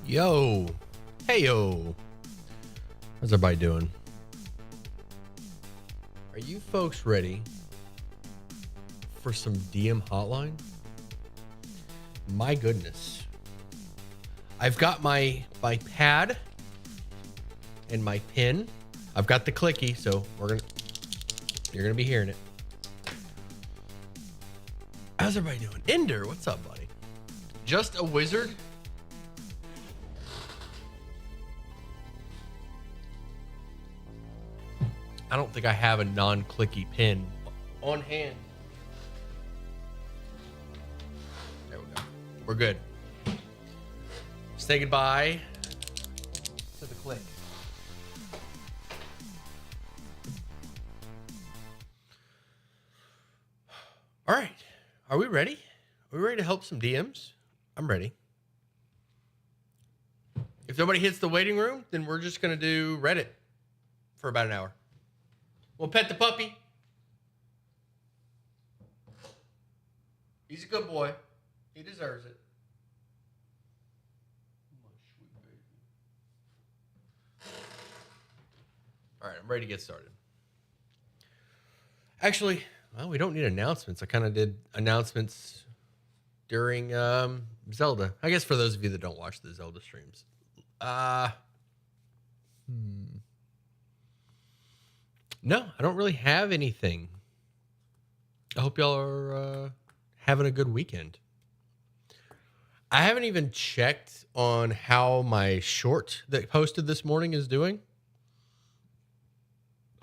Yo, hey yo, how's everybody doing? Are you folks ready for some DM hotline? My goodness, I've got my pad and my pen. I've got the clicky, so you're gonna be hearing it. How's everybody doing? Ender, what's up, buddy? Just a wizard. I don't think I have a non-clicky pen on hand. There we go. We're good. Say goodbye to the click. All right. Are we ready? Are we ready to help some DMs? I'm ready. If nobody hits the waiting room, then we're just going to do Reddit for about an hour. We'll pet the puppy. He's a good boy. He deserves it. My sweet baby. All right, I'm ready to get started. Actually, well, we don't need announcements. I kind of did announcements during Zelda. I guess for those of you that don't watch the Zelda streams. No, I don't really have anything. I hope y'all are having a good weekend. I haven't even checked on how my short that posted this morning is doing.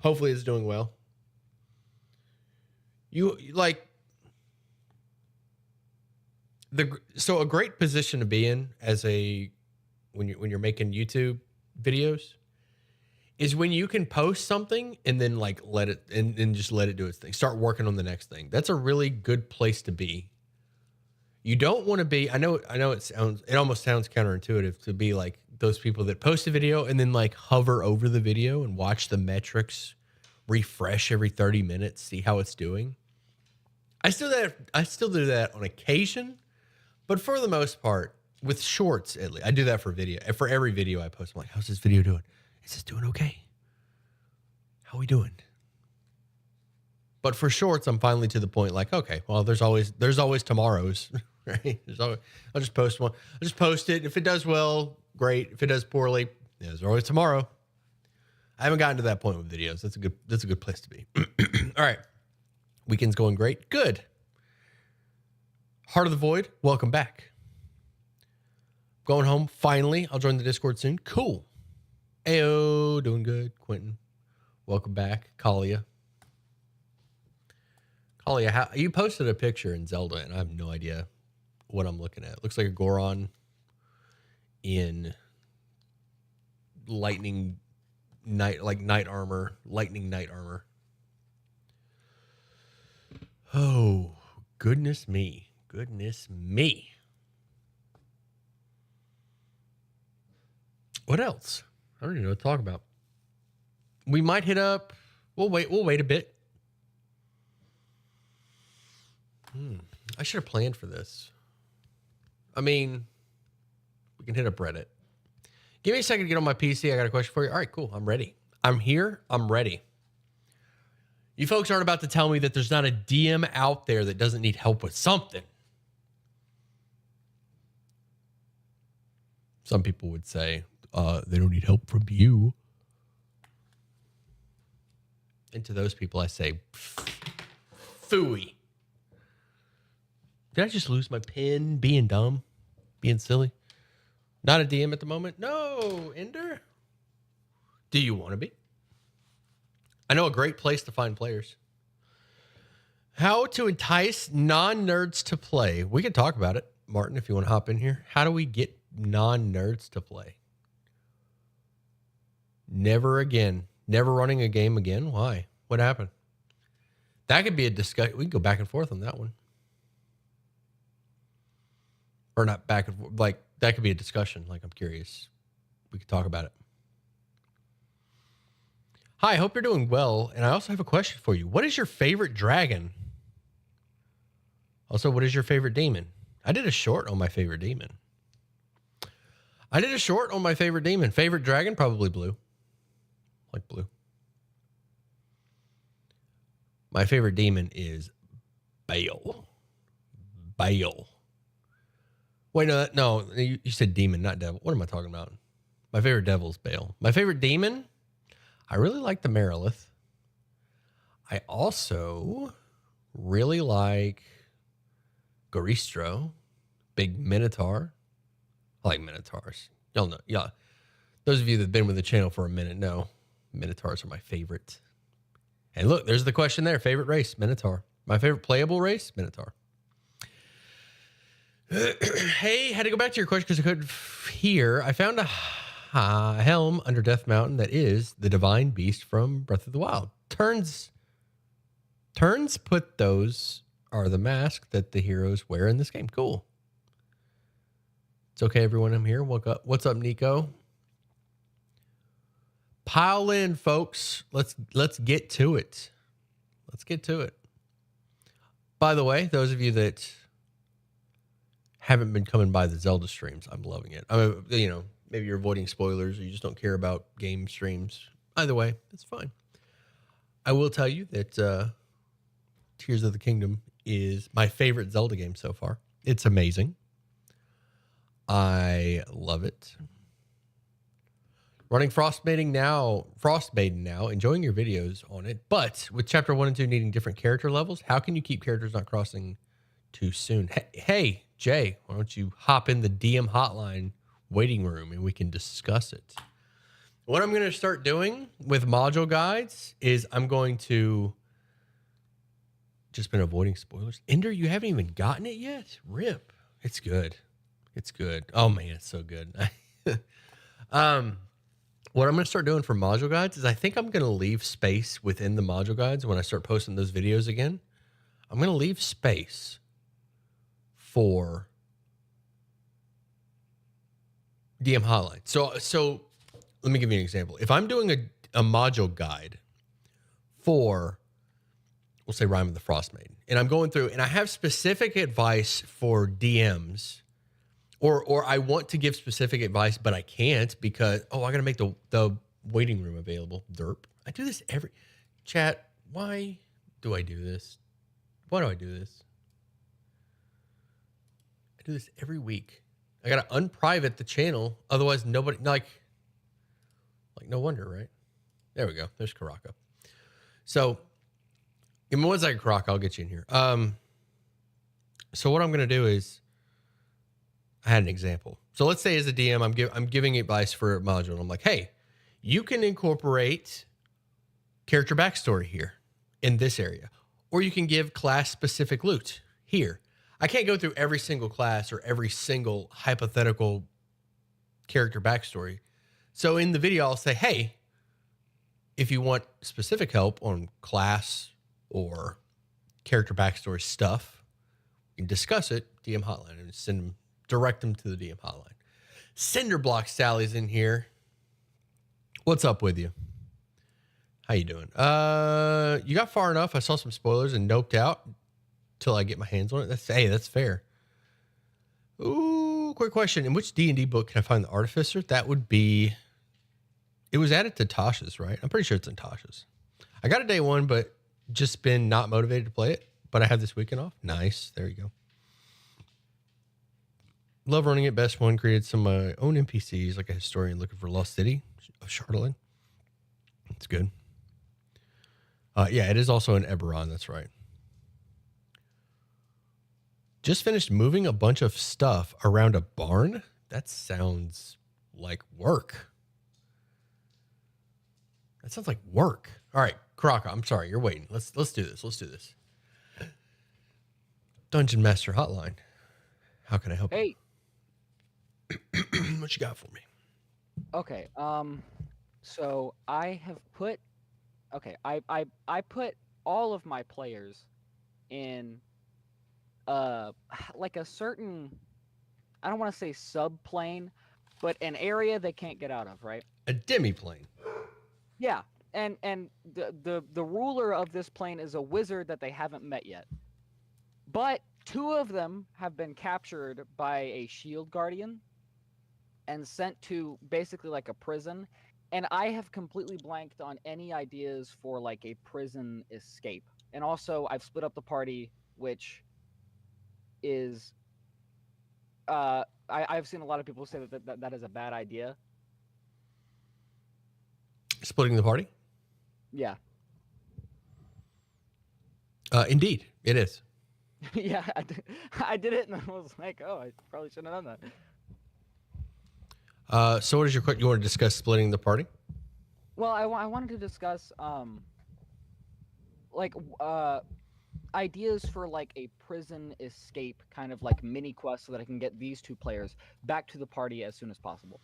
Hopefully it's doing well. So a great position to be in as when you're making YouTube videos is when you can post something and then like let it and just let it do its thing. Start working on the next thing. That's a really good place to be. You don't want to be, I know it almost sounds counterintuitive to be like those people that post a video and then like hover over the video and watch the metrics refresh every 30 minutes, see how it's doing. I still do that on occasion, but for the most part, with shorts at least, I do that for video. For every video I post, I'm like, how's this video doing? Is this doing okay? How are we doing? But for shorts, I'm finally to the point like, okay, well, there's always tomorrows, right? I'll just post one. I'll just post it. If it does well, great. If it does poorly, there's always tomorrow. I haven't gotten to that point with videos. That's a good place to be. All right. Weekend's going great. Good. Heart of the Void, welcome back. Going home, finally. I'll join the Discord soon. Cool. Ayo, doing good. Quentin, welcome back. Kalia, you posted a picture in Zelda, and I have no idea what I'm looking at. It looks like a Goron in lightning armor. Oh, goodness me. What else? I don't even know what to talk about. We might hit up. We'll wait a bit. I should have planned for this. I mean, we can hit up Reddit. Give me a second to get on my PC. I got a question for you. All right, cool. I'm ready. I'm here. I'm ready. You folks aren't about to tell me that there's not a DM out there that doesn't need help with something. Some people would say, they don't need help from you. And to those people, I say, phooey. Did I just lose my pen being dumb? Being silly? Not a DM at the moment? No, Ender. Do you want to be? I know a great place to find players. How to entice non-nerds to play. We can talk about it, Martin, if you want to hop in here. How do we get non-nerds to play? Never again. Never running a game again? Why? What happened? That could be a discussion. We can go back and forth on that one. Or not back and forth. Like, that could be a discussion. Like, I'm curious. We could talk about it. Hi, hope you're doing well. And I also have a question for you. What is your favorite dragon? Also, what is your favorite demon? I did a short on my favorite demon. Favorite dragon? Probably blue. Like blue. My favorite demon is Bale. Wait, no, you said demon, not devil. What am I talking about? My favorite devil is Bale. My favorite demon, I really like the Merilith. I also really like Goristro, big Minotaur. I like Minotaurs. Y'all know, yeah. Those of you that have been with the channel for a minute know Minotaurs are my favorite. And look, there's the question there. Favorite race, Minotaur. My favorite playable race, Minotaur. Hey, had to go back to your question because I couldn't hear. I found a helm under Death Mountain that is the divine beast from Breath of the Wild. Turns put those are the mask that the heroes wear in this game. Cool. It's okay, everyone. I'm here. What's up, Nico? Pile in, folks. Let's get to it. By the way, those of you that haven't been coming by the Zelda streams, I'm loving it. I mean, maybe you're avoiding spoilers or you just don't care about game streams. Either way, it's fine. I will tell you that Tears of the Kingdom is my favorite Zelda game so far. It's amazing. I love it. Running Frostmaiden now, enjoying your videos on it. But with Chapter 1 and 2 needing different character levels, how can you keep characters not crossing too soon? Hey, Jay, why don't you hop in the DM hotline waiting room and we can discuss it. What I'm going to start doing with module guides is I'm going to just been avoiding spoilers. Ender, you haven't even gotten it yet? Rip. It's good. Oh man, it's so good. What I'm going to start doing for module guides is I think I'm going to leave space within the module guides when I start posting those videos again. I'm going to leave space for DM hotline. So let me give you an example. If I'm doing a module guide for, we'll say Rime of the Frostmaiden, and I'm going through and I have specific advice for DMs, or I want to give specific advice, but I can't because, I got to make the waiting room available. Derp. I do this chat. Why do I do this? Why do I do this? I do this every week. I got to unprivate the channel. Otherwise, nobody, like no wonder, right? There we go. There's Karaka. So, in one second, Karaka, I'll get you in here. So what I'm going to do is, I had an example. So let's say as a DM, I'm giving advice for a module. And I'm like, hey, you can incorporate character backstory here in this area, or you can give class specific loot here. I can't go through every single class or every single hypothetical character backstory. So in the video, I'll say, hey, if you want specific help on class or character backstory stuff, you can discuss it, DM hotline, and direct them to the DM hotline. Cinderblock Sally's in here. What's up with you? How you doing? You got far enough. I saw some spoilers and noped out till I get my hands on it. That's fair. Ooh, quick question. In which D&D book can I find the Artificer? That would be, it was added to Tasha's, right? I'm pretty sure it's in Tasha's. I got a day one, but just been not motivated to play it, but I have this weekend off. Nice. There you go. Love running it. Best one. Created some of my own NPCs, like a historian looking for Lost City of Charlotte. It's good. Yeah, it is also in Eberron. That's right. Just finished moving a bunch of stuff around a barn That sounds like work. That sounds like work. All right, Karaka, I'm sorry, you're waiting. Let's do this. Let's do this. Dungeon Master Hotline. How can I help Hey, you? What you got for me? okay. So I have put okay. I put all of my players in uh like a certain, I don't want to say subplane, but an area they can't get out of, right? A demi-plane. Yeah. And the ruler of this plane is a wizard that they haven't met yet. But two of them have been captured by a shield guardian and sent to basically like a prison. And I have completely blanked on any ideas for like a prison escape. And also, I've split up the party, which is I've seen a lot of people say that is a bad idea. Splitting the party? Yeah, Indeed, it is. yeah, I did it, and I was like, oh, I probably shouldn't have done that. So what is your question? You want to discuss splitting the party? Well, I wanted to discuss like ideas for like a prison escape kind of like mini quest so that I can get these two players back to the party as soon as possible.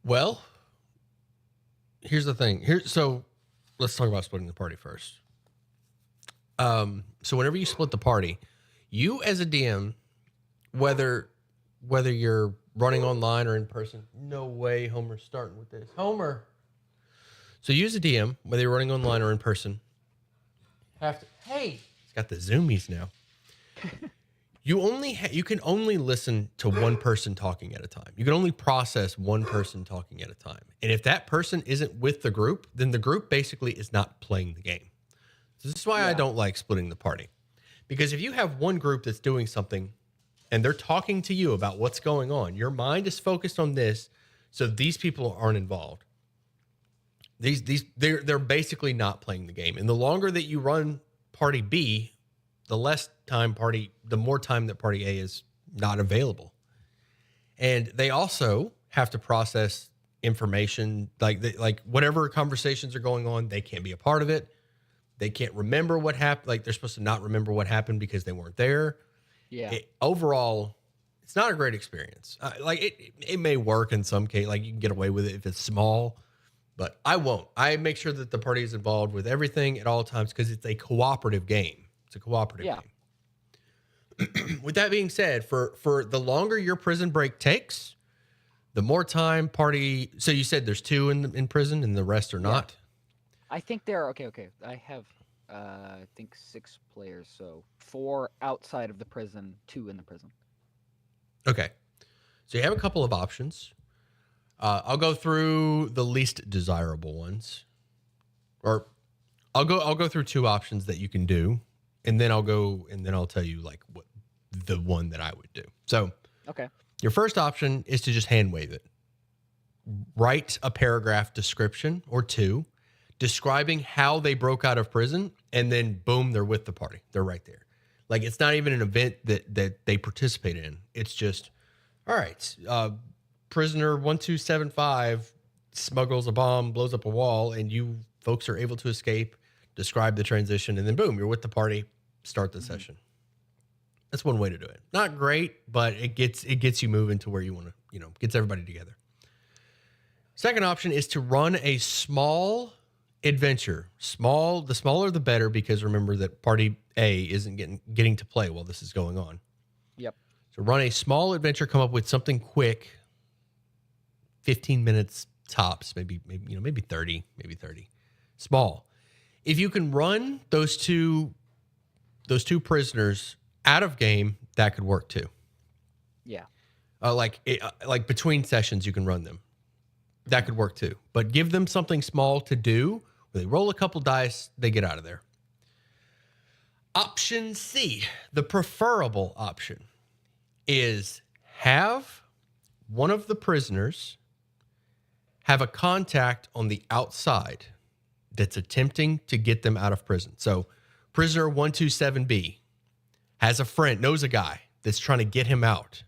Well, here's the thing. So let's talk about splitting the party first. So whenever you split the party, you as a DM, whether you're running online or in person, no way Homer's starting with this. Homer. So you as a DM, whether you're running online or in person, have to. Hey, he's got the zoomies now. You can only listen to one person talking at a time. You can only process one person talking at a time. And if that person isn't with the group, then the group basically is not playing the game. So this is why I Yeah. don't like splitting the party. Because if you have one group that's doing something and they're talking to you about what's going on, your mind is focused on this, so these people aren't involved. They're basically not playing the game. And the longer that you run party B, the more time that party A is not available. And they also have to process information like whatever conversations are going on, they can't be a part of it. They can't remember what happened. Like they're supposed to not remember what happened because they weren't there. Yeah. Overall, it's not a great experience. It may work in some case, like you can get away with it if it's small, but I won't. I make sure that the party is involved with everything at all times because it's a cooperative game. It's a cooperative Yeah. game. With that being said, for the longer your prison break takes, the more time party. So you said there's two in prison and the rest are Yeah. not. I think there are okay. I have I think 6 players, so 4 outside of the prison, 2 in the prison. Okay, so you have a couple of options. I'll go through the least desirable ones, or I'll go through 2 options that you can do, and then I'll tell you like what the one that I would do. So Okay. your first option is to just hand wave it. Write a paragraph description or 2 describing how they broke out of prison, and then boom, they're with the party. They're right there. Like it's not even an event that they participate in. It's just, all right, prisoner 1275 smuggles a bomb, blows up a wall, and you folks are able to escape, describe the transition, and then boom, you're with the party, start the Mhm. session. That's one way to do it. Not great, but it gets you moving to where you want to, gets everybody together. Second option is to run a small adventure. The smaller the better, because remember that party A isn't getting to play while this is going on. Yep. So run a small adventure, come up with something quick, 15 minutes tops, maybe 30, maybe 30. Small. If you can run those two prisoners out of game, that could work too. Yeah. Like between sessions you can run them. That could work too. But give them something small to do where they roll a couple dice, they get out of there. Option C, the preferable option, is have one of the prisoners have a contact on the outside that's attempting to get them out of prison. So prisoner 127B has a friend, knows a guy that's trying to get him out.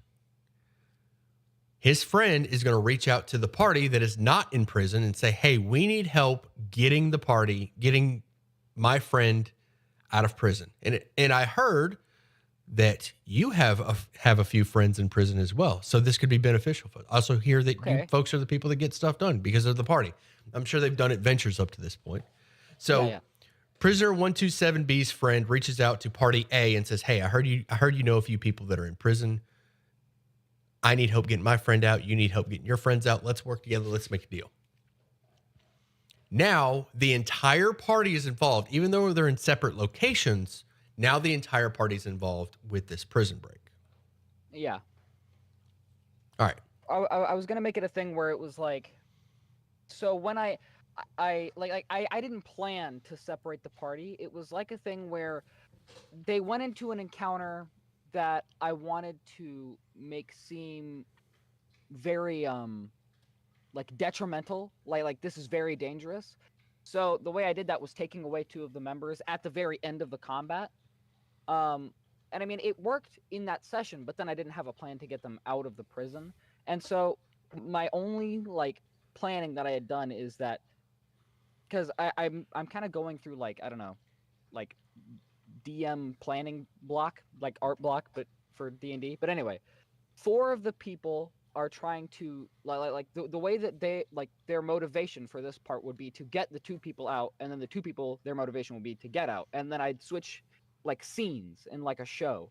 His friend is going to reach out to the party that is not in prison and say, hey, we need help getting my friend out of prison. And I heard that you have a few friends in prison as well. So this could be beneficial. I also hear that you folks are the people that get stuff done because of the party. I'm sure they've done adventures up to this point. So Prisoner 127B's friend reaches out to party A and says, hey, I heard you know a few people that are in prison. I need help getting my friend out. You need help getting your friends out. Let's work together. Let's make a deal. Now, the entire party is involved, even though they're in separate locations. Now the entire party is involved with this prison break. Yeah. All right. I was going to make it a thing where it was like, so when I didn't plan to separate the party. It was like a thing where they went into an encounter that I wanted to make seem very like detrimental, like this is very dangerous. So the way I did that was taking away 2 of the members at the very end of the combat. And I mean, it worked in that session, but then I didn't have a plan to get them out of the prison. And so my only like planning that I had done is that, because I'm kind of going through like, I don't know, like DM planning block, like art block, but for D&D. But anyway, 4 of the people are trying to like the way that they like their motivation for this part would be to get the 2 people out, and then the 2 people, their motivation would be to get out, and then I'd switch like scenes in like a show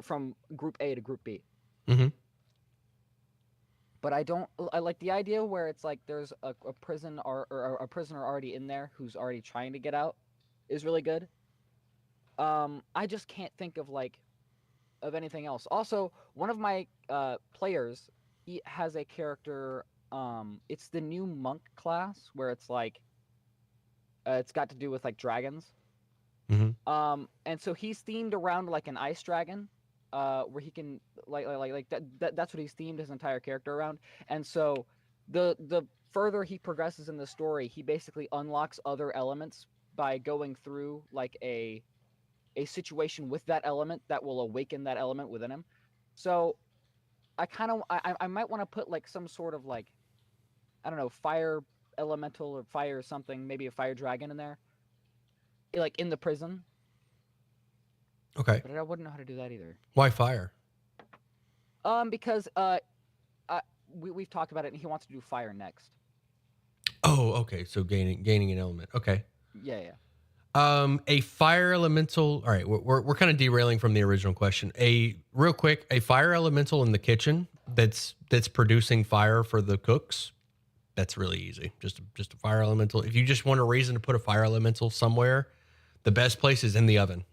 from group A to group B. Mm-hmm. But I like the idea where it's like there's a prison or a prisoner already in there who's already trying to get out is really good. I just can't think of anything else. Also, one of my players, he has a character. It's the new monk class where it's like it's got to do with like dragons. Mm-hmm. And so he's themed around like an ice dragon, where he can that's what he's themed his entire character around. And so the further he progresses in the story, he basically unlocks other elements by going through like a situation with that element that will awaken that element within him. So I might want to put like some sort of like, I don't know, fire elemental or fire something, maybe a fire dragon in there, like in the prison. Okay. But I wouldn't know how to do that either. Why fire? Because we've talked about it, and he wants to do fire next. Oh, okay. So gaining an element. Okay. Yeah. A fire elemental. All right, we're kind of derailing from the original question. A fire elemental in the kitchen that's producing fire for the cooks. That's really easy. Just a fire elemental. If you just want a reason to put a fire elemental somewhere, the best place is in the oven.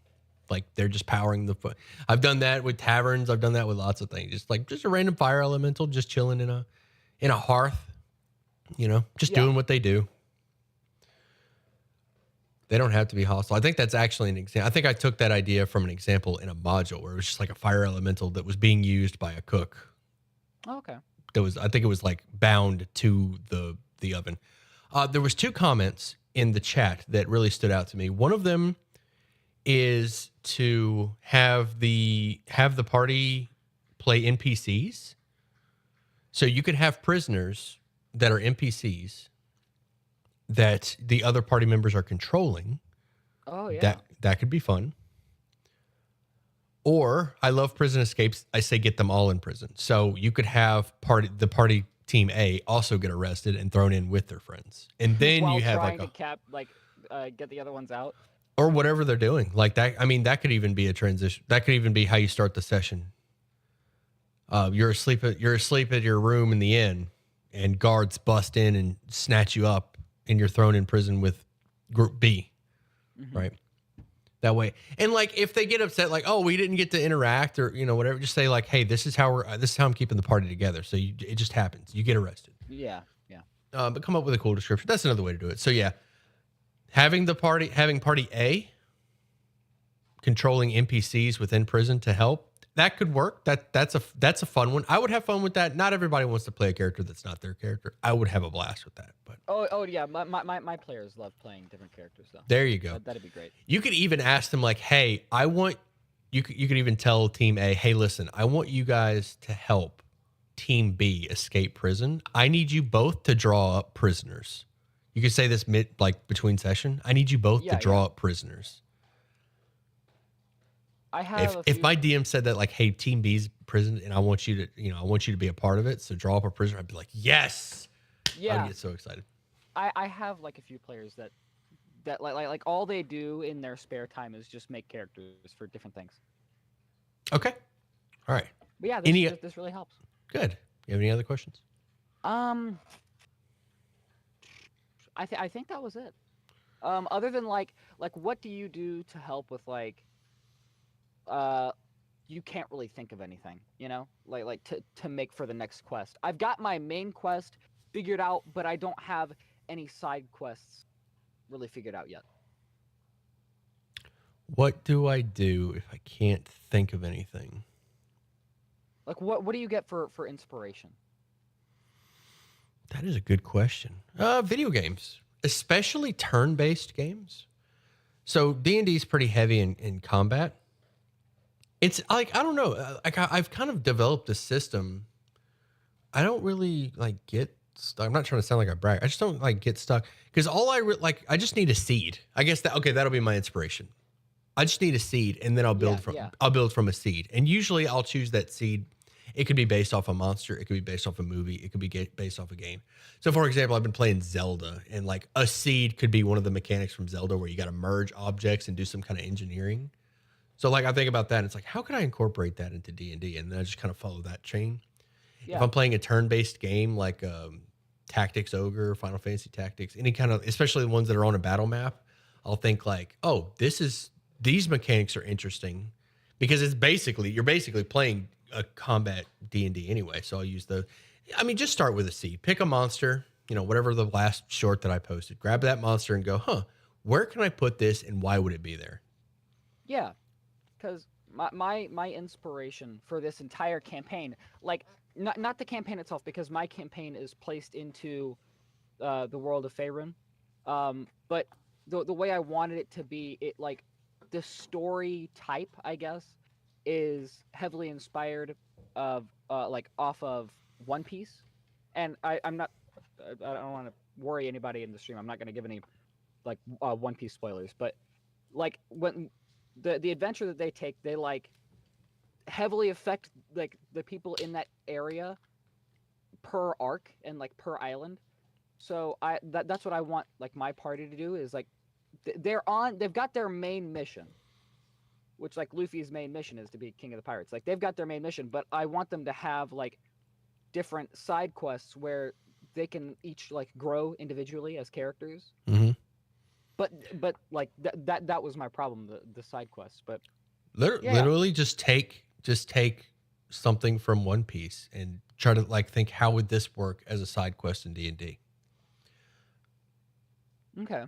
Like they're just powering the foot. I've done that with taverns. I've done that with lots of things. Just a random fire elemental, just chilling in a hearth. Doing what they do. They don't have to be hostile. I think that's actually an example. I think I took that idea from an example in a module where it was just like a fire elemental that was being used by a cook. Oh, okay. I think it was like bound to the oven. There was 2 comments in the chat that really stood out to me. One of them is to have the party play NPCs. So you could have prisoners that are NPCs that the other party members are controlling. Oh yeah. That could be fun. Or I love prison escapes. I say get them all in prison. So you could have the party team A also get arrested and thrown in with their friends. And then you have trying to get the other ones out. Or whatever they're doing. Like that. I mean, that could even be a transition. That could even be how you start the session. You're asleep at your room in the inn, and guards bust in and snatch you up, and you're thrown in prison with group B. Mm-hmm. Right. That way. And like, if they get upset, like, oh, we didn't get to interact or, whatever, just say like, hey, this is how I'm keeping the party together. So it just happens. You get arrested. Yeah. But come up with a cool description. That's another way to do it. So yeah, having party A controlling NPCs within prison to help, that could work. That's a fun one. I would have fun with that. Not everybody wants to play a character that's not their character. I would have a blast with that. But Oh yeah, my players love playing different characters though. there you go. That'd be great. You could even ask them like, "Hey, I want." You could even tell Team A, "Hey, listen, I want you guys to help Team B escape prison. I need you both to draw up prisoners." You could say this between session. I need you both to draw up prisoners. I have if my DM said that, like, "Hey, Team B's prison, and I want you to be a part of it, so draw up a prisoner," I'd be like, "Yes!" Yeah, I'd get so excited. I have like a few players that like all they do in their spare time is just make characters for different things. Okay, all right. But yeah, this really helps. Good. You have any other questions? I think that was it. Other than like what do you do to help with like you can't really think of anything, you know? Like to make for the next quest. I've got my main quest figured out, but I don't have any side quests really figured out yet. What do I do if I can't think of anything? Like what do you get for inspiration? That is a good question. Video games, especially turn-based games. So D&D is pretty heavy in combat. It's like, I don't know, like I've kind of developed a system. I don't really like get stuck. I'm not trying to sound like a brag. I just don't like get stuck because all I just need a seed. I guess that'll be my inspiration. I just need a seed, and then I'll build from a seed. And usually I'll choose that seed. It could be based off a monster. It could be based off a movie. It could be based off a game. So, for example, I've been playing Zelda, and like a seed could be one of the mechanics from Zelda where you got to merge objects and do some kind of engineering. So, like, I think about that, and it's like, how can I incorporate that into D&D? And then I just kind of follow that chain. Yeah. If I'm playing a turn-based game like Tactics Ogre, Final Fantasy Tactics, any kind of, especially the ones that are on a battle map, I'll think like, oh, these mechanics are interesting because you're basically playing a combat D&D anyway. So I'll use just start with a seed, pick a monster, whatever the last short that I posted, grab that monster and go, where can I put this and why would it be there? Yeah. Because my inspiration for this entire campaign, like not the campaign itself, because my campaign is placed into the world of Faerun, but the way I wanted it to be, it like the story type, I guess, is heavily inspired of off of One Piece, and I don't want to worry anybody in the stream. I'm not going to give any like One Piece spoilers, but like when the adventure that they take, they like heavily affect like the people in that area per arc and like per island. So that's what I want like my party to do is like they've got their main mission, which like Luffy's main mission is to be king of the pirates. Like they've got their main mission, but I want them to have like different side quests where they can each like grow individually as characters. Mm-hmm. But like that was my problem, the side quests. But literally just take something from One Piece and try to like think, how would this work as a side quest in D&D? Okay.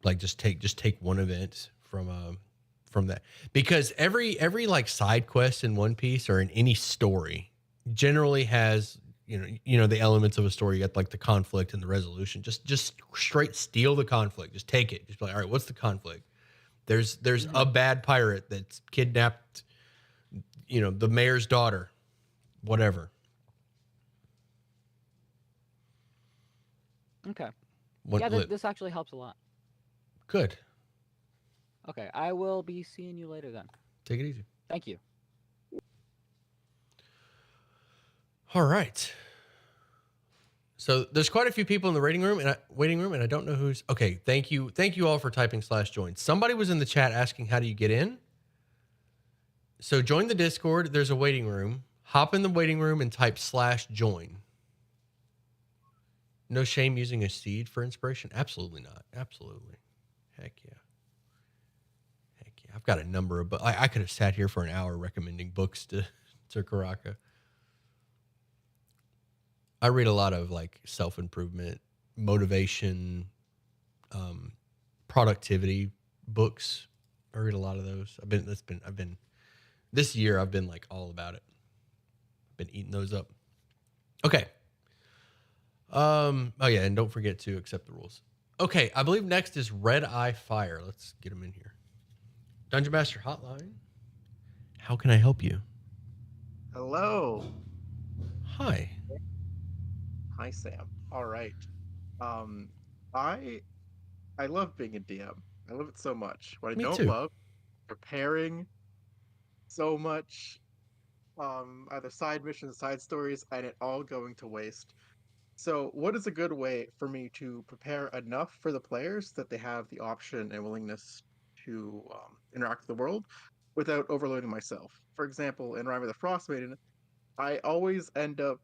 Like just take one event from that, because every like side quest in One Piece or in any story generally has the elements of a story. You got like the conflict and the resolution. Just straight steal the conflict. Just take it. Just be like, all right, what's the conflict? There's a bad pirate that's kidnapped, the mayor's daughter, whatever. Okay. This actually helps a lot. Good. Okay, I will be seeing you later then. Take it easy. Thank you. All right. So there's quite a few people in the waiting room, and I don't know who's. Okay, thank you all for typing /join. Somebody was in the chat asking, how do you get in? So join the Discord. There's a waiting room. Hop in the waiting room and type /join. No shame using a seed for inspiration. Absolutely not. Absolutely. Heck yeah. I've got a number of books. I could have sat here for an hour recommending books to Karaka. I read a lot of like self-improvement, motivation, productivity books. I read a lot of those. I've been This year I've been like all about it. Been eating those up. Okay. Oh yeah, and don't forget to accept the rules. Okay, I believe next is Red Eye Fire. Let's get him in here. Dungeon Master Hotline. How can I help you? Hello. Hi. Hi, Sam. All right. Um, I I love being a DM. I love it so much. What I Me don't too. love, preparing so much, either side missions, side stories, and it all going to waste. So, what is a good way for me to prepare enough for the players that they have the option and willingness to interact with the world without overloading myself? For example, in Rime of the Frost Maiden, I always end up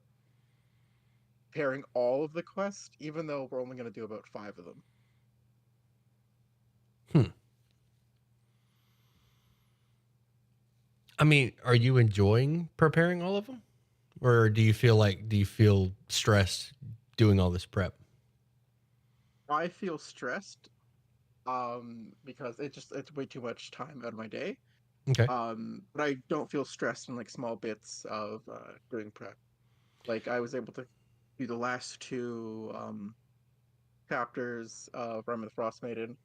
pairing all of the quests, even though we're only going to do about 5 of them. Hmm. I mean, are you enjoying preparing all of them? Or do you feel stressed doing all this prep? I feel stressed because it's way too much time out of my day. Okay. But I don't feel stressed in like small bits of doing prep. Like I was able to do the last 2 chapters of Rime of the Frost Maiden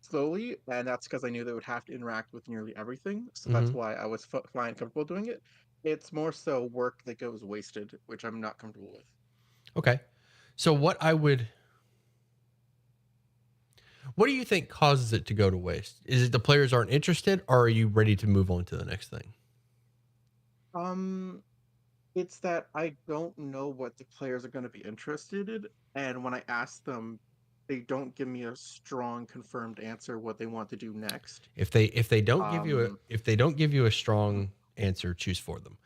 slowly, and that's because I knew they would have to interact with nearly everything. So Mm-hmm. that's why I was fine, comfortable doing it. It's more so work that goes wasted, which I'm not comfortable with. Okay. So what do you think causes it to go to waste? Is it the players aren't interested, or are you ready to move on to the next thing? Um, it's that I don't know what the players are going to be interested in, and when I ask them, they don't give me a strong confirmed answer what they want to do next. If they don't give you a Um, if they don't give you a mhm, strong answer, choose for them.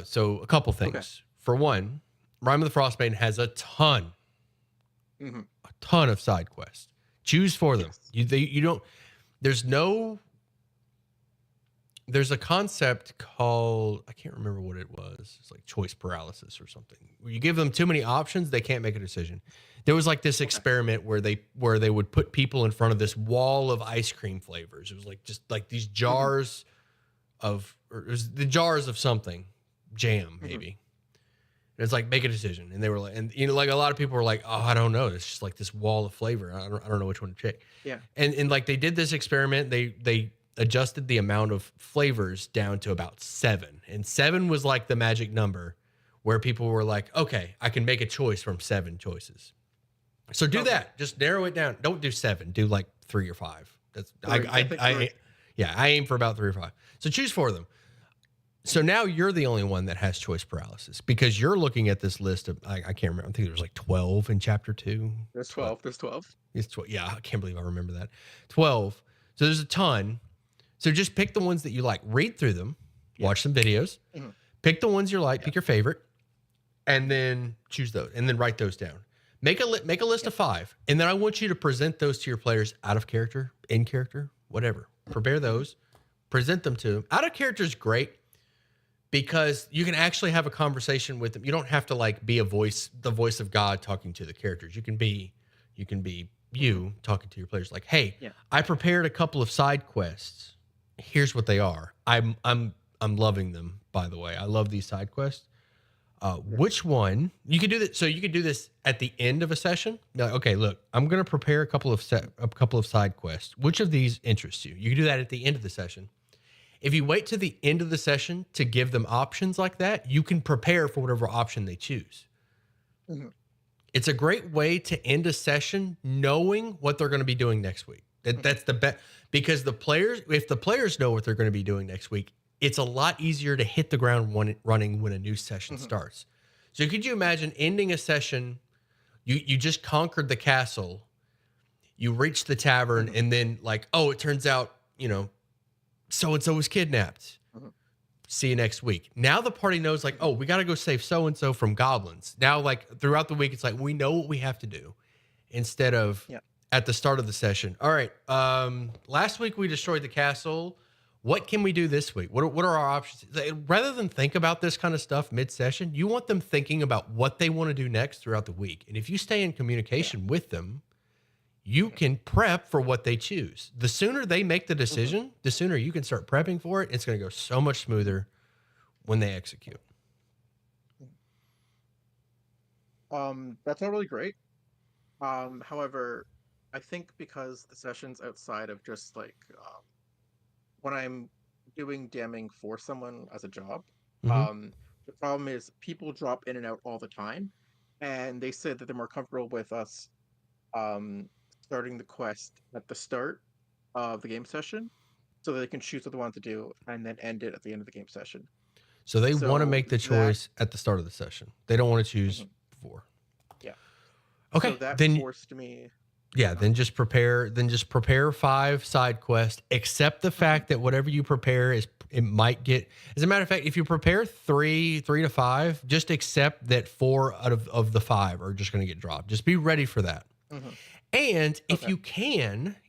So a couple okay. things. For one, Rime of the Frostbane has Hmm. a ton of side quests. Choose for them. Yes. You don't. There's no. There's a concept called, I can't remember what it was. It's like choice paralysis or something. Where you give them too many options, they can't make a decision. There was like this Okay. experiment where they would put people in front of this wall of ice cream flavors. It was like just like these Hmm. jars or it was the jars of something, jam Hmm. maybe. And it's like make a decision, and they were like, and like a lot of people were like, oh, I don't know. It's just like this wall of flavor. I don't know which one to pick. Yeah. And like they did this experiment. They adjusted the amount of flavors down to about 7, and 7 was like the magic number where people were like, okay, I can make a choice from 7 choices. So do Okay. that. Just narrow it down. Don't do 7. Do like 3 or 5. That's 3. I think 3. yeah, I aim for about 3 or 5. So choose 4 of them. So now you're the only one that has choice paralysis because you're looking at this list of I can't remember. I think there was like 12 in chapter 2. There's 12. 12. There's 12. It's 12. Yeah, I can't believe I remember that. 12. So there's a ton. So just pick the ones that you like. Read through them. Yeah. Watch some videos. Mhm. Pick the ones you like. Yeah. Pick your favorite, and then choose those. And then write those down. Make a list of 5, and then I want you to present those to your players out of character, in character, whatever. Prepare those. Present them to them. Out of character is great because you can actually have a conversation with them. You don't have to like be the voice of God talking to the characters. You can be Mhm. you talking to your players like, "Hey, Yeah. I prepared a couple of side quests. Here's what they are. I'm loving them, by the way. I love these side quests. Yeah. Which one you could do that? So you could do this at the end of a session. Be like, okay, look, I'm going to prepare a couple of side quests. Which of these interests you? You can do that at the end of the session. If you wait to the end of the session to give them options like that, you can prepare for whatever option they choose. Mhm. It's a great way to end a session knowing what they're going to be doing next week. Mhm. That's the best because if the players know what they're going to be doing next week, it's a lot easier to hit the ground running when a new session Mhm. starts. So could you imagine ending a session? You just conquered the castle, you reached the tavern, Mhm. and then like, oh, it turns out so and so was kidnapped. Mhm. See you next week. Now the party knows like, oh, we got to go save so and so from goblins. Now like throughout the week, it's like we know what we have to do instead of Yeah. at the start of the session. All right, last week we destroyed the castle. What can we do this week? What are our options? Rather than think about this kind of stuff mid-session, you want them thinking about what they want to do next throughout the week. And if you stay in Yeah. communication with them, you Mhm. can prep for what they choose. The sooner they make the decision, the sooner you can start prepping for it. It's going to go so much smoother when they execute. That's all really great. However, I think because the sessions outside of just like when I'm doing DMing for someone as a job, Mm-hmm. um, the problem is people drop in and out all the time, and they said that they're more comfortable with us um, starting the quest at the start of the game session, so that they can choose what they want to do and then end it at the end of the game session. So they want to So make the that, choice at the start of the session. They don't want to choose mhm, before. yeah. So Okay, that then forced me. yeah, Um, then just prepare 5 side quests. Accept the mhm, fact that whatever you prepare is it might get. As a matter of fact, if you prepare 3 to 5, just accept that 4 of the 5 are just going to get dropped. Just be ready for that. mhm, And okay.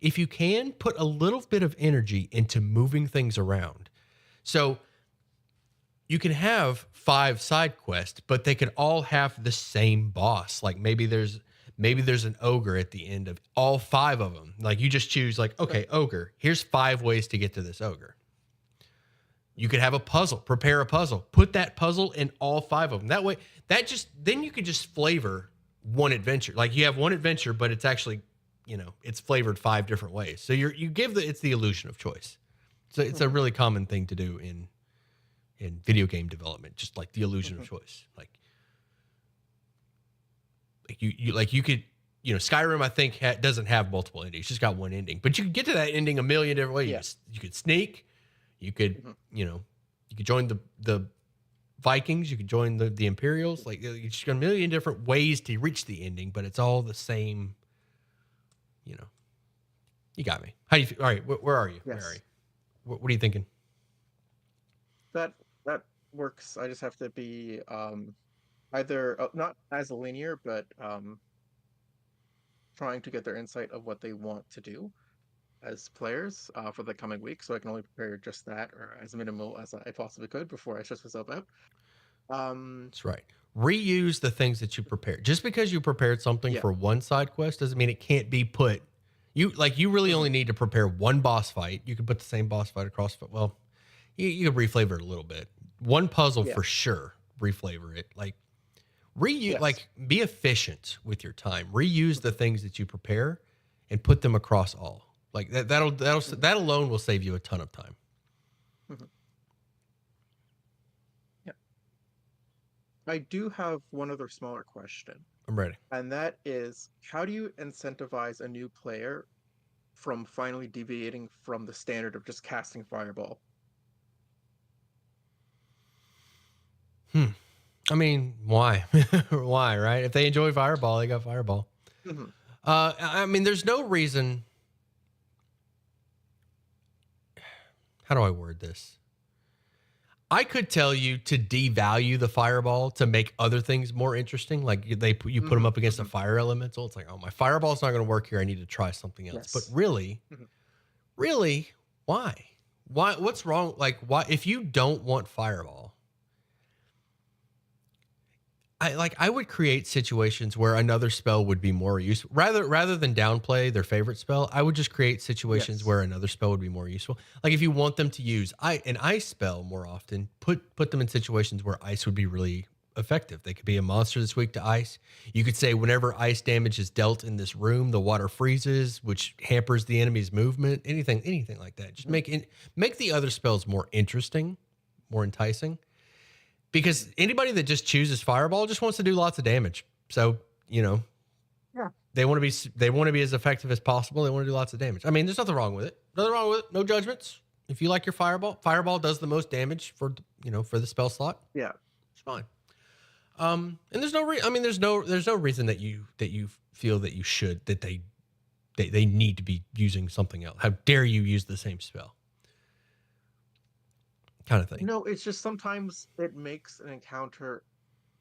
if you can put a little bit of energy into moving things around. So you can have 5 side quests, but they could all have the same boss. Like maybe there's an ogre at the end of all 5 of them. Like you just choose like, Okay. okay, ogre, here's 5 ways to get to this ogre. You could have a puzzle, prepare a puzzle, put that puzzle in all 5 of them. That way, then you could just flavor one adventure. Like you have one adventure, but it's actually, it's flavored 5 different ways. So it's the illusion of choice. So it's a Mhm, really common thing to do in video game development, just like the illusion of mhm, choice. Like you could, Skyrim, I think doesn't have multiple endings. It's just got one ending, but you could get to that ending a million different yeah. ways. You could sneak, you could, Mhm, you could join the Vikings, you could join the Imperials. Like you just got a million different ways to reach the ending, but it's all the same. You know, you got me. How do you feel? All right, where are you? Where are you? yes. What are you thinking? That works. I just have to be either not as linear, but trying to get their insight of what they want to do as players for the coming week, so I can only prepare just that or as minimal as I possibly could before I stress myself out. Um, That's right. Reuse the things that you prepared. Just because you prepared something yeah. for one side quest doesn't mean it can't be put. You really Mhm, only need to prepare one boss fight. You can put the same boss fight across. Well, you can reflavor it a little bit. One puzzle yeah. for sure. Reflavor it. Like reuse. Yes. Like be efficient with your time. Reuse the things that you prepare, and put them across all. Like Mhm, that alone will save you a ton of time. mhm, yeah. I do have one other smaller question, I'm ready. and that is, how do you incentivize a new player from finally deviating from the standard of just casting fireball? Hmm. I mean, why? Why, right? If they enjoy Fireball, they got Fireball. Mhm, I mean, there's no reason. How do I word this? I could tell you to devalue the Fireball to make other things more interesting. Like you put them mhm, up against a mhm. fire elemental. It's like, oh, my Fireball's not going to work here. I need to try something else. But Yes. really, Mhm, really, why? Why? What's wrong? Like, why? If you don't want Fireball, I would create situations where another spell would be more useful rather than downplay their favorite spell. I would just create situations yes. where another spell would be more useful. Like if you want them to use an ice spell more often, put them in situations where ice would be really effective. They could be a monster that's weak to ice. You could say whenever ice damage is dealt in this room, the water freezes, which hampers the enemy's movement. Anything like that. Just Mhm, make the other spells more interesting, more enticing, because mhm. anybody that just chooses fireball just wants to do lots of damage. So, you know, Yeah. they want to be as effective as possible. They want to do lots of damage. I mean, there's nothing wrong with it. Nothing wrong with it. No judgments. If you like your fireball does the most damage for the spell slot. Yeah. It's fine. And I mean, there's no reason that you feel that you should that they need to be using something else. How dare you use the same spell? Kind of thing. No, it's just sometimes it makes an encounter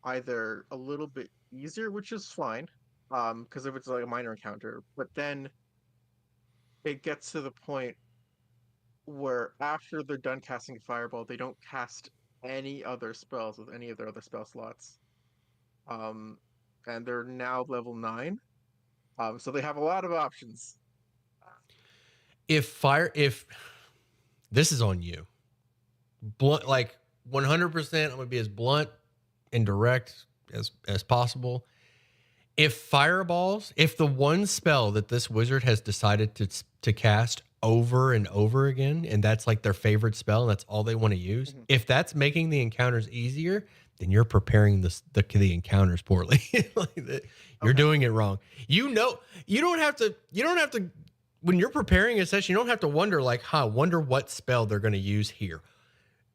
either a little bit easier, which is fine, because if it's like a minor encounter, but then it gets to the point where after they're done casting fireball, they don't cast any other spells with any of their other spell slots. Um, and they're now level 9. So they have a lot of options. If this is on you, blunt, like 100%, I'm gonna be as blunt and direct as possible. If the one spell that this wizard has decided to cast over and over again, and that's like their favorite spell, and that's all they want to use, if that's making the encounters easier, then you're preparing the encounters poorly. You're doing it wrong. You don't have to. When you're preparing a session, you don't have to wonder wonder what spell they're going to use here.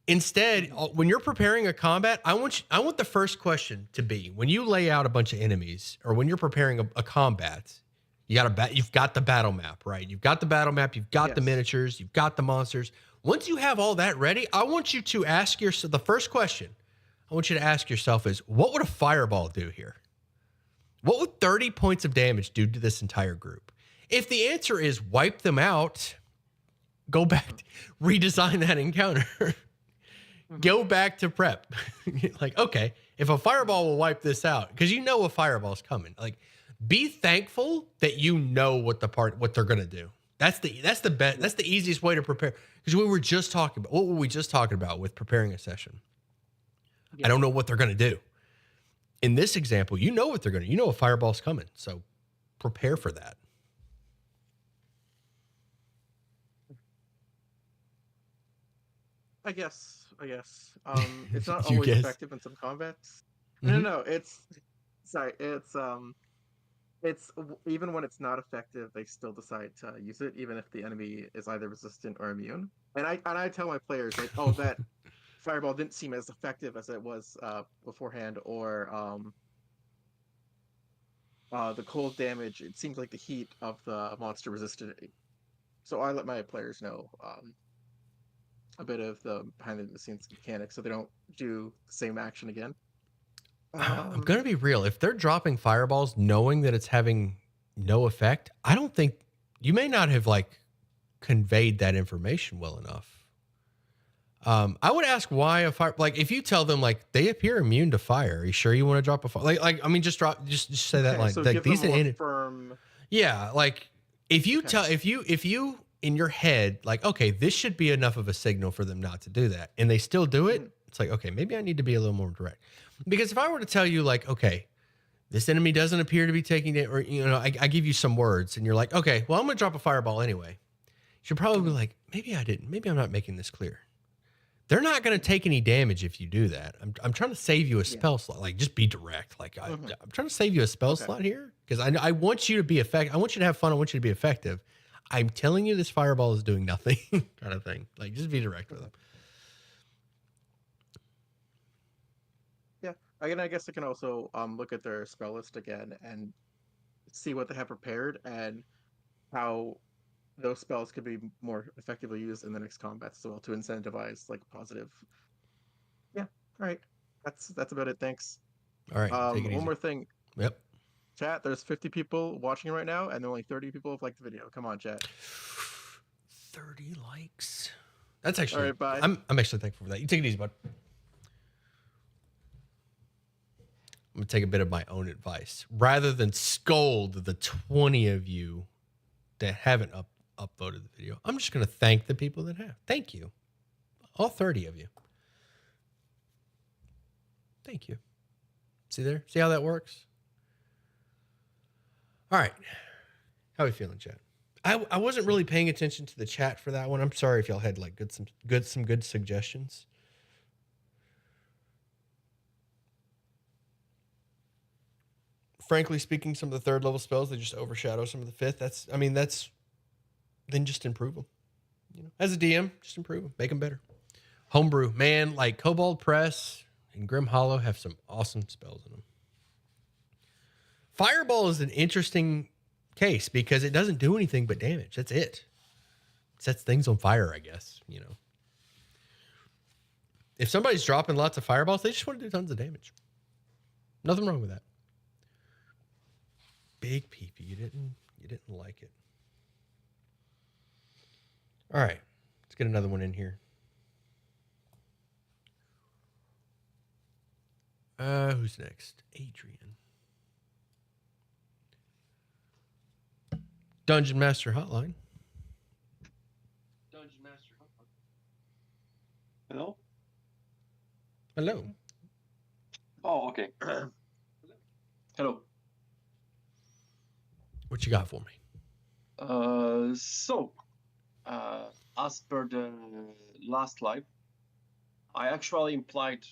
Instead, when you're preparing a combat, I want the first question to be, when you lay out a bunch of enemies, or when you're preparing a combat, you've got the battle map, right? You've got the battle map, you've got the miniatures, you've got the monsters. Once you have all that ready, I want you to ask yourself, the first question I want you to ask yourself is, what would a fireball do here? What would 30 points of damage do to this entire group? If the answer is wipe them out, go back, redesign that encounter. Go back to prep. Like, okay, if a fireball will wipe this out, because you know a fireball's coming. Like, be thankful that you know what they're gonna do. That's the best. That's the easiest way to prepare. Because what were we just talking about with preparing a session? I don't know what they're gonna do. In this example, you know what they're gonna. You know a fireball's coming, so prepare for that. I guess. It's not always effective in some combats. No. It's even when it's not effective, they still decide to use it, even if the enemy is either resistant or immune. And I tell my players, like, oh, that fireball didn't seem as effective as it was beforehand, or the cold damage, it seems like the heat of the monster resisted it. So I let my players know a bit of the behind the scenes mechanics, so they don't do the same action again. I'm gonna be real. If they're dropping fireballs knowing that it's having no effect, I don't think you may not have conveyed that information well enough. I would ask why a fire, if you tell them they appear immune to fire. Are you sure you want to drop a fire? Just say that line. So give them more firm. Yeah, if you in your head, okay, this should be enough of a signal for them not to do that, and they still do it, it's okay, maybe I need to be a little more direct. Because if I were to tell you, okay, this enemy doesn't appear to be taking it, or, I give you some words, and you're like, okay, well, I'm going to drop a fireball anyway. You should probably be maybe I didn't. Maybe I'm not making this clear. They're not going to take any damage if you do that. I'm trying to save you a spell slot. Just be direct. I'm trying to save you a spell slot here, because I want you to be effective. I want you to have fun. I want you to be effective. I'm telling you this fireball is doing nothing kind of thing. Just be direct with them. Yeah. Again, I guess I can also look at their spell list again and see what they have prepared and how those spells could be more effectively used in the next combat as well, to incentivize positive. Yeah. All right. That's about it. Thanks. All right. Take it easy. One more thing. Yep. Chat, there's 50 people watching right now, and only 30 people have liked the video. Come on, chat. 30 likes. That's actually. All right, bye. I'm actually thankful for that. You take it easy, bud. I'm gonna take a bit of my own advice. Rather than scold the 20 of you that haven't upvoted the video, I'm just gonna thank the people that have. Thank you. All 30 of you. Thank you. See there? See how that works? All right. How are we feeling, chat? I wasn't really paying attention to the chat for that one. I'm sorry if y'all had some good suggestions. Frankly speaking, some of the third level spells, they just overshadow some of the fifth. Then just improve them. As a DM, just improve them, make them better. Homebrew, man, Kobold Press and Grim Hollow have some awesome spells in them. Fireball is an interesting case because it doesn't do anything but damage. That's it. It sets things on fire, I guess. If somebody's dropping lots of fireballs, they just want to do tons of damage. Nothing wrong with that. Big peepee, you didn't like it. All right, let's get another one in here. Who's next? Adrian. Dungeon Master Hotline. Hello? Hello. Oh, okay. Hello. What you got for me? As per the last live, I actually implied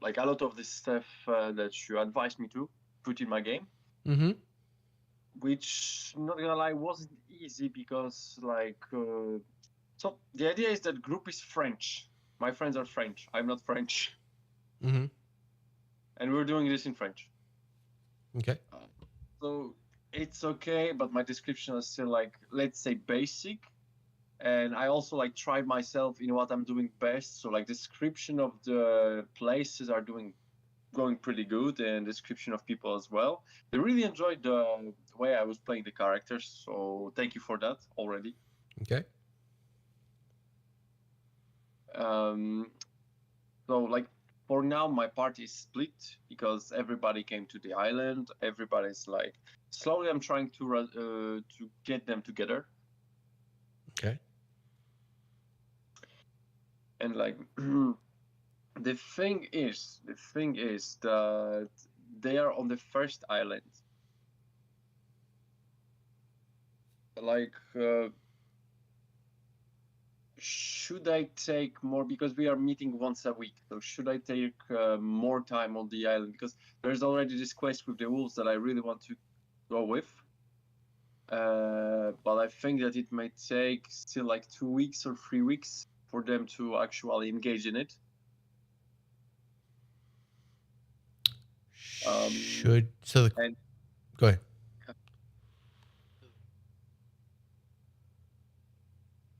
like a lot of the stuff that you advised me to put in my game, Mm-hmm. which, not gonna lie, wasn't easy because so the idea is that group is French. My friends are French. I'm not French, Mm-hmm. and we're doing this in French. Okay. So it's okay, but my description is still like, let's say, basic. And I also like tried myself in what I'm doing best. So like description of the places are going pretty good, and description of people as well. They really enjoyed the way I was playing the characters, so thank you for that already. Okay. So like for now, my party is split because everybody came to the island. Everybody's like slowly. I'm trying to get them together. Okay. And like the thing is that they are on the first island. Like should I take more, because we are meeting once a week, so should I take more time on the island, because there's already this quest with the wolves that I really want to go with, but I think that it may take still like 2 weeks or 3 weeks for them to actually engage in it. Should so the and go ahead.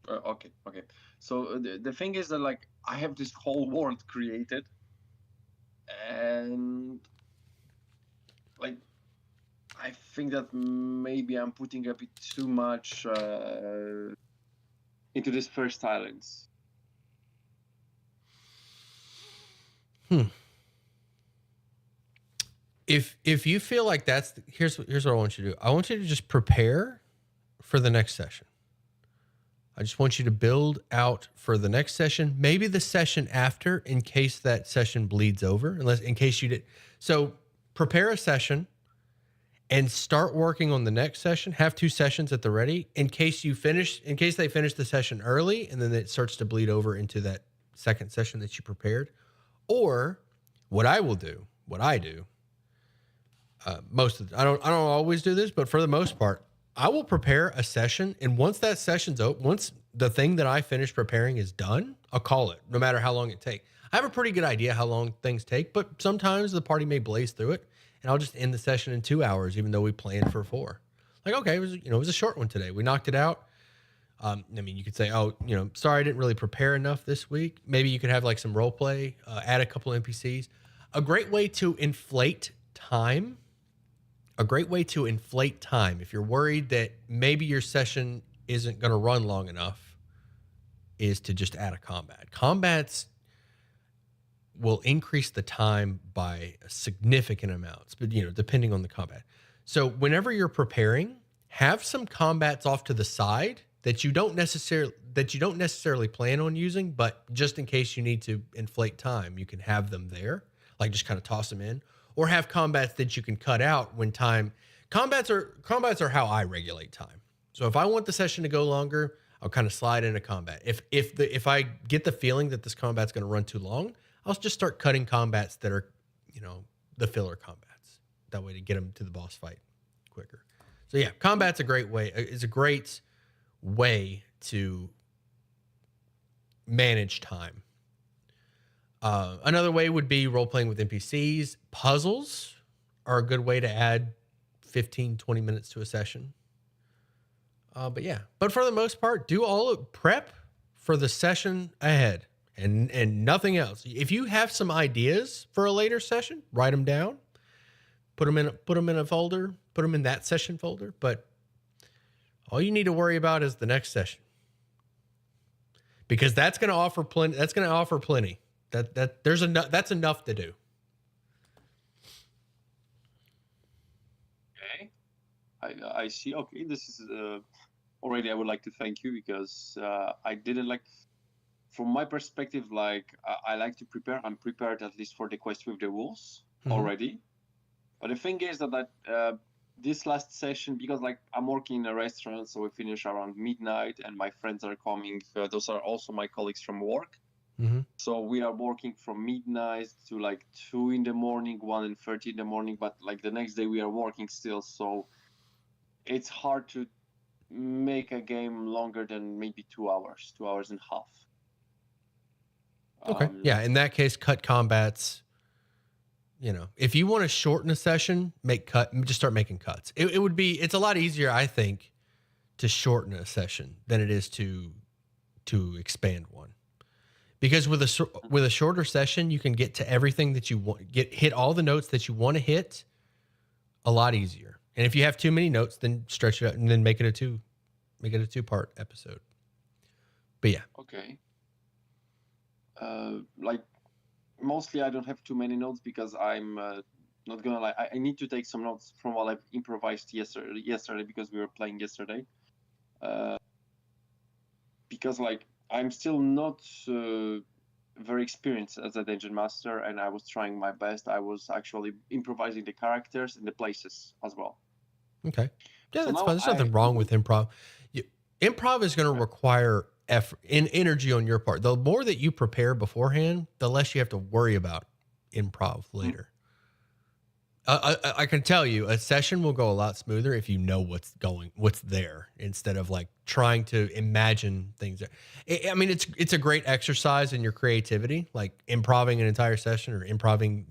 Okay. So the thing is that like I have this whole world created, and like I think that maybe I'm putting a bit too much into this first islands. If you feel like that's here's what I want you to do. I want you to just prepare for the next session. I just want you to build out for the next session, maybe the session after, in case that session bleeds over, in case you did. So prepare a session and start working on the next session. Have 2 sessions at the ready in case they finish the session early and then it starts to bleed over into that second session that you prepared. Or what I do, I don't always do this, but for the most part, I will prepare a session, and once that session's open, once the thing that I finished preparing is done, I'll call it, no matter how long it takes. I have a pretty good idea how long things take, but sometimes the party may blaze through it, and I'll just end the session in 2 hours, even though we planned for 4. Like, okay, it was a short one today. We knocked it out. I mean, you could say, oh, sorry, I didn't really prepare enough this week. Maybe you could have like some role play, add a couple NPCs. A great way to inflate time. If you're worried that maybe your session isn't going to run long enough, is to just add a combat. Combats will increase the time by significant amounts, but depending on the combat. So whenever you're preparing, have some combats off to the side that you don't necessarily plan on using, but just in case you need to inflate time, you can have them there. Like just kind of toss them in. Or have combats that you can cut out when time. Combats are how I regulate time. So if I want the session to go longer, I'll kind of slide in a combat. If I get the feeling that this combat's going to run too long, I'll just start cutting combats that are, the filler combats. That way to get them to the boss fight quicker. So yeah, combat's a great way. It's a great way to manage time. Another way would be role-playing with NPCs. Puzzles are a good way to add 15, 20 minutes to a session. But for the most part, do prep for the session ahead and nothing else. If you have some ideas for a later session, write them down, put them in a folder, put them in that session folder. But all you need to worry about is the next session, because that's going to offer plenty. That's enough to do. Okay. I see. Okay, this is already. I would like to thank you because I didn't like. From my perspective, like I like to prepare. I'm prepared at least for the quest with the wolves already. But the thing is that this last session, because like I'm working in a restaurant, so we finish around midnight, and my friends are coming. Those are also my colleagues from work. So we are working from midnight to like 2 in the morning, 1:30 in the morning. But like the next day we are working still, so it's hard to make a game longer than maybe 2 hours, 2 hours and a half. Okay. Yeah. In that case, cut combats. You know, if you want to shorten a session, just start making cuts. It's a lot easier, I think, to shorten a session than it is to expand one. Because with a shorter session, you can get to everything that you want, hit all the notes that you want to hit a lot easier. And if you have too many notes, then stretch it out and then make it a 2-part episode. But yeah. Okay. Like mostly I don't have too many notes because I'm not gonna lie. I need to take some notes from what I've improvised yesterday because we were playing yesterday. Because like I'm still not very experienced as a dungeon master, and I was trying my best. I was actually improvising the characters and the places as well. Okay. Yeah, So that's fine. There's nothing wrong with improv. Improv is going to require effort and energy on your part. The more that you prepare beforehand, the less you have to worry about improv later. I can tell you a session will go a lot smoother if you know what's there instead of like trying to imagine things. I mean, it's a great exercise in your creativity, like improving an entire session or improving,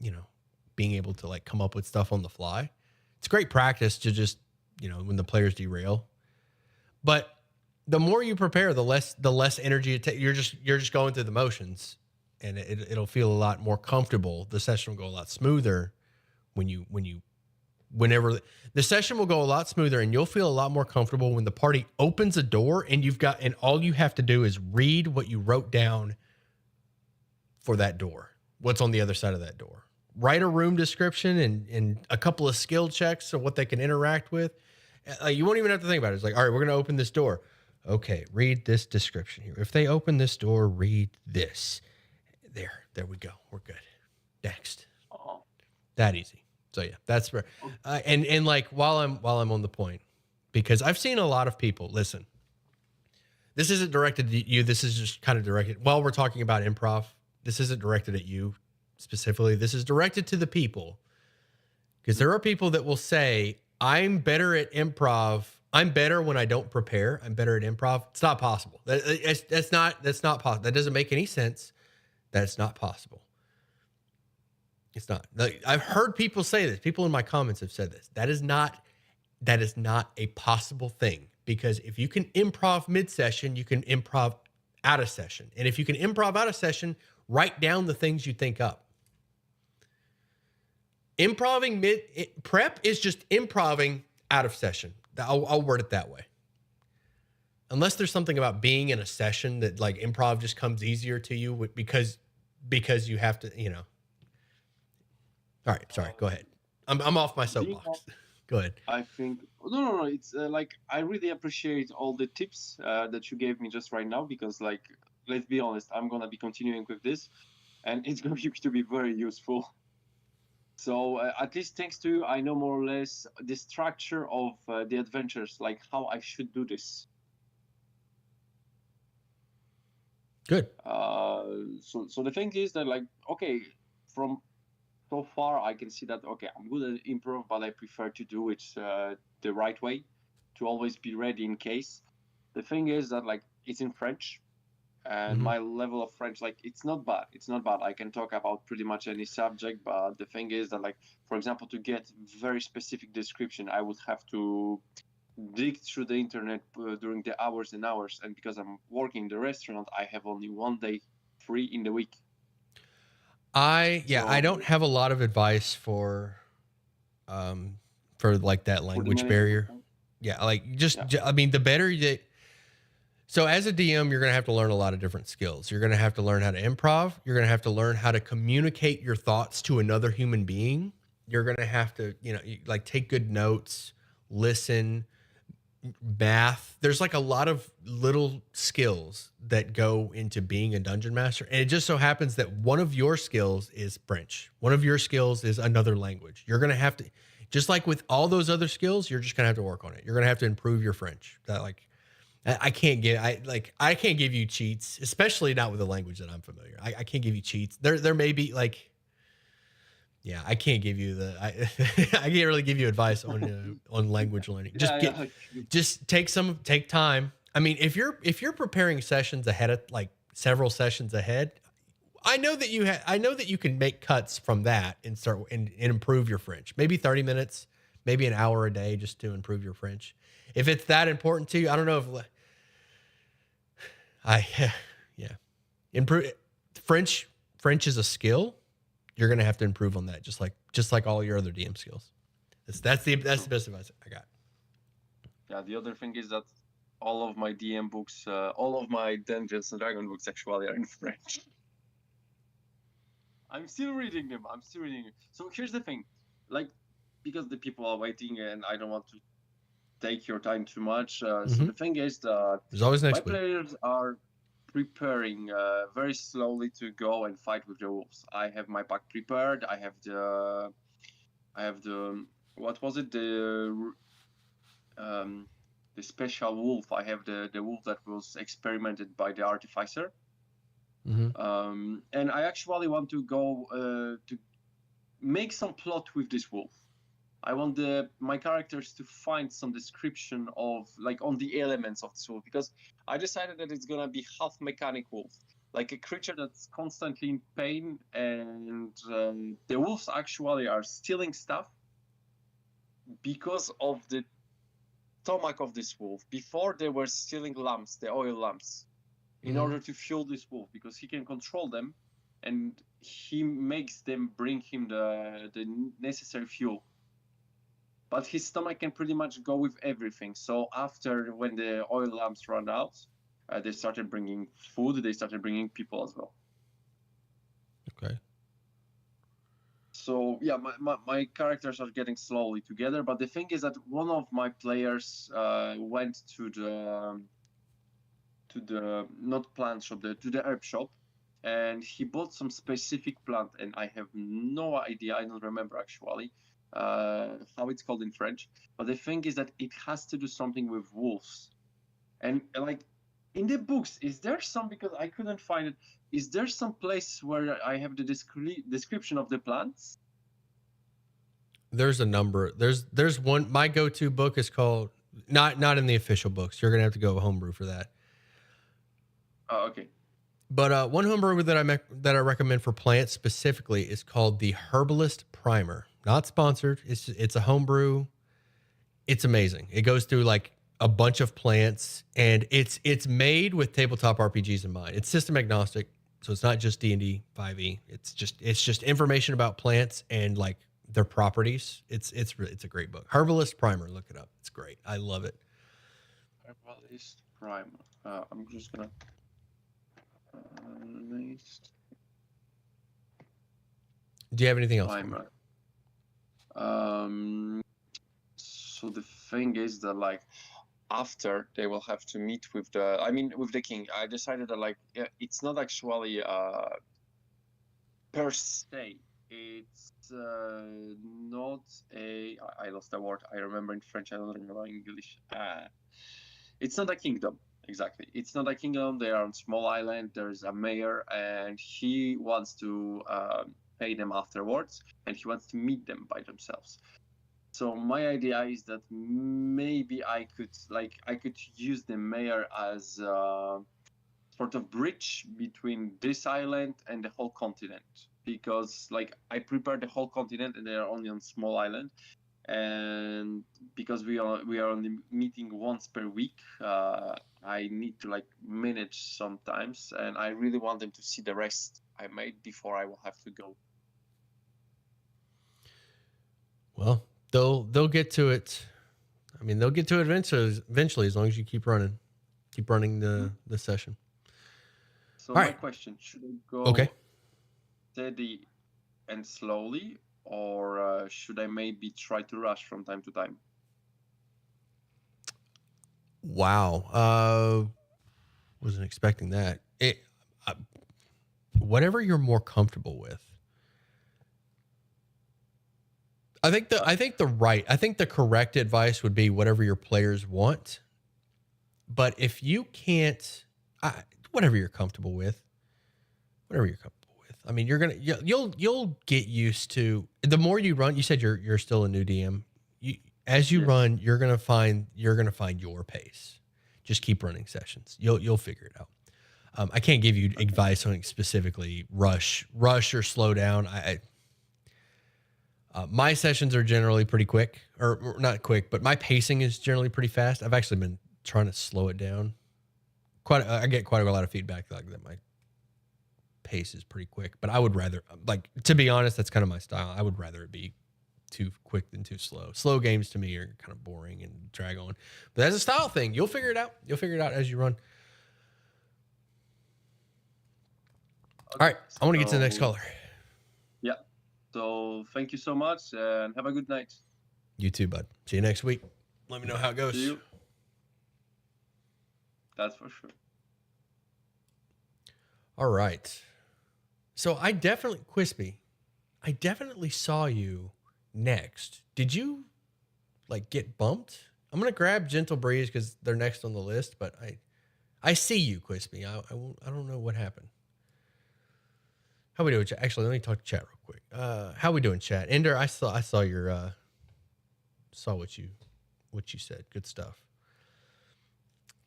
being able to like come up with stuff on the fly. It's great practice to just, when the players derail. But the more you prepare, the less energy it takes. You're just going through the motions, and it'll feel a lot more comfortable. The session will go a lot smoother whenever the session will go a lot smoother, and you'll feel a lot more comfortable when the party opens a door and all you have to do is read what you wrote down for that door. What's on the other side of that door? Write a room description and a couple of skill checks of what they can interact with. You won't even have to think about it. It's like, all right, we're going to open this door. Okay, read this description here. If they open this door, read this. There we go. We're good. Next. That easy. So yeah, that's where, and like while I'm on the point, because I've seen a lot of people. Listen, this isn't directed at you. This is just kind of directed. While we're talking about improv, this isn't directed at you specifically. This is directed to the people, because there are people that will say, "I'm better at improv. I'm better when I don't prepare. I'm better at improv." It's not possible. That's not possible. That doesn't make any sense. That's not possible. It's not. I've heard people say this. People in my comments have said this. That is not a possible thing, because if you can improv mid-session, you can improv out of session. And if you can improv out of session, write down the things you think up. Prep is just improving out of session. I'll word it that way. Unless there's something about being in a session that like improv just comes easier to you because you have to, All right, sorry. Go ahead. I'm off my soapbox. Go ahead. I think no. It's like I really appreciate all the tips that you gave me just right now, because like let's be honest, I'm gonna be continuing with this, and it's going to be very useful. So at least thanks to you, I know more or less the structure of the adventures, like how I should do this. Good. So the thing is that like okay, from so far, I can see that, okay, I'm good at improv, but I prefer to do it the right way, to always be ready in case. The thing is that, like, it's in French, and my level of French, like, it's not bad. It's not bad. I can talk about pretty much any subject, but the thing is that, like, for example, to get very specific description, I would have to dig through the internet during the hours and hours, and because I'm working in the restaurant, I have only one day free in the week. I don't have a lot of advice for like that language barrier. Yeah, like I mean, the better you. So as a DM, you're going to have to learn a lot of different skills. You're going to have to learn how to improv. You're going to have to learn how to communicate your thoughts to another human being. You're going to have to, like take good notes, listen, math. There's like a lot of little skills that go into being a dungeon master. And it just so happens that one of your skills is French. One of your skills is another language. You're going to have to, just like with all those other skills, you're just going to have to work on it. You're going to have to improve your French. That like, I can't can't give you cheats, especially not with a language that I'm familiar. I can't give you cheats. There may be like, yeah, I can't give you I can't really give you advice on language learning. Just take time. I mean, if you're preparing sessions ahead of like several sessions ahead, I know that you can make cuts from that and start and improve your French. Maybe 30 minutes, maybe an hour a day just to improve your French. If it's that important to you, I don't know if yeah. Improve French is a skill. You're going to have to improve on that, just like all your other DM skills. That's the best advice I got. Yeah, the other thing is that all of my DM books, all of my Dungeons and Dragons books actually are in French. I'm still reading them. So here's the thing, like, because the people are waiting and I don't want to take your time too much. So the thing is that there's always next my players are preparing very slowly to go and fight with the wolves. I have my pack prepared. I have the what was it, the special wolf. I have the wolf that was experimented by the artificer. And I actually want to go to make some plot with this wolf. I want my characters to find some description of like on the elements of this wolf, because I decided that it's gonna be half mechanic wolf, like a creature that's constantly in pain, and the wolves actually are stealing stuff because of the stomach of this wolf. Before they were stealing lamps, the oil lamps, in order to fuel this wolf, because he can control them, and he makes them bring him the necessary fuel. But his stomach can pretty much go with everything. So after, when the oil lamps run out, they started bringing food. They started bringing people as well. Okay. So yeah, my characters are getting slowly together. But the thing is that one of my players went to the not plant shop, to the herb shop, and he bought some specific plant, and I have no idea. I don't remember actually how it's called in French, but the thing is that it has to do something with wolves. And like in the books, is there some, because I couldn't find it, is there some place where I have the description of the plants? There's a number. There's one. My go-to book is called, not in the official books. You're gonna have to go homebrew for that. Oh, okay. But one homebrew that I recommend for plants specifically is called the Herbalist Primer. Not sponsored. It's a homebrew. It's amazing. It goes through like a bunch of plants, and it's made with tabletop RPGs in mind. It's system agnostic, so it's not just D&D 5e. It's just information about plants and like their properties. It's a great book. Herbalist Primer. Look it up. It's great. I love it. Herbalist Primer. I'm just gonna. Do you have anything else? Primer. So the thing is that like after they will have to meet with the king. I decided that like it's not actually per se. It's not a. I lost the word. I remember in French. I don't remember in English. It's not a kingdom. Exactly. It's not a kingdom. They are on small island. There's a mayor, and he wants to pay them afterwards, and he wants to meet them by themselves. So my idea is that maybe I could use the mayor as a sort of bridge between this island and the whole continent, because like I prepared the whole continent and they are only on small island, and because we are only meeting once per week, I need to like manage sometimes, and I really want them to see the rest I made before I will have to go. Well, they'll get to it. I mean, they'll get to it eventually, as long as you keep running the session. So All my right. question: should I go steady and slowly, or should I maybe try to rush from time to time? Wow. Wasn't expecting that. Uh, whatever you're more comfortable with. I think the correct advice would be whatever your players want. But if you can't, whatever you're comfortable with, whatever you're comfortable with. I mean, you'll get used to the more you run. You said you're still a new DM. As you Yes. run, you're gonna find your pace. Just keep running sessions. You'll figure it out. I can't give you advice on specifically rush or slow down. My sessions are generally pretty quick, or not quick, but my pacing is generally pretty fast. I've actually been trying to slow it down. I get quite a lot of feedback like that. My pace is pretty quick, but I would rather, like, to be honest, that's kind of my style. I would rather it be too quick than too slow. Slow games to me are kind of boring and drag on, but that's a style thing. You'll figure it out. You'll figure it out as you run. All right, I want to get to the next caller. Yeah. So thank you so much and have a good night. You too, bud. See you next week. Let me know how it goes. See you. That's for sure. All right. So Quispy, I definitely saw you next. Did you like get bumped? I'm gonna grab Gentle Breeze because they're next on the list, but I see you, Quispy. I don't know what happened. How we doing? Actually, let me talk to chat real quick. How we doing, chat? Ender, I saw your saw what you said. Good stuff.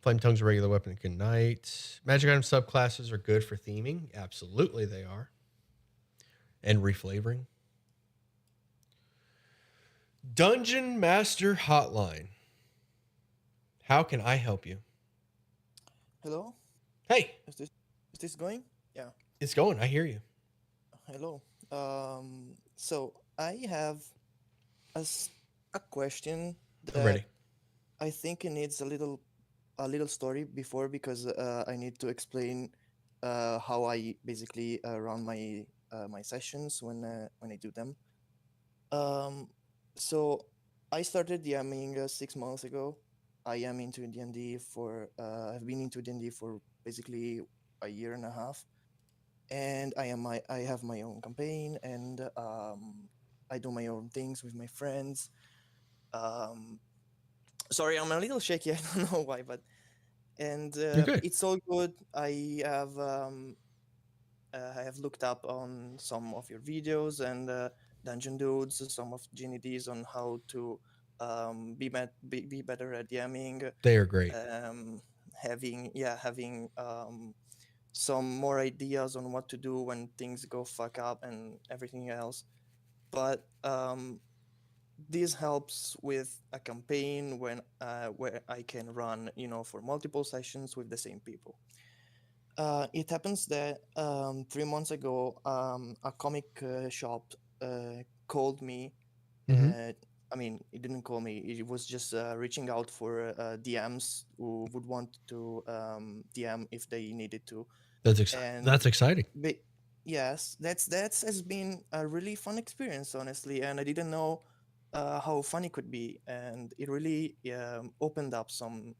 Flame Tongue's a regular weapon. Good night. Magic item subclasses are good for theming. Absolutely, they are. And reflavoring. Dungeon Master Hotline. How can I help you? Hello, Hey, is this going? Yeah. it's going. I hear you. Hello. So I have a question I'm ready. I think it needs a little story before, because I need to explain how I basically run my sessions when I do them. So I started DMing 6 months ago. I am into D&D for I've been into D&D for basically a year and a half, and I have my own campaign, and I do my own things with my friends. Um, Sorry, I'm a little shaky. I don't know why, but You're good. it's all good. I have looked up on some of your videos and Dungeon Dudes, some of Ginny D's on how to be better at DMing, They are great. having some more ideas on what to do when things go fuck up and everything else. But this helps with a campaign when where I can run, for multiple sessions with the same people. It happens that 3 months ago, a comic shop called me. Mhm. I mean, it didn't call me. It was just reaching out for DMs who would want to DM if they needed to. And That's exciting. yes, that's has been a really fun experience, honestly, and I didn't know how fun it could be, and it really opened up some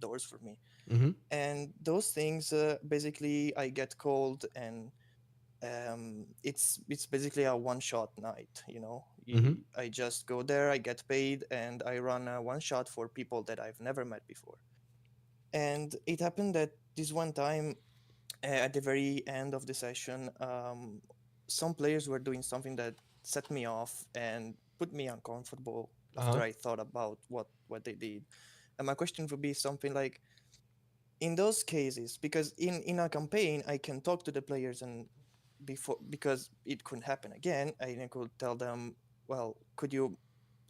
doors for me. Mm-hmm. And those things, basically, I get called, and it's basically a one shot night. Mhm. I just go there, I get paid, and I run a one shot for people that I've never met before. And it happened that this one time, at the very end of the session, some players were doing something that set me off and put me uncomfortable after I thought about what they did. And my question would be something like, in those cases, because in a campaign I can talk to the players, and because it could happen again, I could tell them, well, could you,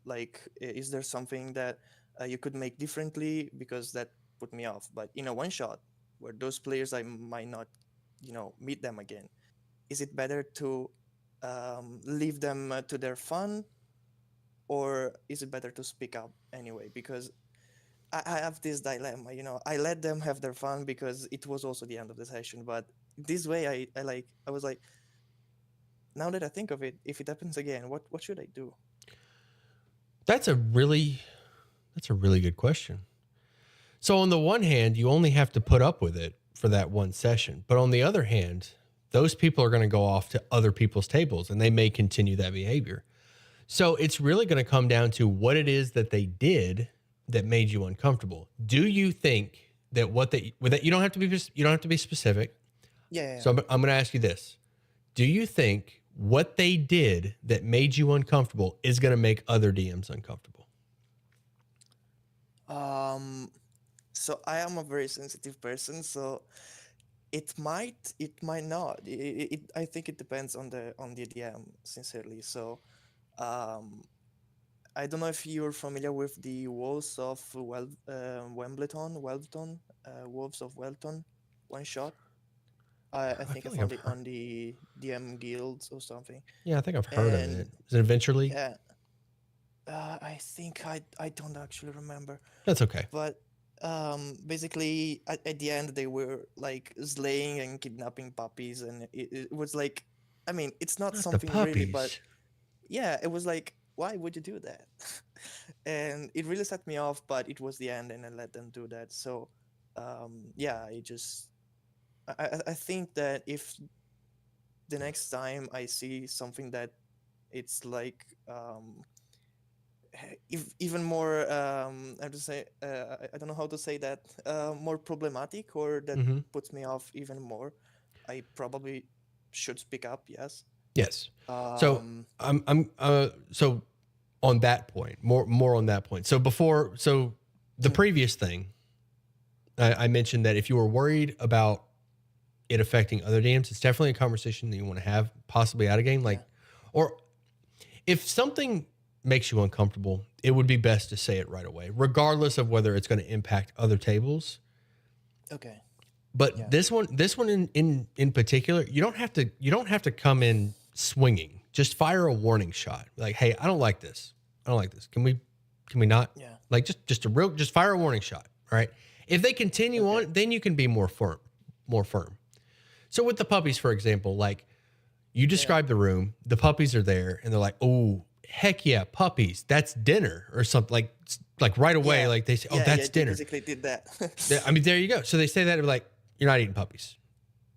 like, is there something that you could make differently, because that put me off. But in a one shot where those players I might not meet them again, is it better to leave them to their fun, or is it better to speak up anyway? Because I have this dilemma. I let them have their fun because it was also the end of the session, but this way I was like, now that I think of it, if it happens again, what should I do? That's a really good question. So on the one hand, you only have to put up with it for that one session. But on the other hand, those people are going to go off to other people's tables and they may continue that behavior. So it's really going to come down to what it is that they did that made you uncomfortable. Do you think that what they, with that, you don't have to be specific. Yeah. So I'm going to ask you this. Do you think what they did that made you uncomfortable is going to make other DMs uncomfortable? So I am a very sensitive person, so it might not. I think it depends on the DM, sincerely. So, um, I don't know if you're familiar with the Wolves of Welton, Wolves of Welton, one shot. I I think I feel like found I've it heard. on the DM guilds or something. Yeah, I think I've heard of it. And Is it Adventure League? yeah, I think I don't actually remember. That's okay. But basically at the end they were like slaying and kidnapping puppies, and it was like, I mean, it's not Not the something really, but puppies. yeah, it was like, why would you do that? And it really set me off, but it was the end and I let them do that. So yeah, I think that if the next time I see something that it's like even more I have to say, I don't know how to say that, more problematic, or that Mm-hmm. puts me off even more, I probably should speak up. Yes. Yes. So um so on that point, more on that point. So the mm, previous thing, I mentioned that if you were worried about it affecting other DMs, it's definitely a conversation that you want to have, possibly out of game. Like, yeah, or if something makes you uncomfortable, it would be best to say it right away, regardless of whether it's going to impact other tables. okay, But yeah, this one in particular, you don't have to come in swinging. Just fire a warning shot. Like, hey, I don't like this. I don't like this. Can we not? yeah, Like, just fire a warning shot. All right. If they continue okay, on, then you can be more firm, more firm. So with the puppies, for example, like you yeah, describe the room, the puppies are there, and they're like, "Oh, heck yeah, puppies! That's dinner," or something like right away. yeah, Like they say, "Oh, yeah, that's they dinner." basically did that. I mean, there you go. So they say that, they're like, "You're not eating puppies."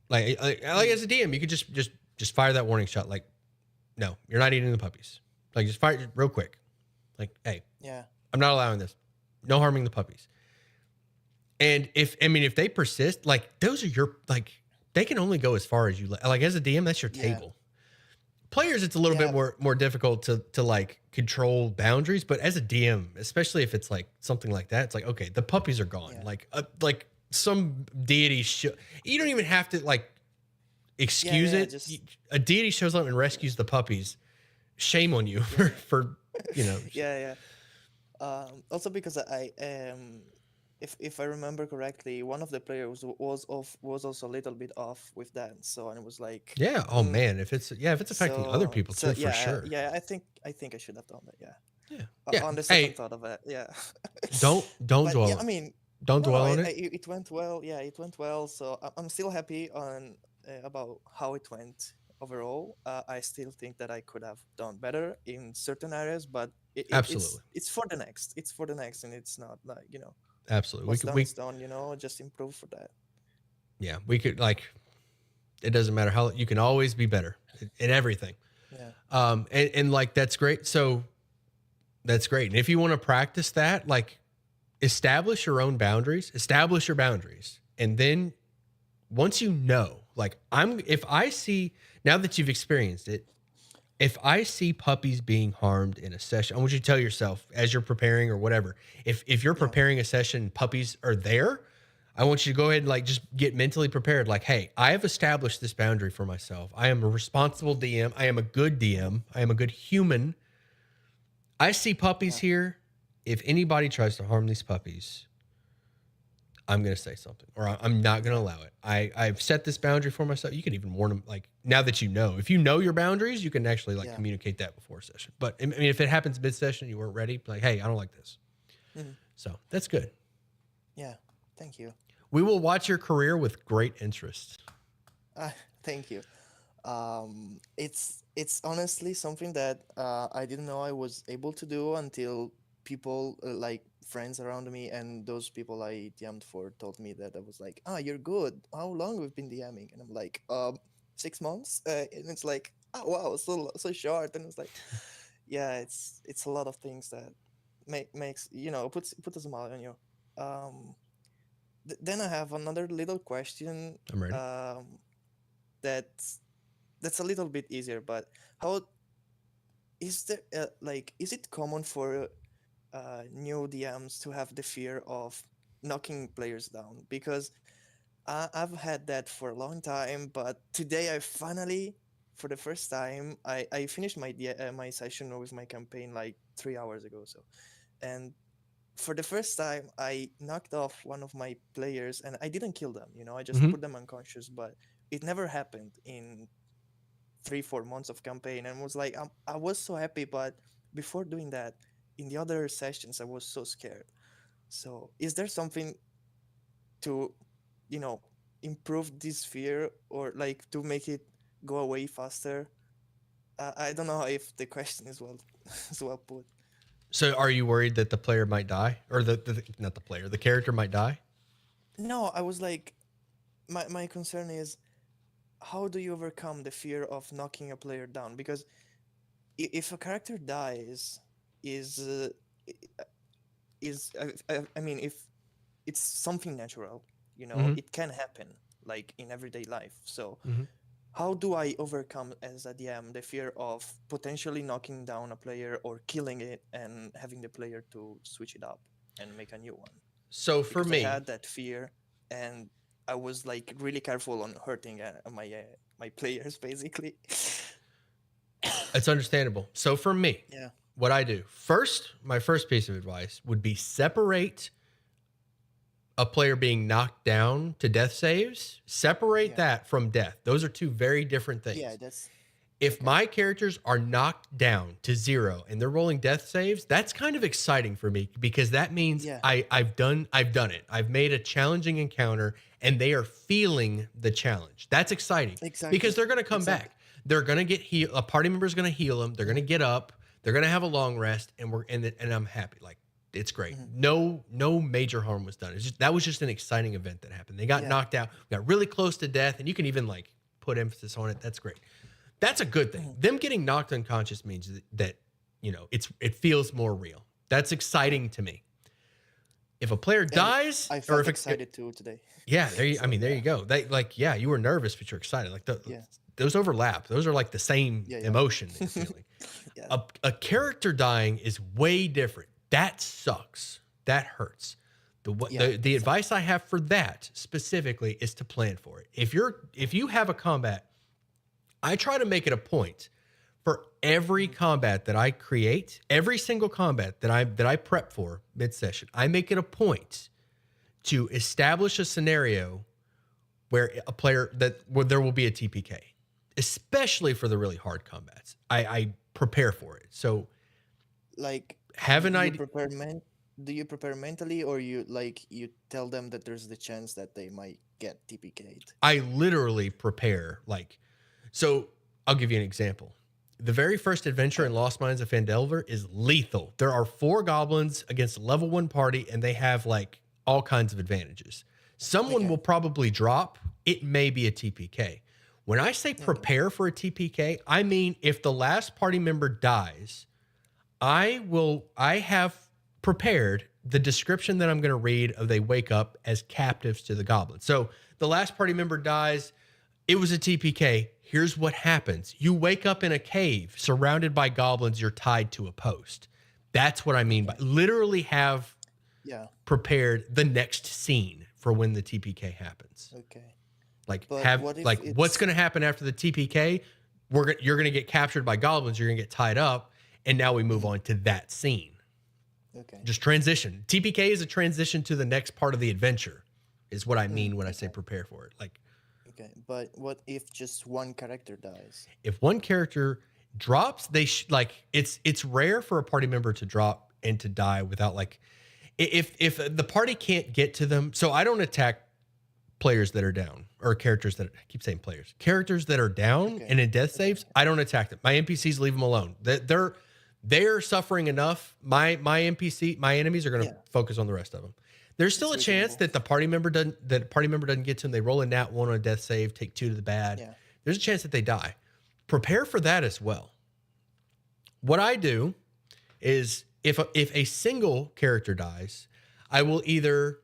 Like Mm, as a DM, you could just fire that warning shot. Like, no, you're not eating the puppies. Like just fire it real quick. Like, hey, yeah, I'm not allowing this. No harming the puppies. And if they persist, like those are your like they can only go as far as you like as a DM. That's your yeah, table. Players, it's a little bit yeah, more difficult to like control boundaries, but as a DM, especially if it's like something like that, it's like, okay, the puppies are gone. yeah, Like some deity you don't even have to like yeah, excuse yeah, it. just A deity shows up and rescues the puppies. Shame on you yeah, for yeah, yeah. Also because I if I remember correctly, one of the players was also a little bit off with that. So, and it was like, yeah. Oh mm, man, if it's affecting other people so too, for yeah, sure. yeah. I think I should have done that. Yeah. Yeah, yeah. On the second Hey, thought of it, yeah. don't But yeah, dwell I mean, don't no, dwell on it. it went well. Yeah, it went well. So I'm still happy on about how it went overall. I still think that I could have done better in certain areas, but Absolutely, it's for the next. It's for the next, and it's not like, absolutely. what's done is done. Just improve for that. We could like it doesn't matter how you can always be better in everything. Yeah, And like that's great. So that's great. And if you want to practice that, like establish your own boundaries, establish your boundaries. And then once you know, like if I see, now that you've experienced it, if I see puppies being harmed in a session, I want you to tell yourself as you're preparing or whatever, if you're yeah, preparing a session, puppies are there, I want you to go ahead and like just get mentally prepared. Like, hey, I have established this boundary for myself. I am a responsible DM. I am a good DM. I am a good human. I see puppies yeah, here. If anybody tries to harm these puppies, I'm going to say something, or I'm not going to yeah, allow it. I've set this boundary for myself. You can even warn them. Like now that if you know your boundaries, you can actually like yeah. communicate that before a session. But I mean, if it happens mid session, you weren't ready, like, hey, I don't like this. Mhm. So that's good. Yeah. Thank you. We will watch your career with great interest. Thank you. It's honestly something that I didn't know I was able to do until people like friends around me, and those people I DM'd for told me that I was like, "Ah, you're good. How long we've been DMing?" And I'm like, 6 months." And it's like, "Oh wow, so short." And it's like, yeah, it's a lot of things that makes put a smile on you. Um, then I have another little question. I'm ready. That's that's a little bit easier, but how is there is it common for new DMs to have the fear of knocking players down? Because I've had that for a long time, but today I finally, for the first time, I finished my session with my campaign like 3 hours ago. So, and for the first time, I knocked off one of my players, and I didn't kill them. I just Mhm. put them unconscious. But it never happened in 3-4 months of campaign, and was like, I was so happy. But before doing that, in the other sessions, I was so scared. So, is there something to, you know, improve this fear, or like to make it go away faster? I don't know if the question is well is well put. So are you worried that the player might die, or not the player, the character might die? No, I was like, my concern is, how do you overcome the fear of knocking a player down? Because if a character dies, is i- I mean, if it's something natural, Mhm. it can happen like in everyday life. So Mhm. how do I overcome as a DM the fear of potentially knocking down a player or killing it and having the player to switch it up and make a new one? So for Because I me, had that fear, and I was like really careful on hurting my players basically. it's understandable. So for me, Yeah. what I do first, my first piece of advice would be separate a player being knocked down to death saves, separate Yeah. that from death. Those are two very different Yeah, things. that's If okay. my characters are knocked down to 0 and they're rolling death saves, that's kind of exciting for me, because that means Yeah. I've done it. I've made a challenging encounter and they are feeling the challenge. That's exciting because Exactly. they're going to come Exactly. back. They're going to get healed. A party member is going to heal them. They're going to Mhm. get up. They're going to have a long rest, and and I'm happy. Like, it's great. Mhm. No major harm was done. It's just, that was just an exciting event that happened. They got Yeah. knocked out, got really close to death, and you can even like put emphasis on it. That's great. That's a good thing. Mhm. Them getting knocked unconscious means that it feels more real. That's Yeah. exciting to me. If a player And dies, I or felt if excited too today. yeah, I So mean, there yeah. you go. They like, yeah, you were nervous, but you're excited. Like Yeah. those overlap. Those are like the same Yeah. Yeah. emotion that you're feeling. Yeah. A character dying is way different. That sucks. That hurts. Yeah. The advice I have for that specifically is to plan for it. If you have a combat, I try to make it a point for every Mhm. combat that I create, every single combat that I prep for mid session. I make it a point to establish a scenario where there will be a TPK, especially for the really hard combats. I prepare for it. So Like, have an you idea. prepare do you prepare mentally, or you tell them that there's the chance that they might get TPK'd? I literally prepare, like, so I'll give you an example. The very first adventure in Okay. Lost Mines of Phandelver is lethal. There are 4 goblins against a level 1 party, and they have like all kinds of advantages. Someone Okay. will probably drop. It may be a TPK. When I say Okay. prepare for a TPK, I mean if the last party member dies, I have prepared the description that I'm going to read of they wake up as captives to the goblins. So the last party member dies. It was a TPK. Here's what happens. You wake up in a cave surrounded by goblins. You're tied to a post. That's what I mean by Okay. literally have Yeah. prepared the next scene for when the TPK happens. Okay. Like But what if what's it's going to happen after the TPK? You're going to get captured by goblins. You're going to get tied up, and now we move Mhm. on to that scene. Okay. Just transition. TPK is a transition to the next part of the adventure, is what I mean when I say Okay. prepare for it. Like, Okay. But what if just one character dies? if one character drops, it's rare for a party member to drop and to die without like, if the party can't get to them. So I don't attack players that are down, or characters that, I keep saying characters that are down Okay. and in death Okay. saves. I don't attack them. My NPCs leave them alone. they're suffering enough. My enemies are going to Yeah. focus on the rest of them. There's still It's a chance reasonable. that the party member doesn't get to them. They roll a nat 1 on a death save, take 2 to the bad. Yeah. There's a chance that they die. Prepare for that as well. What I do is if a single character dies, I will either,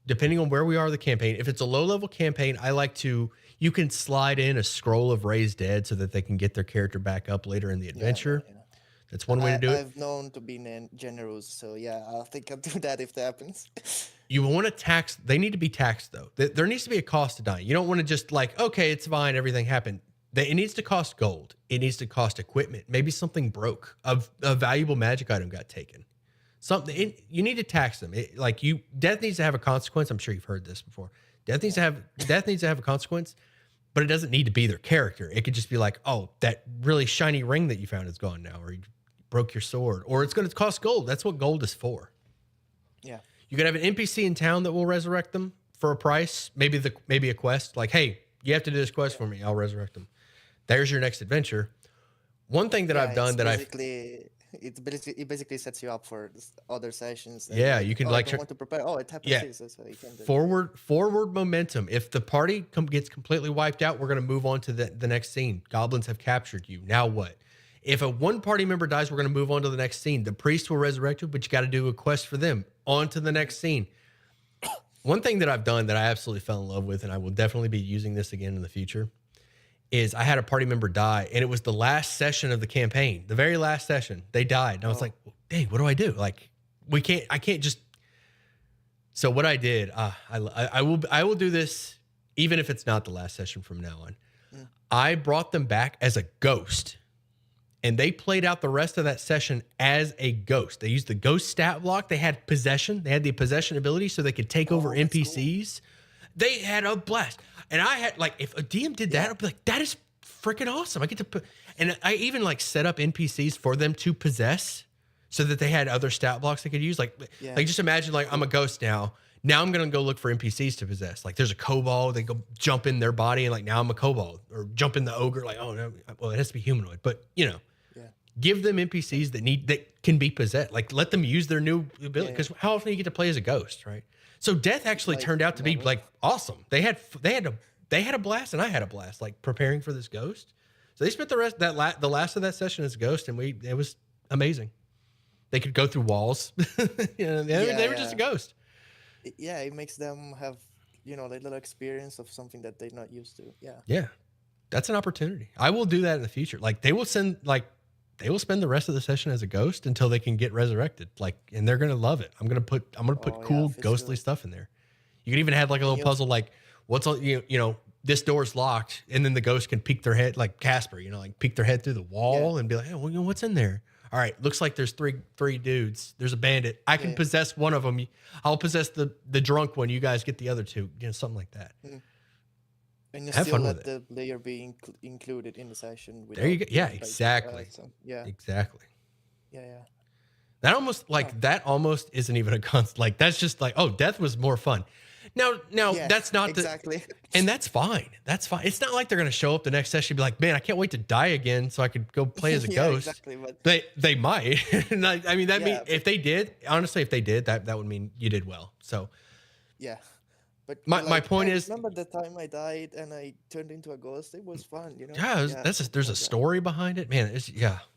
depending on where we are in the campaign, if it's a low level campaign, I like to, you can slide in a scroll of raised dead so that they can get their character back up later in the adventure. Yeah. That's one way to do it. I've known to be generous, so yeah, I think I'll do that if that happens. You want to tax, they need to be taxed though. There needs to be a cost to dying. You don't want to just like, okay, it's fine, everything happened. It needs to cost gold. It needs to cost equipment. Maybe something broke. A valuable magic item got taken. Something you need to tax them. Death needs to have a consequence. I'm sure you've heard this before. Death needs to have a consequence, but it doesn't need to be their character. It could just be like, oh, that really shiny ring that you found is gone now, or you broke your sword, or it's going to cost gold. That's what gold is for. Yeah. You could have an NPC in town that will resurrect them for a price. Maybe a quest like, hey, you have to do this quest for me. I'll resurrect them. There's your next adventure. One thing that I've done it basically sets you up for other sessions. Yeah, you can I like don't want to prepare. Oh, it happens. Yeah. This, so you can do forward momentum. If the party gets completely wiped out, we're going to move on to the next scene. Goblins have captured you. Now what? If one party member dies, we're going to move on to the next scene. The priest will resurrect you, but you got to do a quest for them. On to the next scene. One thing that I've done that I absolutely fell in love with, and I will definitely be using this again in the future, is I had a party member die, and it was the last session of the campaign, the very last session. They died, and I was like, "Dang, what do I do? Like, I can't just." So what I did, I will do this even if it's not the last session from now on. I brought them back as a ghost, and they played out the rest of that session as a ghost. They used the ghost stat block. They had possession. They had the possession ability, so they could take over NPCs. Cool. They had a blast. And I had if a DM did that, I'd be like, that is freaking awesome. I get to put, and I even set up NPCs for them to possess so that they had other stat blocks they could use. Like just imagine I'm a ghost now. Now I'm going to go look for NPCs to possess. Like there's a kobold, they go jump in their body and now I'm a kobold, or jump in the ogre. Like, oh no, well, it has to be humanoid, but give them NPCs that can be possessed. Like let them use their new ability. Because how often do you get to play as a ghost, right? So death actually turned out to be awesome. They had a blast, and I had a blast preparing for this ghost. So they spent the last of that session as a ghost, and it was amazing. They could go through walls. They were just a ghost. Yeah, it makes them have a little experience of something that they're not used to. Yeah, that's an opportunity. I will do that in the future. They will spend the rest of the session as a ghost until they can get resurrected. And they're gonna love it. I'm gonna put cool ghostly stuff in there. You can even have a little puzzle what's on this door's locked, and then the ghost can peek their head like Casper, peek their head through the wall and be like, hey, well, what's in there? All right, looks like there's three dudes. There's a bandit. I can possess one of them. I'll possess the drunk one. You guys get the other two. Something like that. And you still let the player be included in the session. There you go. Yeah, exactly. Exactly. Yeah. That almost isn't even a constant. That's just death was more fun. Now that's not exactly. And that's fine. That's fine. It's not like they're going to show up the next session and be like, man, I can't wait to die again so I could go play as a ghost. Exactly, but they might. I mean, if they did, honestly, that would mean you did well. So yeah. But my point is, remember the time I died and I turned into a ghost? It was fun, Yeah, there's a story behind it, man. It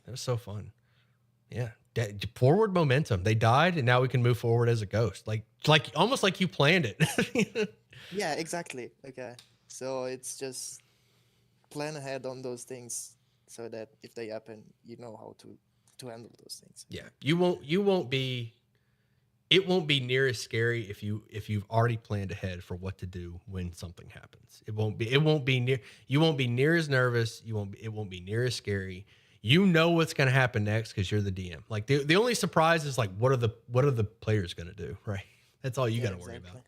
was so fun. Yeah, forward momentum. They died, and now we can move forward as a ghost, almost like you planned it. Yeah, exactly. Okay, so it's just plan ahead on those things so that if they happen, you know how to handle those things. Yeah, you won't be. It won't be near as scary if you've already planned ahead for what to do when something happens. It won't be near. You won't be near as nervous. It won't be near as scary. You know what's going to happen next because you're the DM. The only surprise is what are the players going to do, right? That's all you got to worry about.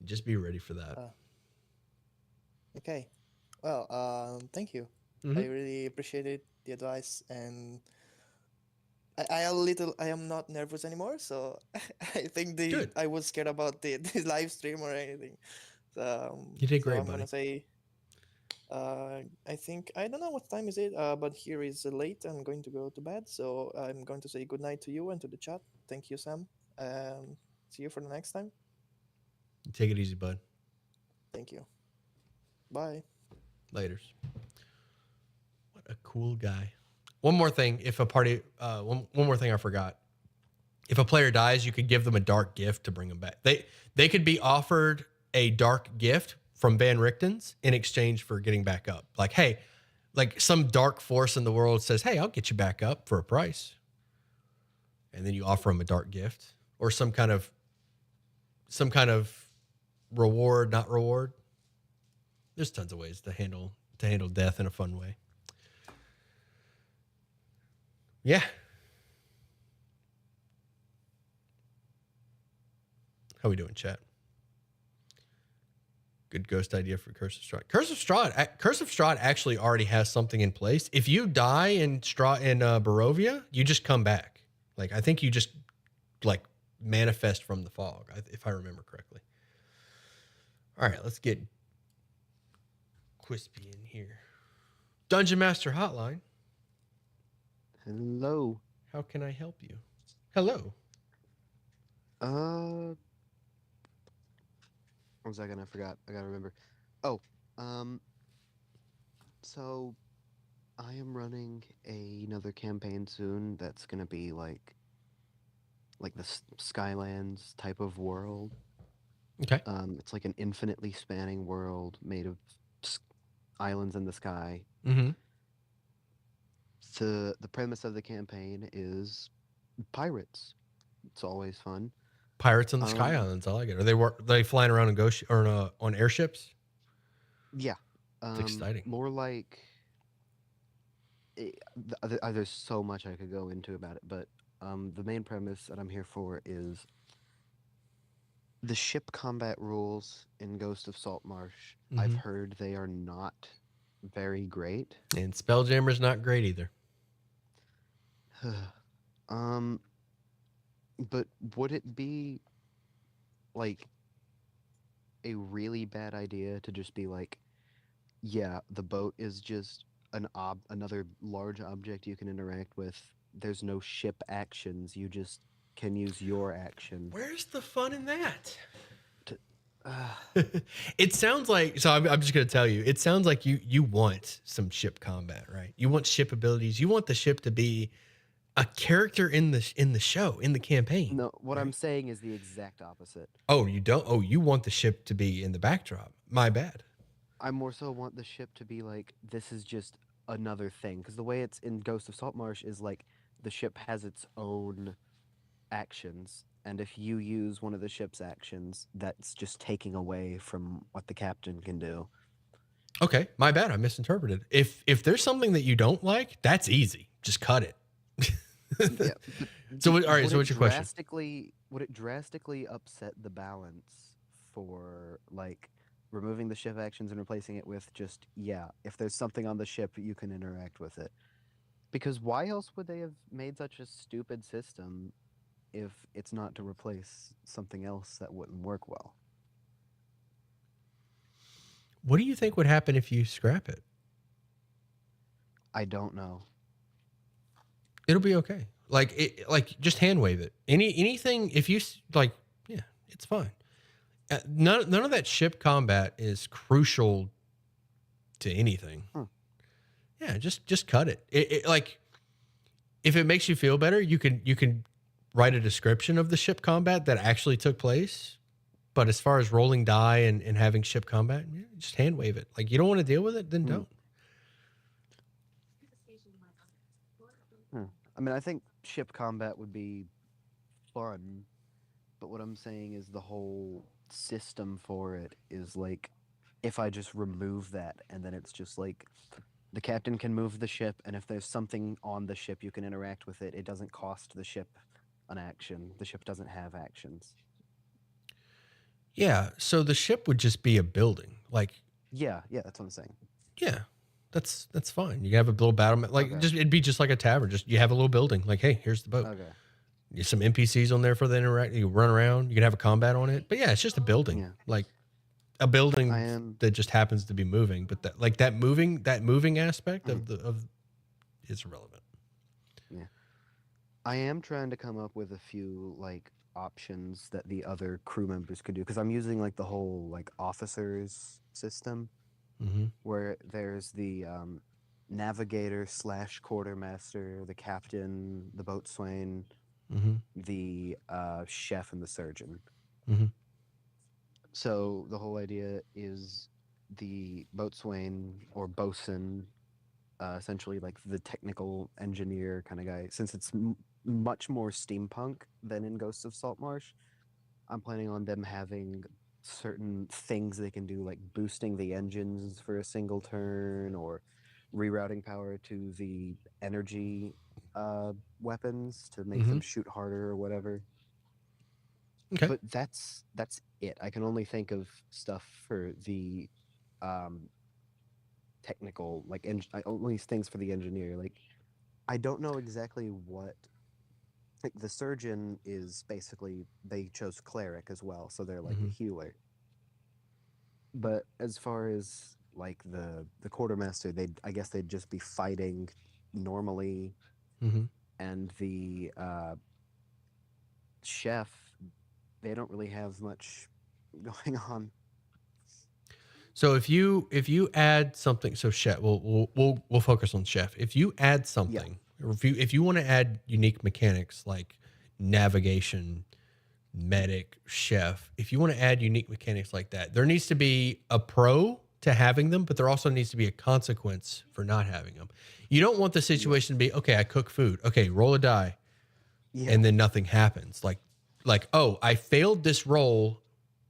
Just be ready for that. Okay. Well, thank you. Mm-hmm. I really appreciated the advice, and I am not nervous anymore, so I think I was scared about the live stream or anything. You did great, I'm buddy. gonna say I think I don't know what time is it, but here is late. I'm going to go to bed, so I'm going to say good night to you and to the chat. Thank you, Sam. See you for the next time. Take it easy, bud. Thank you. Bye. Laters. What a cool guy. One more thing. If a party, one more thing I forgot. If a player dies, you could give them a dark gift to bring them back. They could be offered a dark gift from Van Richten's in exchange for getting back up. Like, hey, like some dark force in the world says, hey, I'll get you back up for a price. And then you offer them a dark gift or some kind of reward, not reward. There's tons of ways to handle death in a fun way. Yeah. How we doing, chat? Good ghost idea for Curse of Strahd. Curse of Strahd actually already has something in place. If you die in Barovia, you just come back. Like I think you just like manifest from the fog, if I remember correctly. All right, let's get Quispy in here. Dungeon Master Hotline. Hello. How can I help you? Hello. One second, I forgot. I gotta remember. Oh, so I am running another campaign soon that's gonna be like the Skylands type of world. Okay. It's like an infinitely spanning world made of islands in the sky. Mm-hmm. So the premise of the campaign is pirates. It's always fun. Pirates on the Sky Islands. I like it. Are they flying around in on airships? Yeah. It's exciting. More like there's so much I could go into about it, but the main premise that I'm here for is the ship combat rules in Ghost of Saltmarsh. I've Mhm. heard they are not very great. And Spelljammer's not great either. But would it be like a really bad idea to just be like, yeah, the boat is just another large object you can interact with. There's no ship actions. You just can use your action. Where's the fun in that? Uh, It sounds like, so I'm just going to tell you, it sounds like you want some ship combat, right? You want ship abilities. You want the ship to be a character in the show, in the campaign. no, what I'm right? saying is the exact opposite. Oh, you don't? Oh, you want the ship to be in the backdrop. My bad. I more so want the ship to be like, this is just another thing. Because the way it's in Ghost of Saltmarsh is like, the ship has its own actions. And if you use one of the ship's actions, that's just taking away from what the captain can do. Okay, my bad. I misinterpreted. If there's something that you don't like, that's easy. Just cut it. Yeah. So, all right. So, what's your question? Would it drastically upset the balance for like removing the ship actions and replacing it with just, yeah, if there's something on the ship, you can interact with it? Because why else would they have made such a stupid system if it's not to replace something else that wouldn't work well? What do you think would happen if you scrap it? I don't know. It'll be okay. Like just hand wave it. Anything. If you like, yeah, it's fine. None of that ship combat is crucial to anything. Yeah, just cut it. It. Like, if it makes you feel better, you can write a description of the ship combat that actually took place. But as far as rolling die and having ship combat, yeah, just hand wave it. Like, you don't want to deal with it, then don't. I mean, I think ship combat would be fun, but what I'm saying is the whole system for it is like, if I just remove that, and then it's just like, the captain can move the ship, and if there's something on the ship, you can interact with it. It doesn't cost the ship an action. The ship doesn't have actions. Yeah, so the ship would just be a building. Like, Yeah, that's what I'm saying. yeah, that's fine. You have a little battle, like Okay. it'd be just like a tavern. Just you have a little building. Like, hey, here's the boat. Okay. There's some NPCs on there for the interact. You run around. You can have a combat on it. But yeah, it's just a building. Yeah. Like a building I am. that just happens to be moving, but that moving aspect of is irrelevant. I am trying to come up with a few like options that the other crew members could do because I'm using like the whole like officers system Mm-hmm. where there's the navigator / quartermaster, the captain, the boatswain, Mm-hmm. the chef, and the surgeon. Mm-hmm. So the whole idea is the boatswain or bosun, essentially like the technical engineer kind of guy. Since it's much more steampunk than in Ghosts of Saltmarsh, I'm planning on them having certain things they can do, like boosting the engines for a single turn or rerouting power to the energy weapons to make them shoot harder or whatever. Okay. But that's it. I can only think of stuff for the technical, like only things for the engineer. Like I don't know exactly what. Like the surgeon is basically they chose cleric as well, so they're like a healer. But as far as like the quartermaster, I guess they'd just be fighting normally, and the chef, they don't really have much going on. So if you add something, so chef, we'll focus on chef. If you add something, or if you want to add unique mechanics like navigation, medic, chef, if you want to add unique mechanics like that, there needs to be a pro to having them, but there also needs to be a consequence for not having them. You don't want the situation to be, okay, I cook food, okay, roll a die, and then nothing happens. Like, oh, I failed this roll.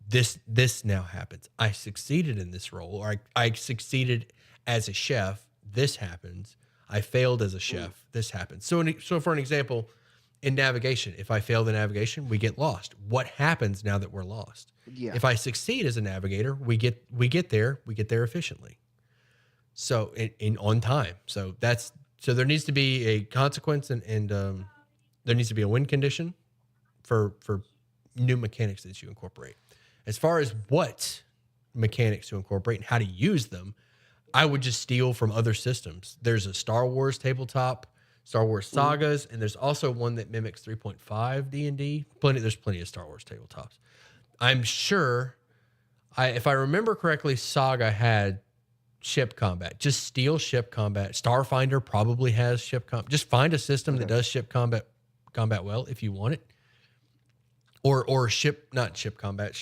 This now happens. I succeeded in this role, or I succeeded as a chef. This happens. I failed as a chef. This happens. So for an example, in navigation, if I fail the navigation, we get lost. What happens now that we're lost? Yeah. If I succeed as a navigator, we get there efficiently. So in on time. So there needs to be a consequence and there needs to be a win condition for new mechanics that you incorporate. As far as what mechanics to incorporate and how to use them, I would just steal from other systems. There's a Star Wars tabletop, Star Wars Sagas, and there's also one that mimics 3.5 D&D. There's plenty of Star Wars tabletops. I'm sure, if I remember correctly, Saga had ship combat. Just steal ship combat. Starfinder probably has ship combat. Just find a system that does ship combat well if you want it. Or not ship combat,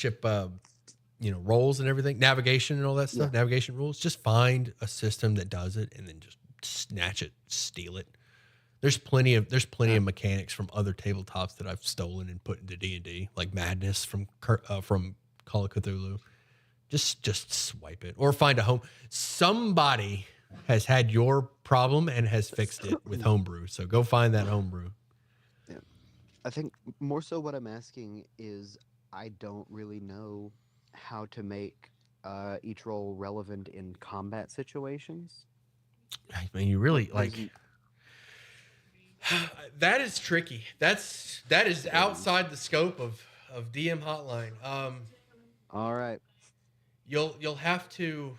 roles and everything, navigation and all that stuff, navigation rules. Just find a system that does it and then just snatch it, steal it. There's plenty of mechanics from other tabletops that I've stolen and put into D&D, like Madness from Call of Cthulhu. Just swipe it or find a home. Somebody has had your problem and has fixed it with homebrew. So go find that homebrew. I think more so what I'm asking is I don't really know how to make each role relevant in combat situations. I mean, you really that is tricky. That is outside the scope of DM Hotline. All right. You'll have to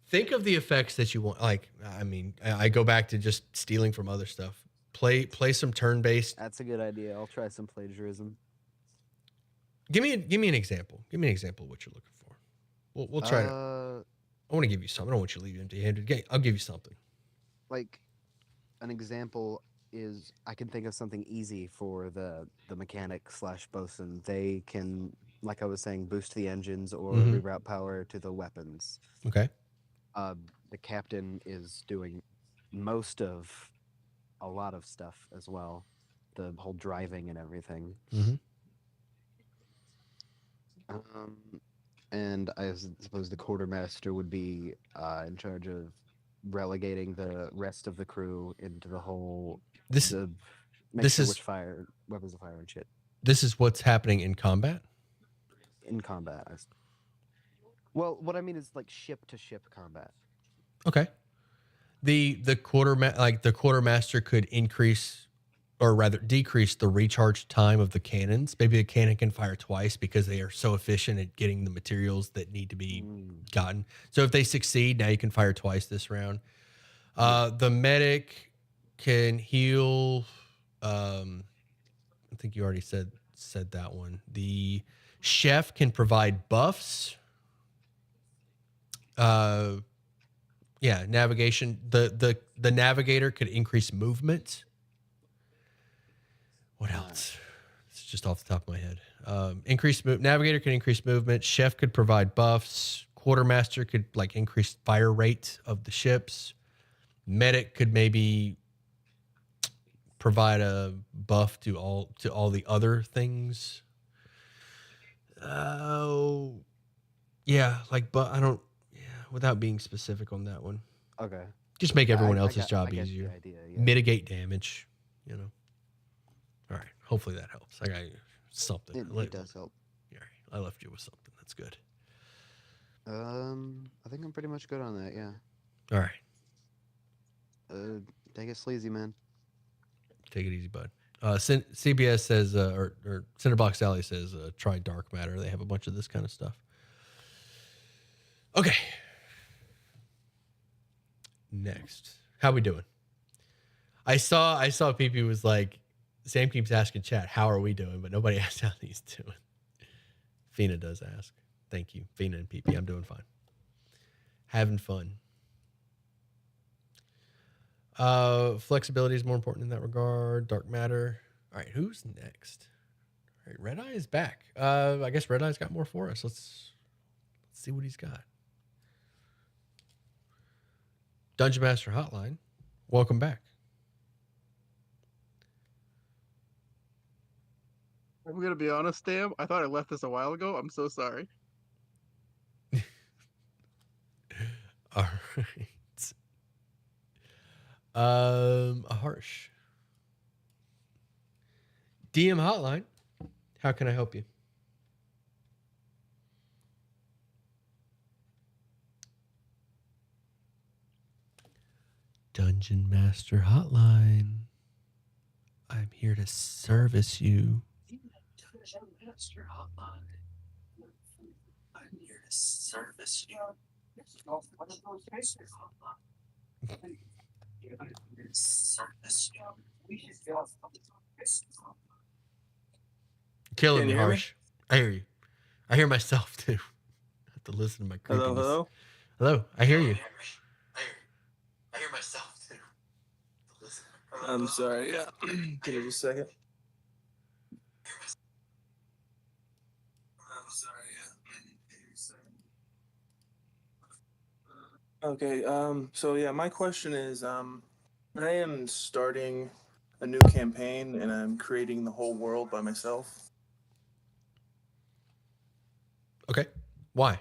think of the effects that you want. Like, I mean, I go back to just stealing from other stuff. Play some turn-based. That's a good idea. I'll try some plagiarism. Give me an example. Give me an example of what you're looking for. We'll try to. I want to give you something. I don't want you to leave empty-handed. I'll give you something. Like an example is I can think of something easy for the mechanic / bosun. They can, like I was saying, boost the engines or reroute power to the weapons. Okay. The captain is doing a lot of stuff as well, the whole driving and everything. And I suppose the quartermaster would be in charge of relegating the rest of the crew into the whole which weapons of fire and shit. This is what's happening in combat? In combat. Well, what I mean is like ship to ship combat. Okay. The quartermaster could increase or rather decrease the recharge time of the cannons. Maybe a cannon can fire twice because they are so efficient at getting the materials that need to be gotten. So if they succeed, now you can fire twice this round. The medic can heal. I think you already said that one. The chef can provide buffs. Navigation. The navigator could increase movement. What else? It's just off the top of my head. Navigator can increase movement. Chef could provide buffs. Quartermaster could like increase fire rate of the ships. Medic could maybe provide a buff to all the other things. Oh, yeah, like, but I don't. Yeah, without being specific on that one. Okay. Just make everyone else's I job get the easier. idea, yeah. Mitigate damage. You know. All right. Hopefully that helps. I got something. It does help. All right. I left you with something. That's good. I think I'm pretty much good on that. Yeah. All right. Take it sleazy, man. Take it easy, bud. CBS says, or Cinderbox Alley says, try Dark Matter. They have a bunch of this kind of stuff. Okay. Next. How we doing? I saw PP was like, Sam keeps asking chat, how are we doing? But nobody asked how he's doing. Fina does ask. Thank you. Fina and PP. I'm doing fine. Having fun. Flexibility is more important in that regard. Dark Matter. All right, who's next? All right, Red Eye is back. I guess Red Eye's got more for us. Let's see what he's got. Dungeon Master Hotline. Welcome back. I'm gonna be honest, Sam. I thought I left this a while ago. I'm so sorry. All right. Harsh. DM Hotline. How can I help you? Dungeon Master Hotline. I'm here to service you. Dungeon Master Hotline. I'm here to service you. Killing me, Harsh. I hear you. I hear myself too. I have to listen to my creepiness. Hello? Hello, I hear you. I hear myself too. I'm sorry, yeah. Give me just a second. I'm sorry, yeah. Okay, so yeah, my question is, I am starting a new campaign and I'm creating the whole world by myself. Okay. Why?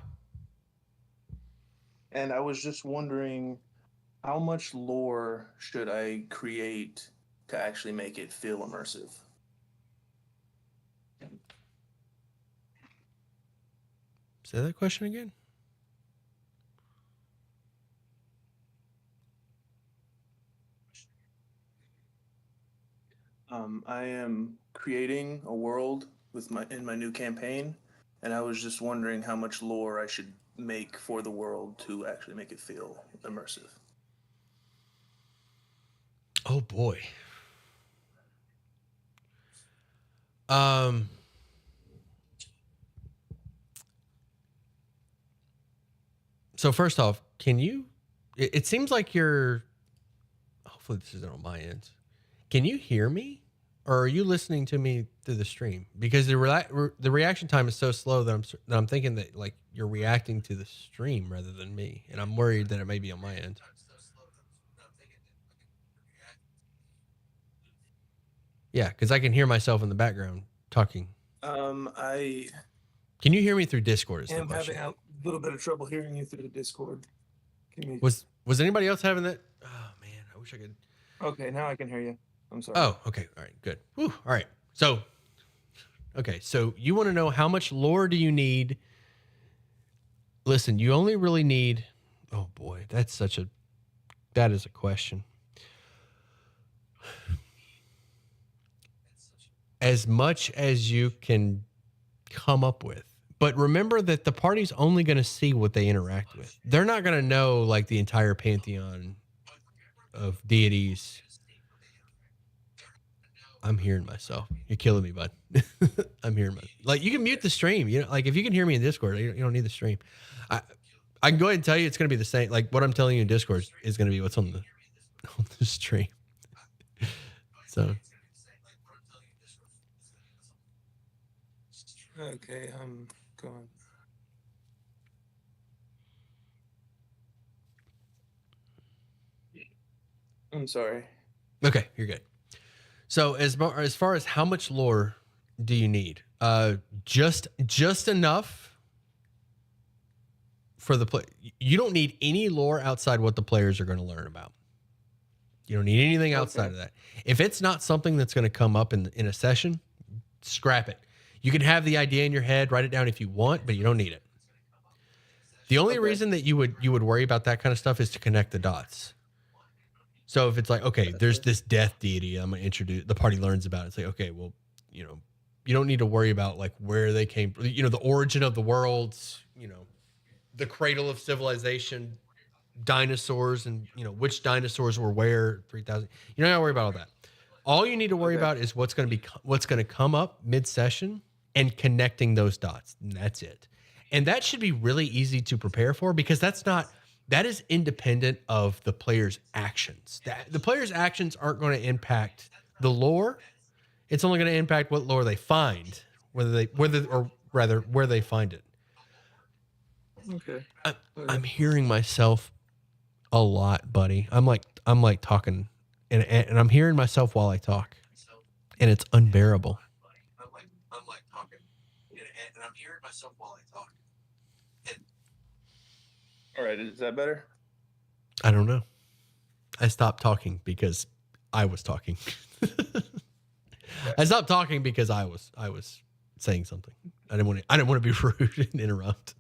And I was just wondering, how much lore should I create to actually make it feel immersive? Say that question again. I am creating a world with in my new campaign, and I was just wondering how much lore I should make for the world to actually make it feel immersive. Oh boy. So first off, can you? It seems like you're. Hopefully, this isn't on my end. Can you hear me, or are you listening to me through the stream? Because the reaction time is so slow that I'm thinking that like you're reacting to the stream rather than me, and I'm worried that it may be on my end. Yeah, because I can hear myself in the background talking. I Can you hear me through Discord? am having a little bit of trouble hearing you through the Discord. Was anybody else having that? Oh man, I wish I could. Okay, now I can hear you. I'm sorry. Oh, okay. All right, good. Whew, all right. So you want to know how much lore do you need? Listen, you only really need. Oh boy, that is a question. as much as you can come up with. But remember that the party's only going to see what they interact with. They're not going to know like the entire pantheon of deities. I'm hearing myself. You're killing me, bud. I'm hearing myself. Like, you can mute the stream. You know, like if you can hear me in Discord, you don't need the stream. I can go ahead and tell you it's going to be the same. Like what I'm telling you in Discord is going to be what's on the stream. So. Okay, I'm going. I'm sorry. Okay, you're good. So as far as how much lore do you need? Just enough for the play. You don't need any lore outside what the players are going to learn about. You don't need anything outside of that. If it's not something that's going to come up in a session, scrap it. You can have the idea in your head, write it down if you want, but you don't need it. The only reason that you would worry about that kind of stuff is to connect the dots. So if it's like, okay, there's this death deity I'm going to introduce, the party learns about it. It's like, okay, well, you know, you don't need to worry about like where they came, you know, the origin of the worlds, you know, the cradle of civilization, dinosaurs, and, you know, which dinosaurs were where 3,000. You don't have to worry about all that. All you need to worry about is what's going to come up mid-session and connecting those dots. And that's it. And that should be really easy to prepare for because that is independent of the player's actions. The player's actions aren't going to impact the lore. It's only going to impact what lore they find, where they find it. Okay. I'm hearing myself a lot, buddy. I'm like talking, and I'm hearing myself while I talk, and it's unbearable. I'm like talking, and I'm hearing myself while I talk. All right, is that better? I don't know. I stopped talking because I was talking. I stopped talking because I was saying something. I didn't want to be rude and interrupt.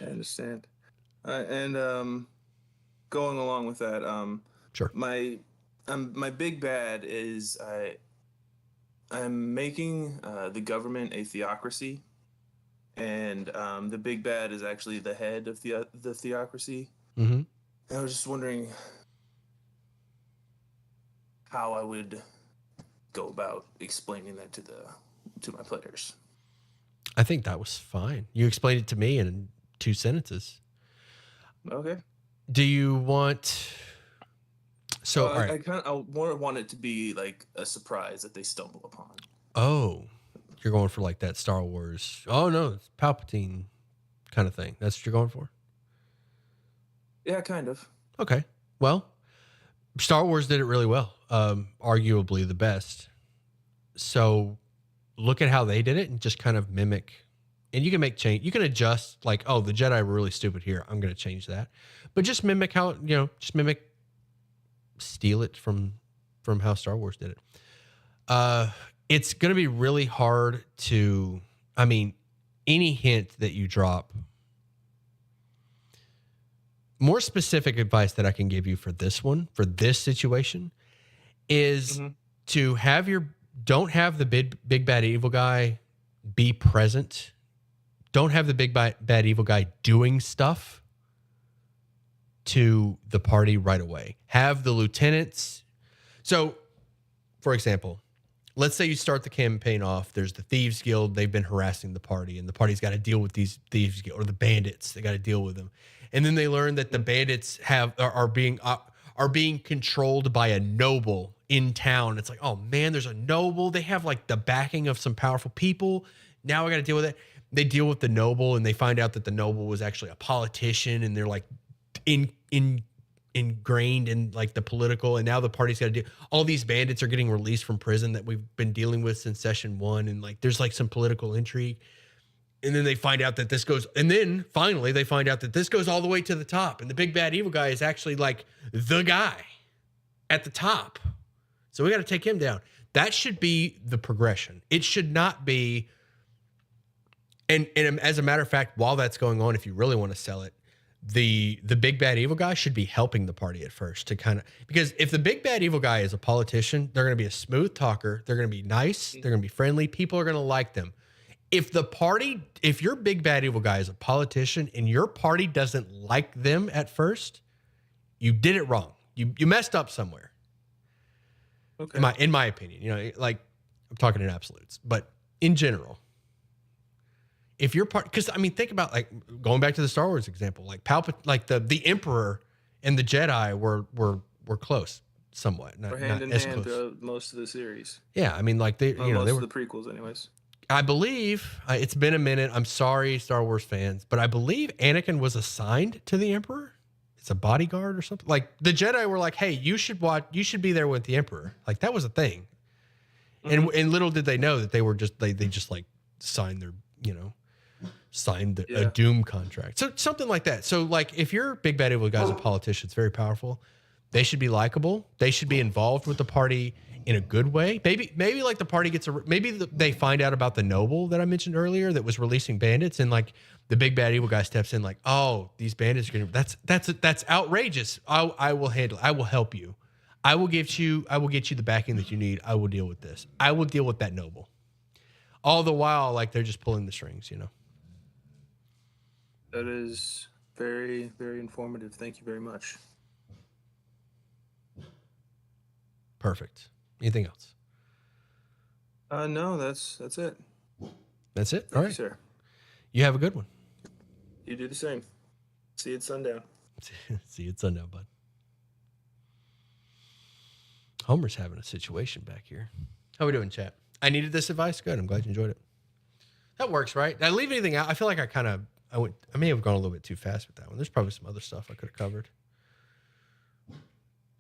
I understand. And going along with that, Sure. My big bad is I'm making the government a theocracy. And the big bad is actually the head of the theocracy. Mm-hmm. I was just wondering how I would go about explaining that to my players. I think that was fine. You explained it to me in 2 sentences. Okay. Do you want? So all right. I want it to be like a surprise that they stumble upon. Oh. You're going for like that Star Wars. Oh no, it's Palpatine kind of thing. That's what you're going for? Yeah, kind of. Okay. Well, Star Wars did it really well. Arguably the best. So look at how they did it and just kind of mimic. And you can make change. You can adjust like, oh, the Jedi were really stupid here. I'm going to change that. But just mimic how, steal it from how Star Wars did it. It's going to be really hard to, any hint that you drop, more specific advice that I can give you for this one, for this situation, is to don't have the big bad evil guy be present. Don't have the big bad evil guy doing stuff to the party right away. Have the lieutenants. So, for example, let's say you start the campaign off. There's the Thieves Guild. They've been harassing the party, and the party's got to deal with these Thieves Guild, or the bandits. They got to deal with them. And then they learn that the bandits are being controlled by a noble in town. It's like, oh man, there's a noble. They have like the backing of some powerful people. Now we got to deal with it. They deal with the noble, and they find out that the noble was actually a politician, and they're like ingrained in like the political, and now the party's got to do all these bandits are getting released from prison that we've been dealing with since session 1, and like there's like some political intrigue, and then they find out that this goes, and then finally they find out that this goes all the way to the top, and the big bad evil guy is actually like the guy at the top, so we got to take him down. That should be the progression. It should not be, and as a matter of fact, while that's going on, if you really want to sell it, the big bad evil guy should be helping the party at first to kind of, because if the big bad evil guy is a politician, they're going to be a smooth talker, they're going to be nice, they're going to be friendly, people are going to like them. If your big bad evil guy is a politician and your party doesn't like them at first, you did it wrong. You messed up somewhere. Okay. In my opinion, you know, like I'm talking in absolutes, but in general, if you're because I mean, think about like going back to the Star Wars example, like like the Emperor and the Jedi were close somewhat, We're not hand in as hand close. throughout most of the series. Yeah, I mean, like they Most were of the prequels, anyways. I believe it's been a minute. I'm sorry, Star Wars fans, but I believe Anakin was assigned to the Emperor. It's a bodyguard or something. Like the Jedi were like, "Hey, you should be there with the Emperor." Like that was a thing. Mhm. And little did they know that they were just they just like signed their, a doom contract. So something like that. So like if your big bad evil guy's a politician, it's very powerful. They should be likable. They should be involved with the party in a good way. Maybe like the party gets they find out about the noble that I mentioned earlier that was releasing bandits, and like the big bad evil guy steps in like, "Oh, these bandits are going to that's outrageous. I will handle it. I will help you. I will get you the backing that you need. I will deal with this. I will deal with that noble." All the while like they're just pulling the strings, you know. That is very, very informative. Thank you very much. Perfect. Anything else? No, that's it. That's it. Thank All you, right. sir. You have a good one. You do the same. See you at sundown. See you at sundown, bud. Homer's having a situation back here. How we doing, chat? I needed this advice. Good. I'm glad you enjoyed it. That works, right? Did I leave anything out? I feel like I may have gone a little bit too fast with that one. There's probably some other stuff I could have covered.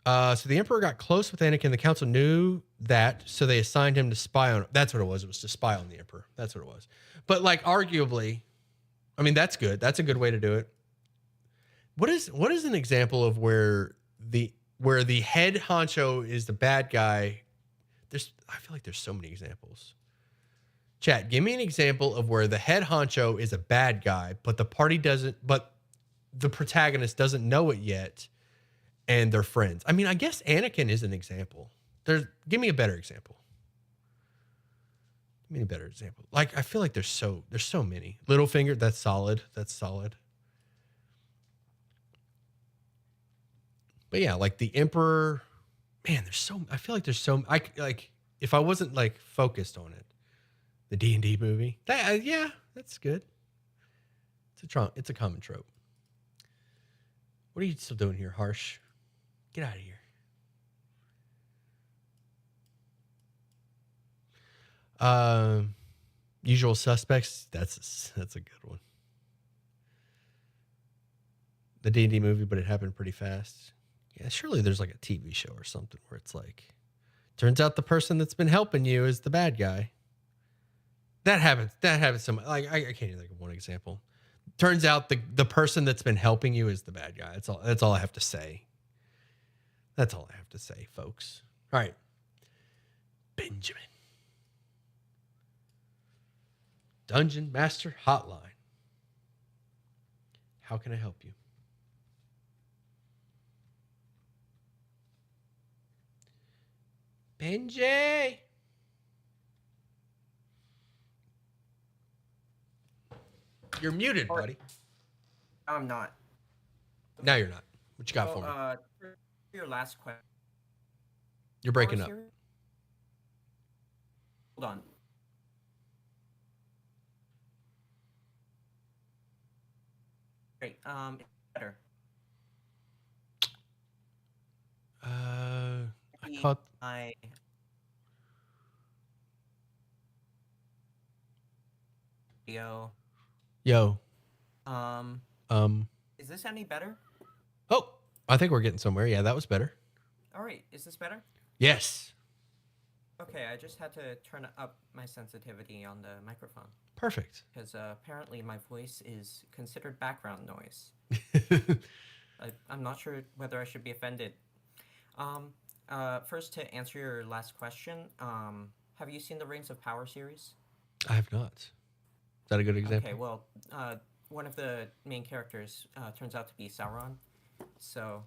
So the Emperor got close with Anakin. The council knew that, so they assigned him to spy on him. That's what it was. It was to spy on the Emperor. That's what it was. But like arguably, I mean, that's good. That's a good way to do it. What is an example of where the head honcho is the bad guy? I feel like there's so many examples. Chat, give me an example of where the head honcho is a bad guy, but the protagonist doesn't know it yet, and they're friends. I mean, I guess Anakin is an example. Give me a better example. Give me a better example. Like, I feel like there's so many. Littlefinger, that's solid. That's solid. But yeah, like the Emperor, man, I feel like there's so, if I wasn't like focused on it, the D&D movie, that's good. It's a common trope. What are you still doing here, Harsh? Get out of here. Usual Suspects, that's a good one. The D&D movie, but it happened pretty fast. Yeah, surely there's like a TV show or something where it's like, turns out the person that's been helping you is the bad guy. That happens so much. Like I can't even think of one example. Turns out the person that's been helping you is the bad guy. That's all I have to say. That's all I have to say, folks. All right. Benjamin. Dungeon Master Hotline. How can I help you? Benji. You're muted, buddy. I'm not. Now you're not. What you got for me? For your last question. You're breaking up. Hold on. Great. Better. I caught. Yo. Is this any better? Oh, I think we're getting somewhere. Yeah, that was better. All right. Is this better? Yes. Okay, I just had to turn up my sensitivity on the microphone. Perfect. Because apparently my voice is considered background noise. I'm not sure whether I should be offended. First, to answer your last question, have you seen the Rings of Power series? I have not. Is that a good example? Okay, well, one of the main characters turns out to be Sauron. So,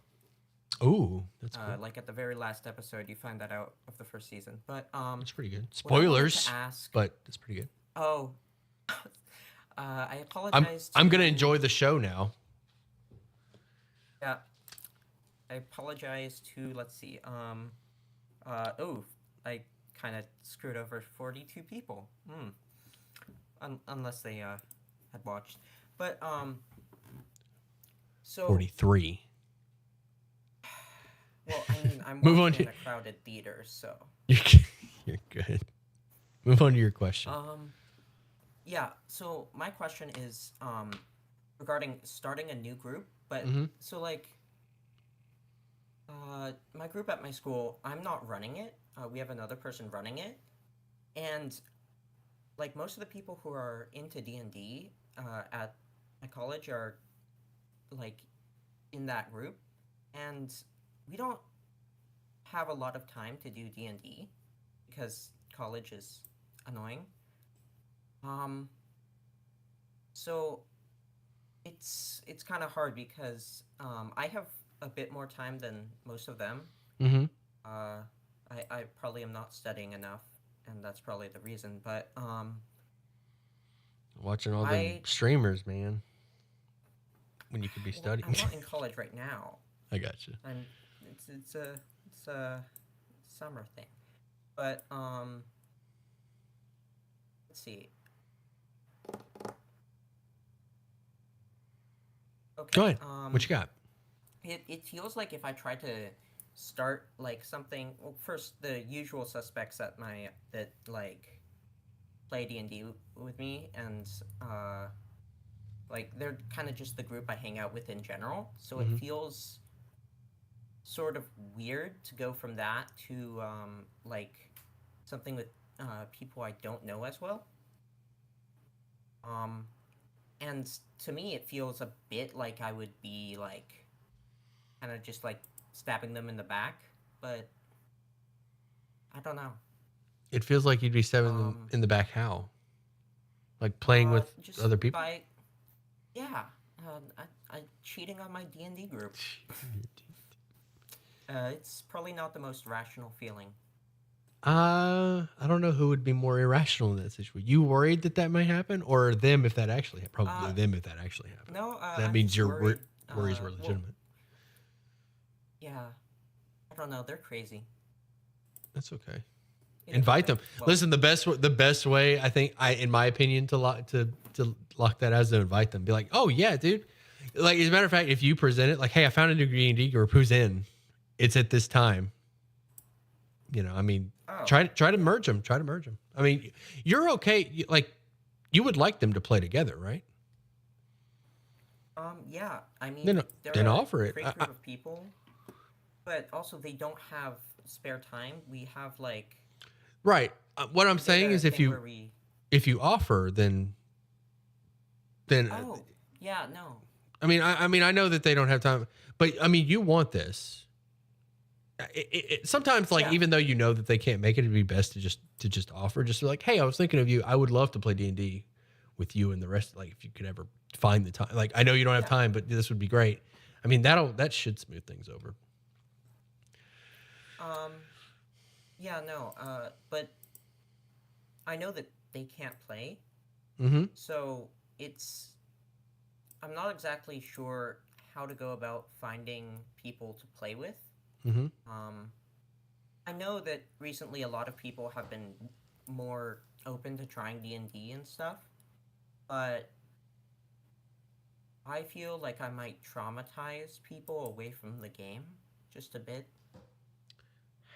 Ooh, that's cool. like at the very last episode, you find that out of the first season. But That's pretty good. what I wanted to Spoilers, ask. but it's pretty good. Oh, I I'm apologize. I'm gonna to- enjoy the show now. Yeah, I apologize to. Let's see. I kind of screwed over 42 people. Unless they had watched, but So 43. Well, I mean, I'm Move on watching to- in a crowded theater, so. You're good. Move on to your question. Yeah. So my question is regarding starting a new group, but Mhm. so like my group at my school, I'm not running it. We have another person running it, and like most of the people who are into D&D at my college are like in that group, and we don't have a lot of time to do D&D because college is annoying. So it's kind of hard because I have a bit more time than most of them. Mm-hmm. I probably am not studying enough, and that's probably the reason. But Watching all the I- streamers, man. When you could be well, studying. I'm not in college right now. I gotcha. I'm it's a summer thing, but let's see. Okay. Go ahead. What you got? It feels like if I try to start like something. Well, first the usual suspects that like play D&D with me, and like they're kind of just the group I hang out with in general. So Mhm. it feels sort of weird to go from that to like something with people I don't know as well. And to me, it feels a bit like I would be like kind of just like stabbing them in the back, but I don't know. It feels like you'd be stabbing them in the back. How? Like playing with Just other people? Yeah, I cheating on my D&D group. It's probably not the most rational feeling. I don't know who would be more irrational in that situation. You worried that might happen, or them if that actually probably them if that actually happened. No, that I'm means just your worried, worries were well, legitimate. Yeah, I don't know. They're crazy. That's okay. You know, Invite them. well, Listen, the best way I think in my opinion to lock that as to invite them. Be like, oh yeah, dude. Like as a matter of fact, if you present it like, hey, I found a new D&D group. Who's in? It's at this time. You know, I mean, Oh. try to merge them. Try to merge them. I mean, you're okay. Like, you would like them to play together, right? Yeah. I mean, Then they're a offer it. great group of people, but also they don't have spare time. We have like. Right. What I'm we did saying a is, thing where we... if you offer, then. Oh yeah, no. I mean, I know that they don't have time, but I mean, you want this. Sometimes, like, Yeah. even though you know that they can't make it, it'd be best to just offer, just be like, hey, I was thinking of you. I would love to play D&D with you and the rest. Like, if you could ever find the time. Like, I know you don't have Yeah. time, but this would be great. I mean, that should smooth things over. Yeah, no. But I know that they can't play, Mm-hmm. so I'm not exactly sure how to go about finding people to play with. Mm-hmm. I know that recently a lot of people have been more open to trying D&D and stuff, but I feel like I might traumatize people away from the game just a bit.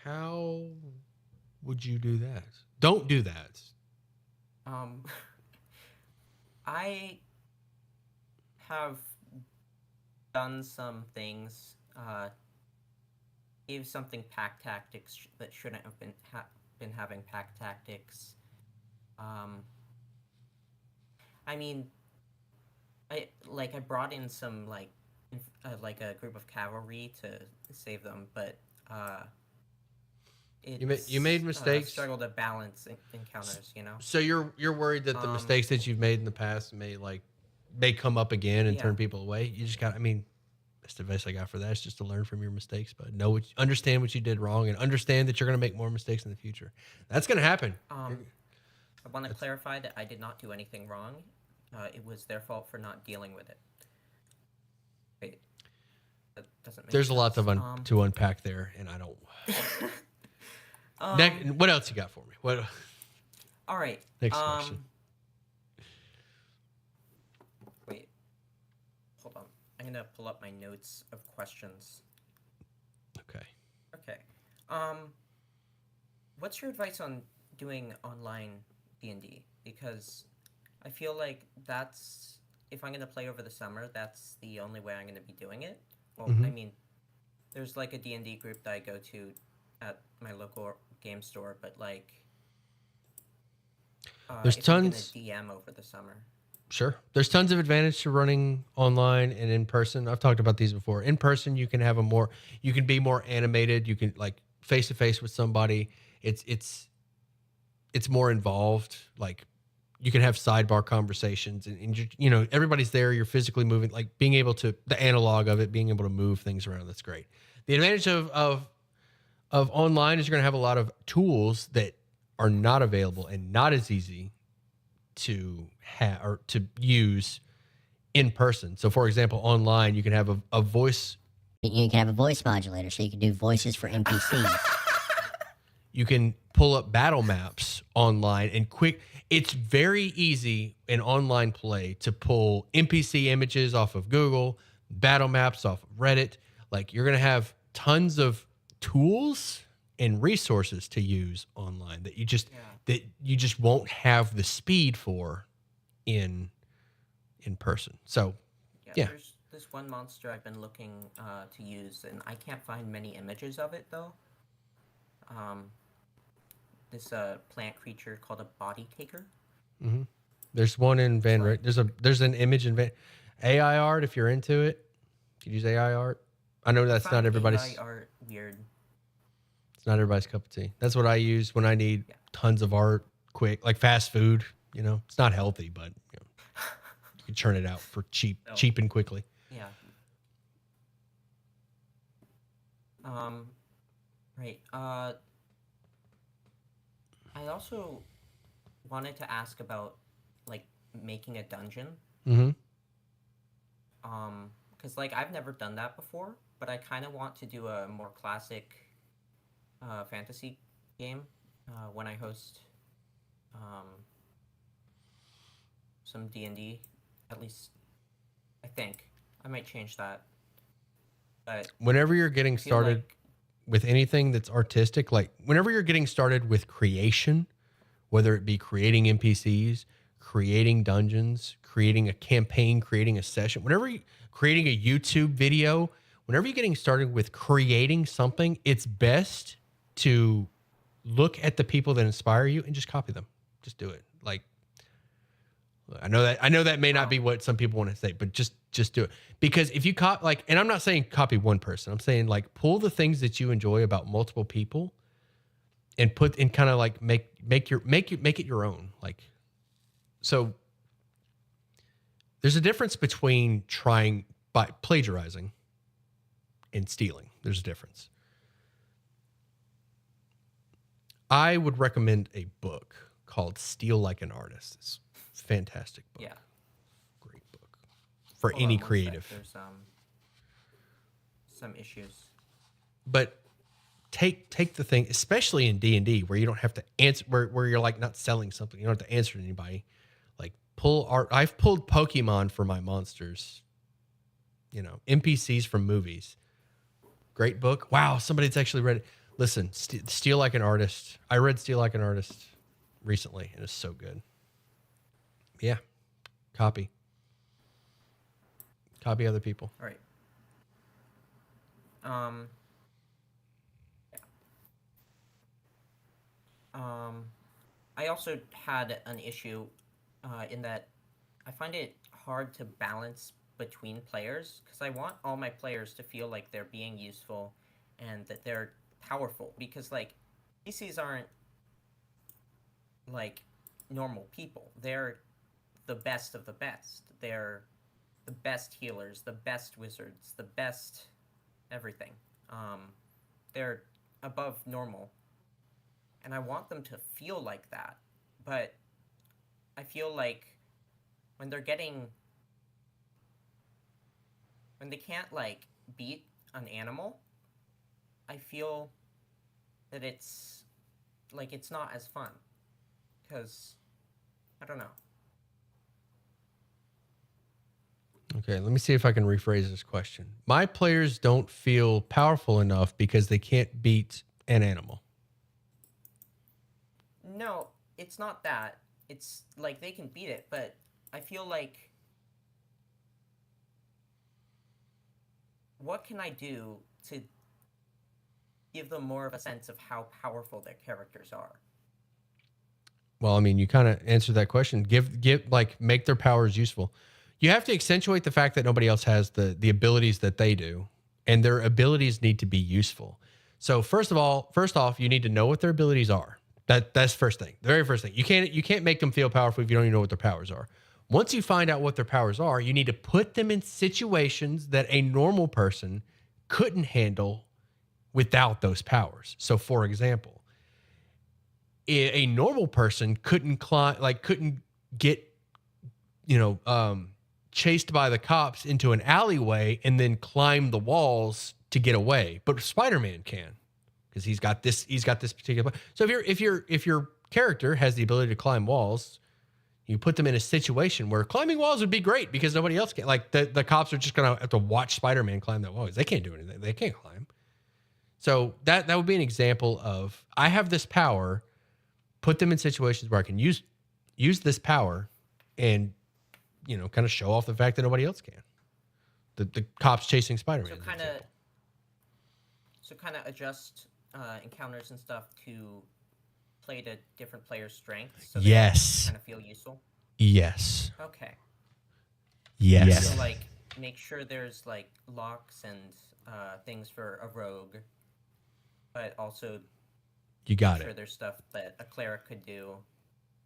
How would you do that? Don't do that. I have done some things, gave something pack tactics that shouldn't have been having pack tactics. I mean, I brought in some like a group of cavalry to save them, but You made mistakes. Struggle to balance encounters, you know. So you're worried that the mistakes that you've made in the past may like may come up again and Yeah. turn people away. You just got. I mean, that's the advice I got for that. Is just to learn from your mistakes, but understand what you did wrong, and understand that you're going to make more mistakes in the future. That's going to happen. I want to clarify that I did not do anything wrong. It was their fault for not dealing with it. Wait, that doesn't make There's sense. a lot to unpack there, and I don't. What else you got for me? What? All right. Next question. Wait. Hold on. I'm gonna pull up my notes of questions. Okay. Okay. What's your advice on doing online D&D? Because I feel like that's, if I'm gonna play over the summer, that's the only way I'm gonna be doing it. Well, I mean, there's like a D&D group that I go to at my local game store, but like, There's if tons. I'm gonna DM over the summer. Sure. There's tons of advantage to running online and in person. I've talked about these before. In person, you can have you can be more animated. You can like face to face with somebody. It's more involved. Like you can have sidebar conversations and you know, everybody's there. You're physically moving, like being able to, the analog of it, being able to move things around. That's great. The advantage of online is you're going to have a lot of tools that are not available and not as easy to have or to use in person. So for example, online, you can have a voice. You can have a voice modulator, so you can do voices for NPCs. You can pull up battle maps online and it's very easy in online play to pull NPC images off of Google, battle maps off of Reddit. Like you're going to have tons of tools and resources to use online that you just won't have the speed for in person. So yeah. There's this one monster I've been looking to use, and I can't find many images of it though. This plant creature called a body taker. Mm-hmm. There's one in Van Rick. There's an image in AI art. If you're into it, you can use AI art. I know that's not everybody's. AI art weird. It's not everybody's cup of tea. That's what I use when I need tons of art, quick, like fast food. You know, it's not healthy, but you know, you can churn it out for cheap and quickly. Yeah. Right. I also wanted to ask about like making a dungeon. Mm-hmm. Because like I've never done that before, but I kind of want to do a more classic fantasy game when I host some D&D. At least I think I might change that. But whenever you're getting started with anything that's artistic, like whenever you're getting started with creation, whether it be creating NPCs, creating dungeons, creating a campaign, creating a session, whenever you creating a YouTube video, whenever you're getting started with creating something, it's best to look at the people that inspire you and just copy them. Just do it. Like, I know that may not be what some people want to say, but just do it. Because if you and I'm not saying copy one person, I'm saying like pull the things that you enjoy about multiple people and put in kind of like make it your own. Like, so there's a difference between plagiarizing and stealing. There's a difference. I would recommend a book called Steal Like an Artist. It's a fantastic book. Yeah. Great book for Hold any on one sec. creative. There's some issues. But take the thing, especially in D&D where you don't have to answer, where you're like not selling something. You don't have to answer to anybody. Like pull art. I've pulled Pokemon for my monsters. You know, NPCs from movies. Great book. Wow, somebody's actually read it. Listen, Steal Like an Artist. I read Steal Like an Artist recently, and it's so good. Yeah. Copy other people. All right. I also had an issue in that I find it hard to balance between players because I want all my players to feel like they're being useful and that they're powerful because like PCs aren't like normal people. They're the best of the best. They're the best healers, the best wizards, the best everything. They're above normal. And I want them to feel like that. But I feel like when they're getting... when they can't, like, beat an animal, I feel that it's, like, it's not as fun. Because, I don't know. Okay, let me see if I can rephrase this question. My players don't feel powerful enough because they can't beat an animal. No, it's not that. It's, like, they can beat it, but I feel like... what can I do to give them more of a sense of how powerful their characters are? Well, I mean, you kind of answered that question. Make their powers useful. You have to accentuate the fact that nobody else has the abilities that they do, and their abilities need to be useful. So first off, you need to know what their abilities are. That's first thing. The very first thing. You can't make them feel powerful if you don't even know what their powers are. Once you find out what their powers are, you need to put them in situations that a normal person couldn't handle without those powers. So, for example, a normal person couldn't get, chased by the cops into an alleyway and then climb the walls to get away. But Spider-Man can, because he's got this particular. So if your character has the ability to climb walls, you put them in a situation where climbing walls would be great because nobody else can. Like the cops are just gonna have to watch Spider-Man climb that wall. They can't do anything. They can't climb. So that would be an example of, I have this power, put them in situations where I can use this power and, kind of show off the fact that nobody else can. The cops chasing Spider-Man. So kind of adjust encounters and stuff to play to different players' strengths. So yes. Kind of feel useful. Yes. Okay. Yes. So like make sure there's like locks and things for a rogue, but also you got make sure it. There's stuff that a cleric could do.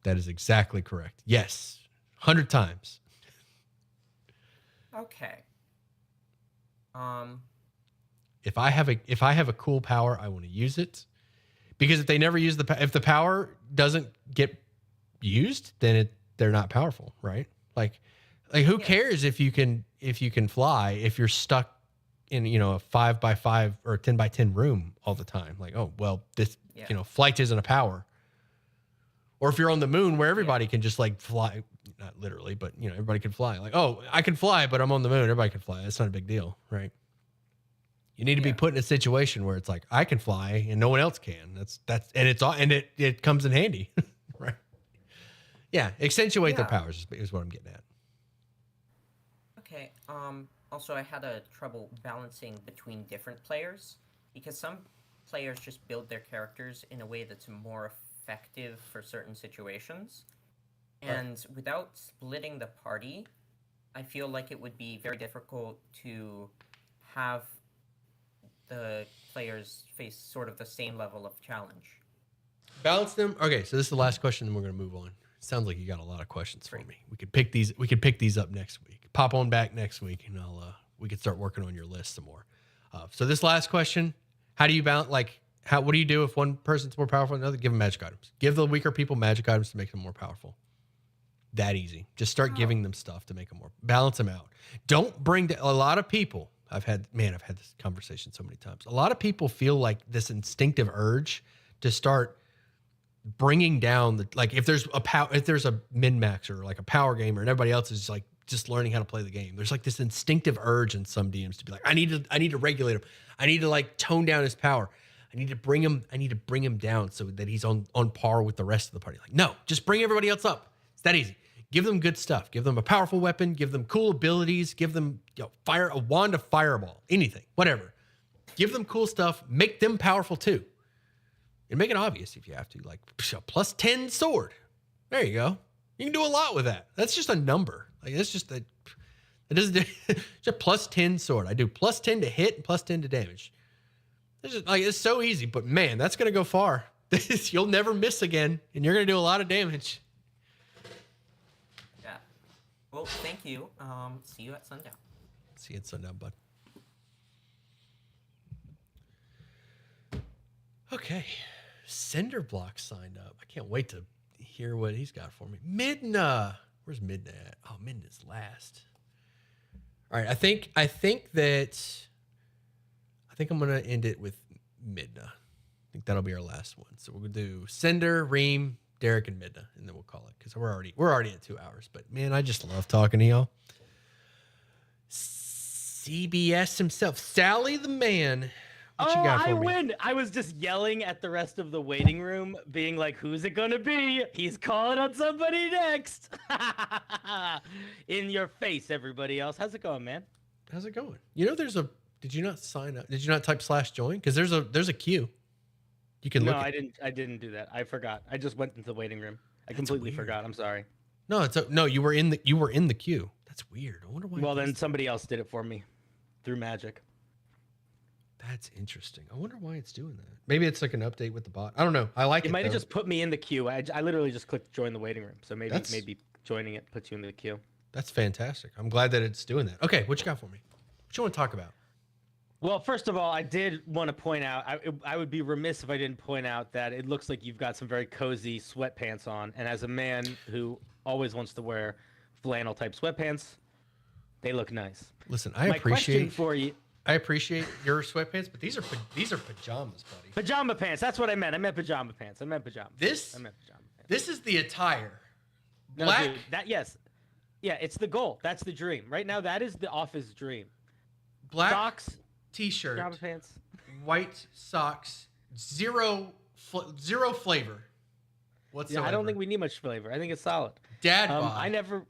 That is exactly correct. Yes, 100 times. Okay. If I have a cool power, I want to use it, because if they never use if the power doesn't get used, then they're not powerful, right? Like who cares if you can fly if you're stuck in a 5x5 or a 10x10 room all the time? Like, oh well, this flight isn't a power. Or if you're on the moon where everybody can just like fly, not literally, but everybody can fly. Like, oh, I can fly, but I'm on the moon. Everybody can fly. That's not a big deal, right? You need to be put in a situation where it's like, I can fly and no one else can. It comes in handy, right? Yeah, accentuate their powers is what I'm getting at. Okay. Also, I had a trouble balancing between different players, because some players just build their characters in a way that's more effective for certain situations. And without splitting the party, I feel like it would be very difficult to have the players face sort of the same level of challenge. Balance them. Okay, so this is the last question, then we're going to move on. Sounds like you got a lot of questions for me. We could pick these up next week. Pop on back next week, and we could start working on your list some more. So this last question: how do you balance? What do you do if one person's more powerful than another? Give them magic items. Give the weaker people magic items to make them more powerful. That easy. Just start giving them stuff to make them more. Balance them out. Don't bring a lot of people. I've had this conversation so many times. A lot of people feel like this instinctive urge to start bringing down if there's a min-max or like a power gamer and everybody else is like just learning how to play the game. There's like this instinctive urge in some DMs to be like, I need to regulate him. I need to like tone down his power. I need to bring him down so that he's on par with the rest of the party. Like, no, just bring everybody else up. It's that easy. Give them good stuff. Give them a powerful weapon. Give them cool abilities. Give them a wand of fireball. Anything, whatever. Give them cool stuff. Make them powerful too. And make it obvious if you have to. Like a plus 10 sword. There you go. You can do a lot with that. That's just a number. Like that's just it doesn't do it's a plus 10 sword. I do plus 10 to hit and plus 10 to damage. It's so easy, but man, that's gonna go far. You'll never miss again, and you're gonna do a lot of damage. Yeah. Well, thank you. See you at sundown. See you at sundown, bud. Okay. Cinderblock signed up. I can't wait to hear what he's got for me. Midna. Where's Midna at? Oh, Midna's last. All right. I think I'm gonna end it with Midna. I think that'll be our last one. So we're gonna do Cinder, Reem, Derek, and Midna, and then we'll call it because we're already at 2 hours. But man, I just love talking to y'all. CBS himself, Sally the man. What you got for I me? win! I was just yelling at the rest of the waiting room, being like, "Who's it gonna be? He's calling on somebody next." In your face, everybody else. How's it going, man? How's it going? You know, did you not sign up? Did you not type /join? Because there's a queue. You can No, look. I didn't do that. I forgot. I just went into the waiting room. I completely weird. forgot. I'm sorry. No, no. You were in the queue. That's weird. I wonder why. Well, then somebody else did it for me through magic. That's interesting. I wonder why it's doing that. Maybe it's like an update with the bot. I don't know. I like it. It might have though. just put me in the queue. I literally just clicked join the waiting room. So maybe joining it puts you in the queue. That's fantastic. I'm glad that it's doing that. Okay, what you got for me? What you want to talk about? Well, first of all, I did want to point out, I would be remiss if I didn't point out that it looks like you've got some very cozy sweatpants on. And as a man who always wants to wear flannel type sweatpants, they look nice. Listen, My question for you. I appreciate your sweatpants, but these are pajamas, buddy. Pajama pants. That's what I meant. I meant pajama pants. I meant pajama pants. This is the attire. No, Black. dude, yes. Yeah, it's the goal. That's the dream. Right now, that is the office dream. Black Socks, t-shirt, pajama pants, white socks, zero flavor whatsoever. Yeah, I don't think we need much flavor. I think it's solid. Dad bod.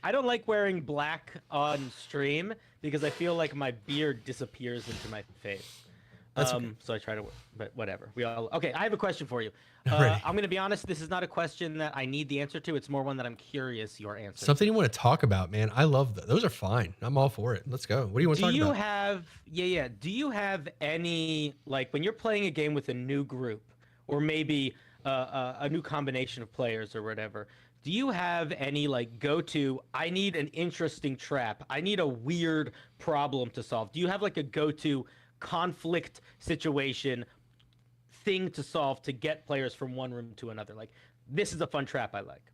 I don't like wearing black on stream because I feel like my beard disappears into my face. That's okay. So I try to, but whatever. Okay. I have a question for you. Ready. I'm gonna be honest. This is not a question that I need the answer to. It's more one that I'm curious your answer. Something you want to talk about, man. I love those. Those are fine. I'm all for it. Let's go. What do you want to talk about? Do you have any, like, when you're playing a game with a new group or maybe a new combination of players or whatever? Do you have any like go-to, I need an interesting trap, I need a weird problem to solve? Do you have like a go-to conflict situation thing to solve to get players from one room to another? Like, this is a fun trap I like.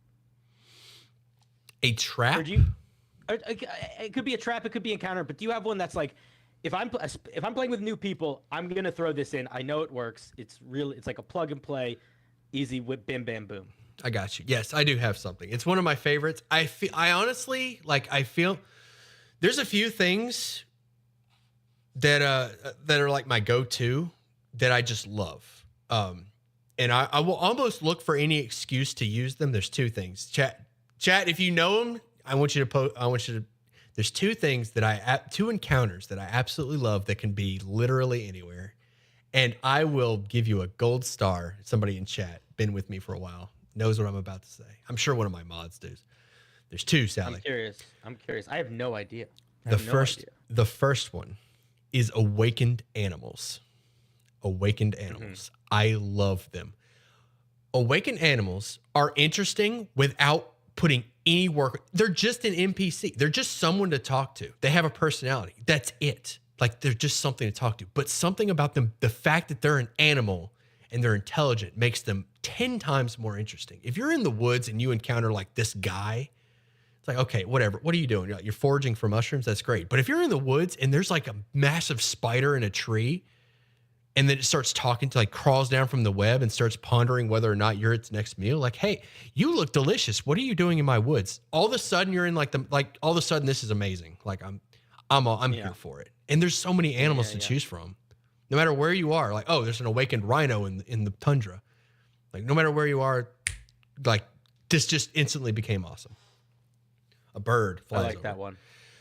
A trap? It could be a trap, it could be encounter, but do you have one that's like, if I'm playing with new people, I'm gonna throw this in. I know it works. It's like a plug and play, easy whip, bim bam boom. I got you. Yes, I do have something. It's one of my favorites. I feel there's a few things that are like my go-to that I just love. And I will almost look for any excuse to use them. There's two things. Chat, if you know them, there's two things two encounters that I absolutely love that can be literally anywhere. And I will give you a gold star. Somebody in chat, been with me for a while, knows what I'm about to say. I'm sure one of my mods does. There's two, Sally. I'm curious. I have no idea. The first one is awakened animals. Awakened animals. I love them. Awakened animals are interesting without putting any work. They're just an NPC. They're just someone to talk to. They have a personality. That's it. Like, they're just something to talk to. But something about them, the fact that they're an animal and they're intelligent, makes them 10 times more interesting. If you're in the woods and you encounter like this guy, it's like, okay, whatever. What are you doing? You're foraging for mushrooms? That's great. But if you're in the woods and there's like a massive spider in a tree, and then it starts talking to, like, crawls down from the web and starts pondering whether or not you're its next meal. Like, hey, you look delicious. What are you doing in my woods? All of a sudden you're in all of a sudden this is amazing. Like, I'm here for it. And there's so many animals to choose from. No matter where you are, like, oh, there's an awakened rhino in the tundra. Like, no matter where you are, like, this just instantly became awesome. A bird flies over. That one.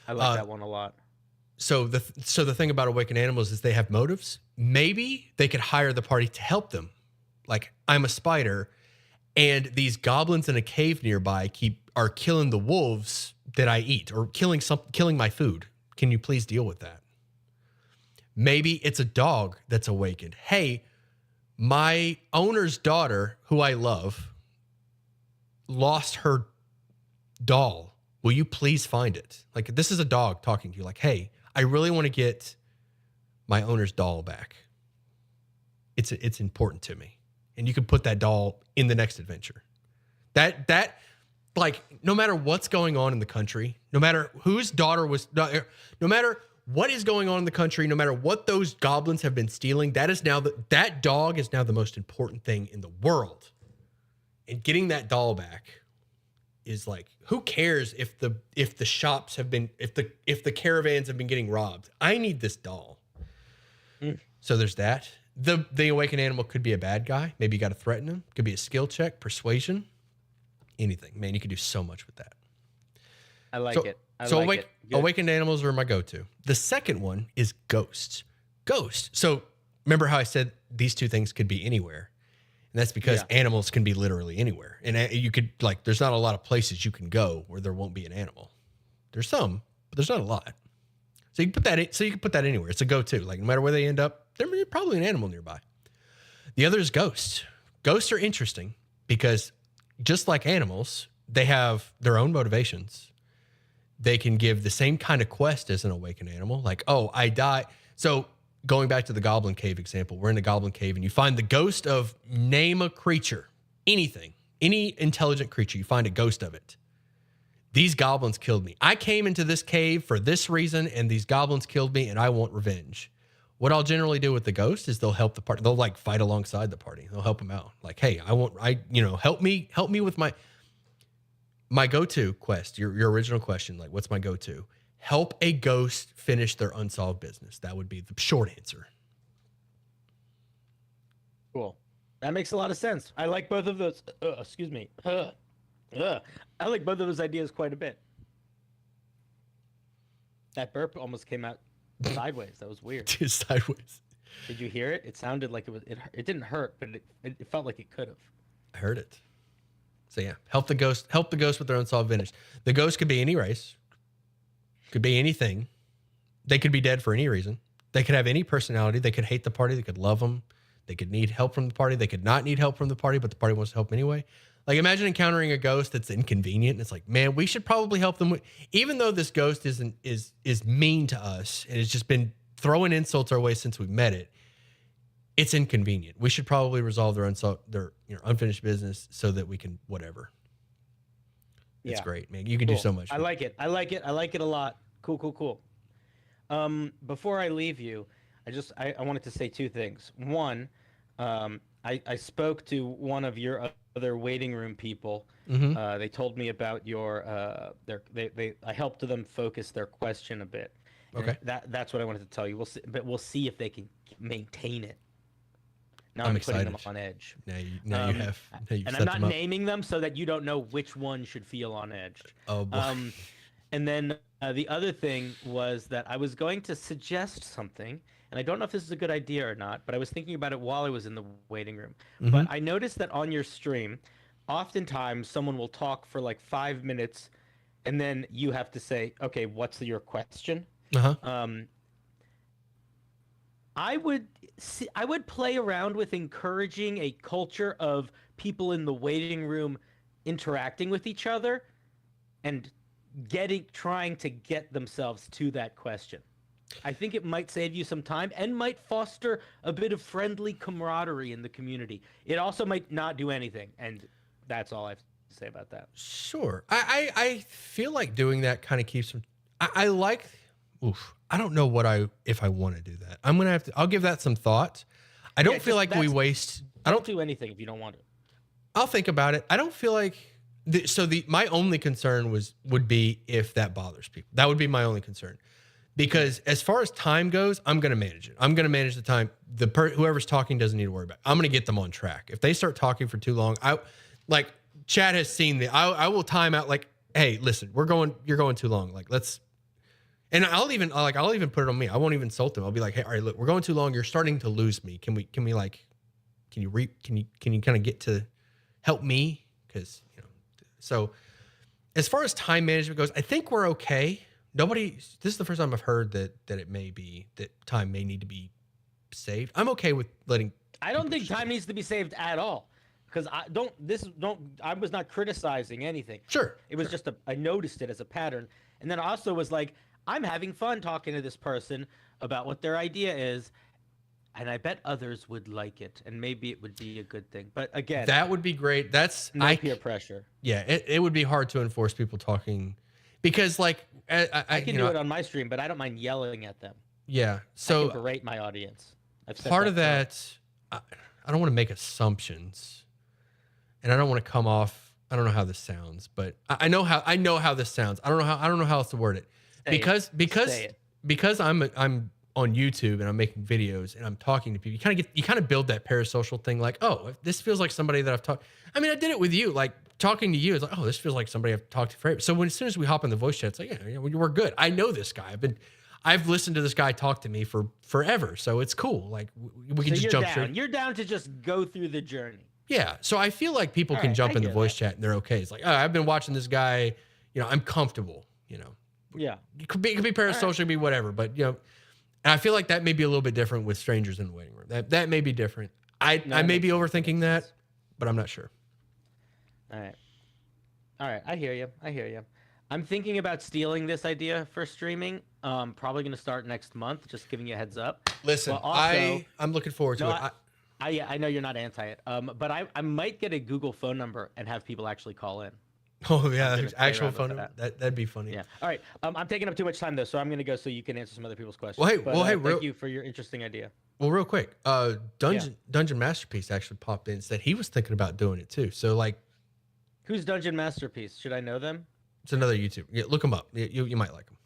I like that one a lot. So the thing about awakened animals is they have motives. Maybe they could hire the party to help them. Like, I'm a spider, and these goblins in a cave nearby are killing the wolves that I eat, or killing my food. Can you please deal with that? Maybe it's a dog that's awakened. Hey, my owner's daughter, who I love, lost her doll. Will you please find it? Like, this is a dog talking to you. Like, hey, I really want to get my owner's doll back. It's important to me. And you can put that doll in the next adventure. That like, no matter what's going on in the country, no matter whose daughter was, no matter what is going on in the country, no matter what those goblins have been stealing, that dog is now the most important thing in the world. And getting that doll back is like, who cares if the shops have been, if the caravans have been getting robbed? I need this doll. So there's that. The awakened animal could be a bad guy. Maybe you got to threaten him. Could be a skill check, persuasion, anything. Man, you could do so much with that. I like it. Awakened animals are my go-to. The second one is ghosts. Ghost. So remember how I said these two things could be anywhere? And that's because animals can be literally anywhere. And you could, like, there's not a lot of places you can go where there won't be an animal. There's some, but there's not a lot. So you can put that anywhere. It's a go-to. Like, no matter where they end up, there's probably an animal nearby. The other is ghosts. Ghosts are interesting because just like animals, they have their own motivations. They can give the same kind of quest as an awakened animal. Like, oh, I die. So going back to the Goblin Cave example, we're in a Goblin Cave and you find the ghost of, name a creature, anything, any intelligent creature, you find a ghost of it. These goblins killed me. I came into this cave for this reason and these goblins killed me and I want revenge. What I'll generally do with the ghost is they'll help the party. They'll like fight alongside the party. They'll help them out. Like, hey, help me with my go-to quest, your original question, like, what's my go-to? Help a ghost finish their unsolved business. That would be the short answer. Cool. That makes a lot of sense. I like both of those. Excuse me. I like both of those ideas quite a bit. That burp almost came out sideways. That was weird. Sideways. Did you hear it? It sounded like it didn't hurt, but it felt like it could have. I heard it. So yeah, help the ghost with their unsolved finish. The ghost could be any race, could be anything. They could be dead for any reason. They could have any personality. They could hate the party. They could love them. They could need help from the party. They could not need help from the party, but the party wants to help anyway. Like, imagine encountering a ghost that's inconvenient. And it's like, man, we should probably help them. Even though this ghost is mean to us and has just been throwing insults our way since we met it, it's inconvenient. We should probably resolve their unfinished business so that we can whatever. It's great, man. You can do so much. I like it. I like it a lot. Cool. Before I leave you, I wanted to say two things. One, I spoke to one of your other waiting room people. Mm-hmm. They told me about your I helped them focus their question a bit. Okay. That's what I wanted to tell you. We'll see if they can maintain it. Now I'm putting excited. them on edge. Now you have. And I'm not naming them so that you don't know which one should feel on edge. Oh boy. And then the other thing was that I was going to suggest something, and I don't know if this is a good idea or not, but I was thinking about it while I was in the waiting room. Mm-hmm. But I noticed that on your stream, oftentimes someone will talk for like 5 minutes, and then you have to say, okay, what's your question? Uh-huh. I would play around with encouraging a culture of people in the waiting room interacting with each other and trying to get themselves to that question. I think it might save you some time and might foster a bit of friendly camaraderie in the community. It also might not do anything, and that's all I have to say about that. Sure. I feel like doing that kind of keeps them. I like. Oof. I don't know if I want to do that. I'll give that some thought. I don't feel like we waste. Don't do anything if you don't want to. I'll think about it. I don't feel like. My only concern would be if that bothers people. That would be my only concern. Because as far as time goes, I'm going to manage it. I'm going to manage the time. Whoever's talking doesn't need to worry about it. I'm going to get them on track. If they start talking for too long, Chad has seen I will time out like, hey, listen, you're going too long. Like, let's. And I'll even put it on me. I won't even insult them. I'll be like, hey, all right, look, we're going too long. You're starting to lose me. Can you kind of get to help me? Because, so as far as time management goes, I think we're okay. This is the first time I've heard that it may be that time may need to be saved. I'm okay with letting. I don't think time needs to be saved at all. because I was not criticizing anything. Sure. It was just I noticed it as a pattern, and then I also was like, I'm having fun talking to this person about what their idea is, and I bet others would like it, and maybe it would be a good thing. But again, That would be great. That's no peer pressure. Yeah, it would be hard to enforce people talking because, like, I can do it on my stream, but I don't mind yelling at them. Yeah, I so can berate my audience. part of that, I don't want to make assumptions, and I don't want to come off. I don't know how this sounds, but I know how this sounds. I don't know how else to word it. Because I'm on YouTube and I'm making videos and I'm talking to people. You kind of build that parasocial thing. Like, oh, this feels like somebody that I've talked. I mean, I did it with you. Like talking to you is like, oh, this feels like somebody I've talked to forever. So as soon as we hop in the voice chat, it's like, yeah, we're good. I know this guy. I've listened to this guy talk to me for forever. So it's cool. Like we can just jump straight. You're down to just go through the journey. Yeah. So I feel like people can jump in the voice chat and they're okay. It's like, oh, I've been watching this guy. I'm comfortable. Yeah. It could be parasocial, it could be whatever. But and I feel like that may be a little bit different with strangers in the waiting room. That may be different. I may be overthinking that, but I'm not sure. All right. I hear you. I'm thinking about stealing this idea for streaming. Probably going to start next month. Just giving you a heads up. Listen, I'm looking forward to it. I know you're not anti it. But I might get a Google phone number and have people actually call in. Oh yeah, actual phone number. That'd be funny. Yeah. All right. I'm taking up too much time though, so I'm going to go so you can answer some other people's questions. Thank you for your interesting idea. Well, real quick, Dungeon Masterpiece actually popped in and said he was thinking about doing it too. So like, who's Dungeon Masterpiece? Should I know them? It's another YouTube. Yeah, look them up. You might like them.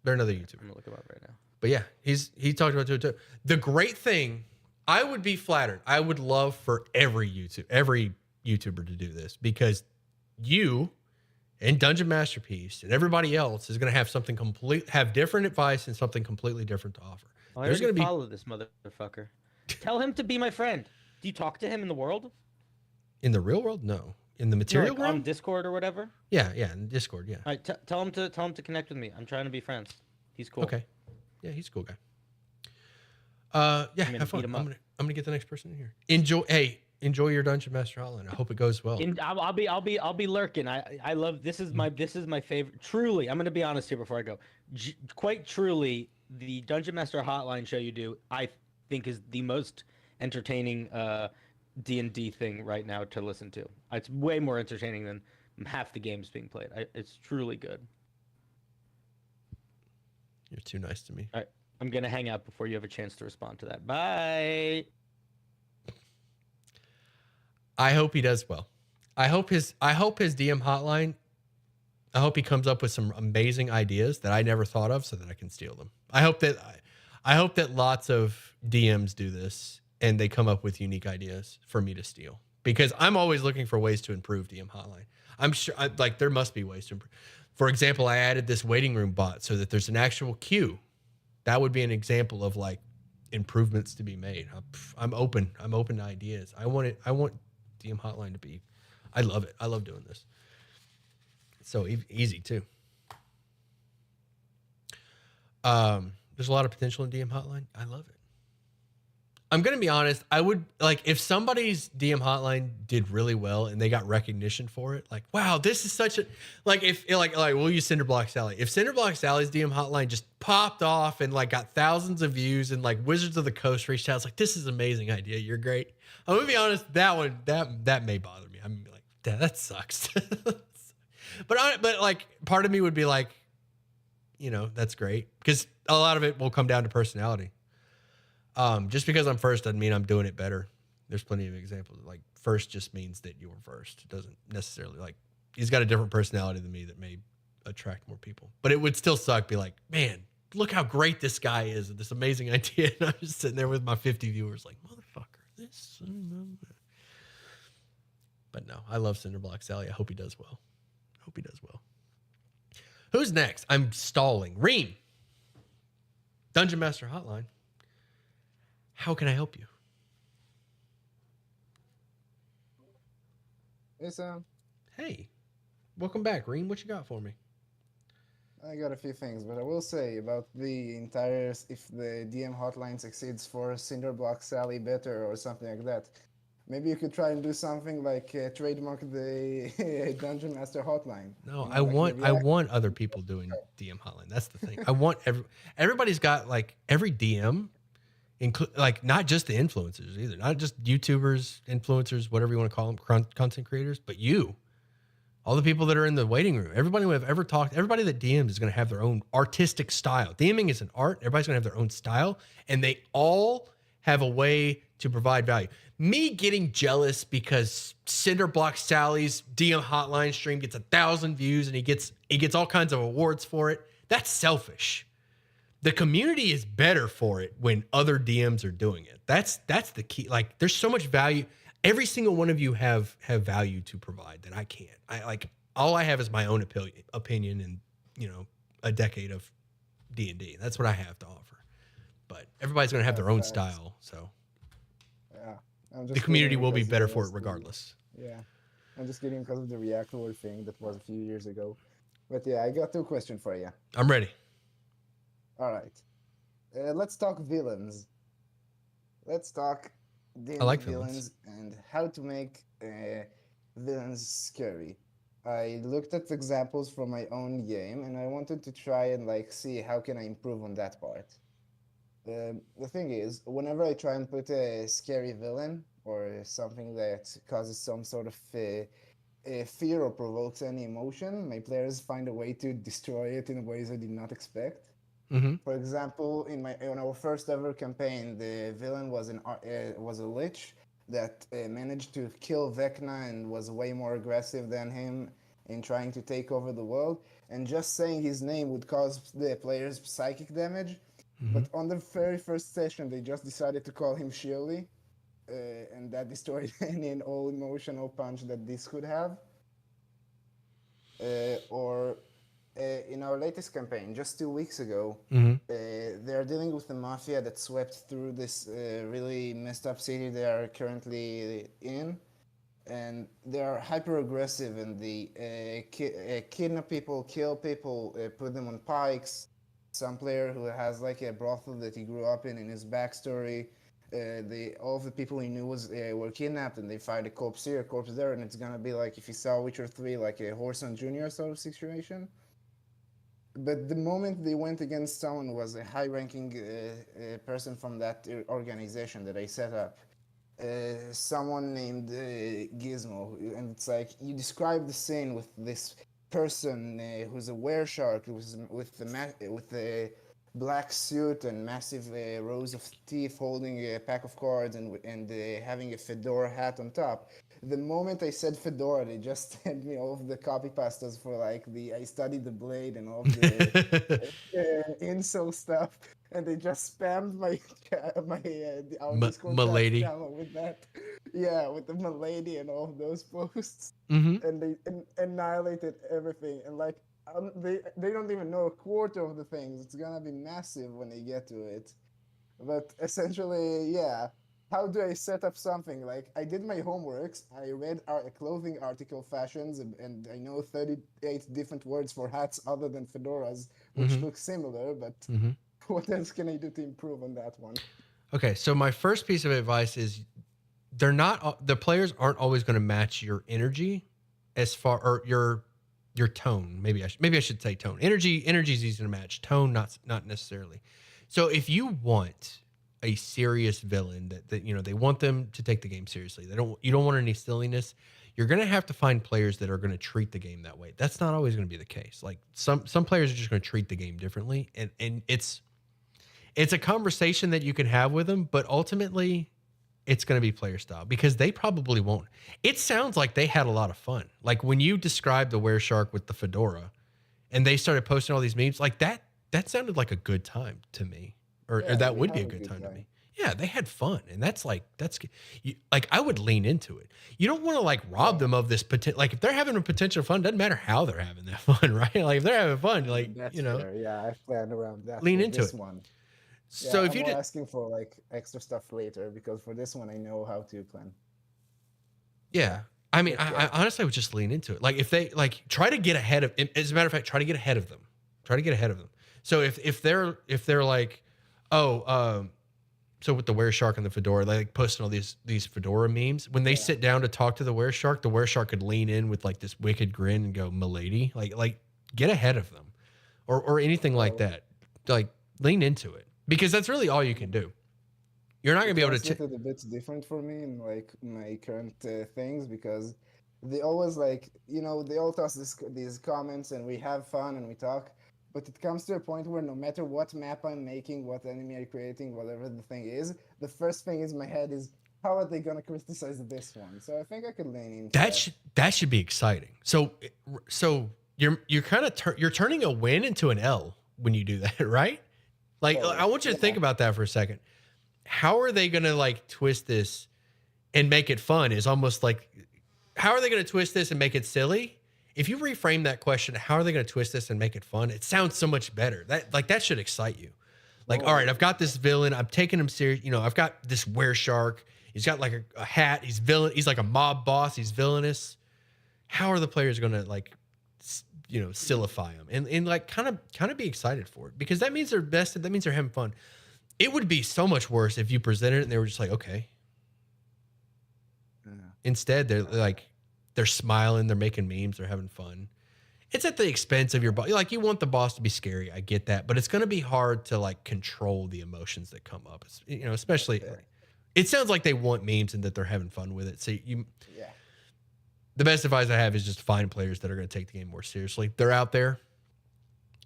They're another YouTuber. I'm gonna look them up right now. But yeah, he talked about it too. The great thing, I would be flattered. I would love for every YouTuber to do this because you and Dungeon Masterpiece and everybody else is going to have different advice and something completely different to offer. Oh, there's going to be follow this motherfucker. Tell him to be my friend. Do you talk to him in the world? In the real world, no. In the material world, on Discord or whatever. Yeah, in Discord, yeah. All right, tell him to connect with me. I'm trying to be friends. He's cool. Okay, yeah, he's a cool guy. Have fun. I'm gonna get the next person in here. Enjoy your Dungeon Master Hotline. I hope it goes well. I'll be lurking. I love this is my favorite. Truly, I'm gonna be honest here before I go. Quite truly, the Dungeon Master Hotline show you do, I think, is the most entertaining D&D thing right now to listen to. It's way more entertaining than half the games being played. It's truly good. You're too nice to me. All right, I'm gonna hang out before you have a chance to respond to that. Bye. I hope he does well. I hope his DM hotline. I hope he comes up with some amazing ideas that I never thought of, so that I can steal them. I hope that lots of DMs do this and they come up with unique ideas for me to steal, because I'm always looking for ways to improve DM hotline. I'm sure there must be ways to improve. For example, I added this waiting room bot so that there's an actual queue. That would be an example of improvements to be made. I'm open to ideas. I want DM hotline to be. I love it. I love doing this. It's so easy too. There's a lot of potential in DM hotline. I love it. I'm going to be honest. I would if somebody's DM hotline did really well and they got recognition for it. Like, wow, this is such a, we'll use Cinderblock Sally. If Cinderblock Sally's DM hotline just popped off and got thousands of views and Wizards of the Coast reached out, it's like, this is an amazing idea. You're great. I'm going to be honest. That may bother me. I'm going to be like, damn, that sucks. but part of me would be like, that's great, because a lot of it will come down to personality. Just because I'm first doesn't mean I'm doing it better. There's plenty of examples. First just means that you're first. It doesn't necessarily he's got a different personality than me that may attract more people. But it would still suck. Be like, man, look how great this guy is. This amazing idea. And I'm just sitting there with my 50 viewers like, motherfucker, this. But no, I love Cinderblock Sally. I hope he does well. Who's next? I'm stalling. Reem. Dungeon Master Hotline. How can I help you? Hey, Sam. Hey. Welcome back, Reem. What you got for me? I got a few things, but I will say about the entire, if the DM hotline succeeds for Cinderblock Sally better or something like that, Maybe you could try and do something like trademark the Dungeon Master Hotline. No, You know, I like the want react. other people doing DM hotline. That's the thing. I want everybody's got like every DM, include like not just the influencers either, not just YouTubers, influencers, whatever you want to call them, content creators, but you, all the people that are in the waiting room, everybody who have ever talked, everybody that DMs is going to have their own artistic style. DMing is an art. Everybody's going to have their own style, and they all have a way to provide value. Me getting jealous because Cinderblock Sally's DM hotline stream gets 1,000 views and he gets all kinds of awards for it. That's selfish. The community is better for it when other DMs are doing it. That's the key. Like, there's so much value. Every single one of you have value to provide that I can't. I like, all I have is my own opinion and, you know, a decade of D&D. That's what I have to offer. But everybody's going to have their own style. So Yeah. I'm just the community kidding will be because better it for was it the- regardless. Yeah. I'm just kidding because of the reactor thing that was a few years ago. But yeah, I got 2 questions for you. I'm ready. All right. Let's talk villains. Let's talk D&D I like villains and how to make villains scary. I looked at examples from my own game and I wanted to try and like see how can I improve on that part. The thing is, whenever I try and put a scary villain or something that causes some sort of fear or provokes any emotion, my players find a way to destroy it in ways I did not expect. Mm-hmm. For example, in our first ever campaign, the villain was was a lich that managed to kill Vecna and was way more aggressive than him in trying to take over the world. And just saying his name would cause the players psychic damage. Mm-hmm. But on the very first session, they just decided to call him Shirley, and that destroyed any and all emotional punch that this could have. In our latest campaign, just 2 weeks ago, Mm-hmm. they're dealing with the mafia that swept through this really messed up city they are currently in. And they are hyper aggressive and they kidnap people, kill people, put them on pikes. Some player who has like a brothel that he grew up in his backstory. All of the people he knew were kidnapped and they find a corpse here, a corpse there, and it's gonna be like if you saw Witcher 3, like a Horson Jr. sort of situation. But the moment they went against someone who was a high-ranking person from that organization that I set up, someone named Gizmo, and it's like you describe the scene with this person who's a wereshark, who's with the black suit and massive rows of teeth, holding a pack of cards and having a fedora hat on top. The moment I said fedora, they just sent me all of the copy pastas for like I studied the blade and all of the incel stuff, and they just spammed our Discord Milady. channel with that. Yeah, with the Milady and all of those posts, Mm-hmm. and they annihilated everything. And like they don't even know a quarter of the things. It's gonna be massive when they get to it. But essentially, yeah. How do I set up something? Like, I did my homeworks, I read a clothing article fashions, and I know 38 different words for hats other than fedoras, which Mhm. look similar, but Mm-hmm. what else can I do to improve on that one? Okay, so my first piece of advice is the players aren't always going to match your energy or your tone. Maybe I should say tone. Energy is easy to match. Tone not necessarily. So if you want a serious villain that you know they want them to take the game seriously, you don't want any silliness, you're going to have to find players that are going to treat the game that way. That's not always going to be the case. Like some players are just going to treat the game differently, and it's a conversation that you can have with them, but ultimately it's going to be player style because they probably won't. It sounds like they had a lot of fun. Like when you described the wereshark with the fedora and they started posting all these memes, like that sounded like a good time to me, or Yeah, that we would be a had a good good time to time. me. Yeah, they had fun, and that's like I would lean into it. You don't want to like rob them of this potential. Like if they're having a potential fun, doesn't matter how they're having that fun, right? Like if they're having fun, like That's you know, fair. Yeah, I've planned around that lean for into this it. one. So Yeah, if I'm you more did, asking for like extra stuff later because for this one I know how to plan. yeah. I mean, But I yeah. honestly would just lean into it. Like if they like try to get ahead of, as a matter of fact, try to get ahead of them. Try to get ahead of them. So if they're like, oh, so with the were shark and the fedora, they like posting all these fedora memes. When they sit down to talk to the were shark could lean in with like this wicked grin and go, "Milady," like get ahead of them, or anything like that. Like lean into it because that's really all you can do. You're not gonna be able to. Translated a bit different for me in like my current things because they always like they all toss these comments and we have fun and we talk, but it comes to a point where no matter what map I'm making, what enemy I'm creating, whatever the thing is, the first thing in my head is how are they gonna criticize this one? So I think I could lean into that. That should be exciting. So you're kind of you're turning a win into an L when you do that, right? Like I want you to think about that for a second. How are they going to like twist this and make it fun is almost like, how are they going to twist this and make it silly? If you reframe that question, how are they going to twist this and make it fun? It sounds so much better. That should excite you. Like, all right, I've got this villain. I'm taking him serious. I've got this were shark. He's got like a hat. He's villain. He's like a mob boss. He's villainous. How are the players going to like, sillify him and like kind of be excited for it? Because that means they're vested. That means they're having fun. It would be so much worse if you presented it and they were just like, okay. Yeah. Instead, they're smiling, they're making memes, they're having fun. It's at the expense of your boss. Like you want the boss to be scary. I get that, but it's going to be hard to like control the emotions that come up. Especially it sounds like they want memes and that they're having fun with it. So the best advice I have is just find players that are going to take the game more seriously. They're out there.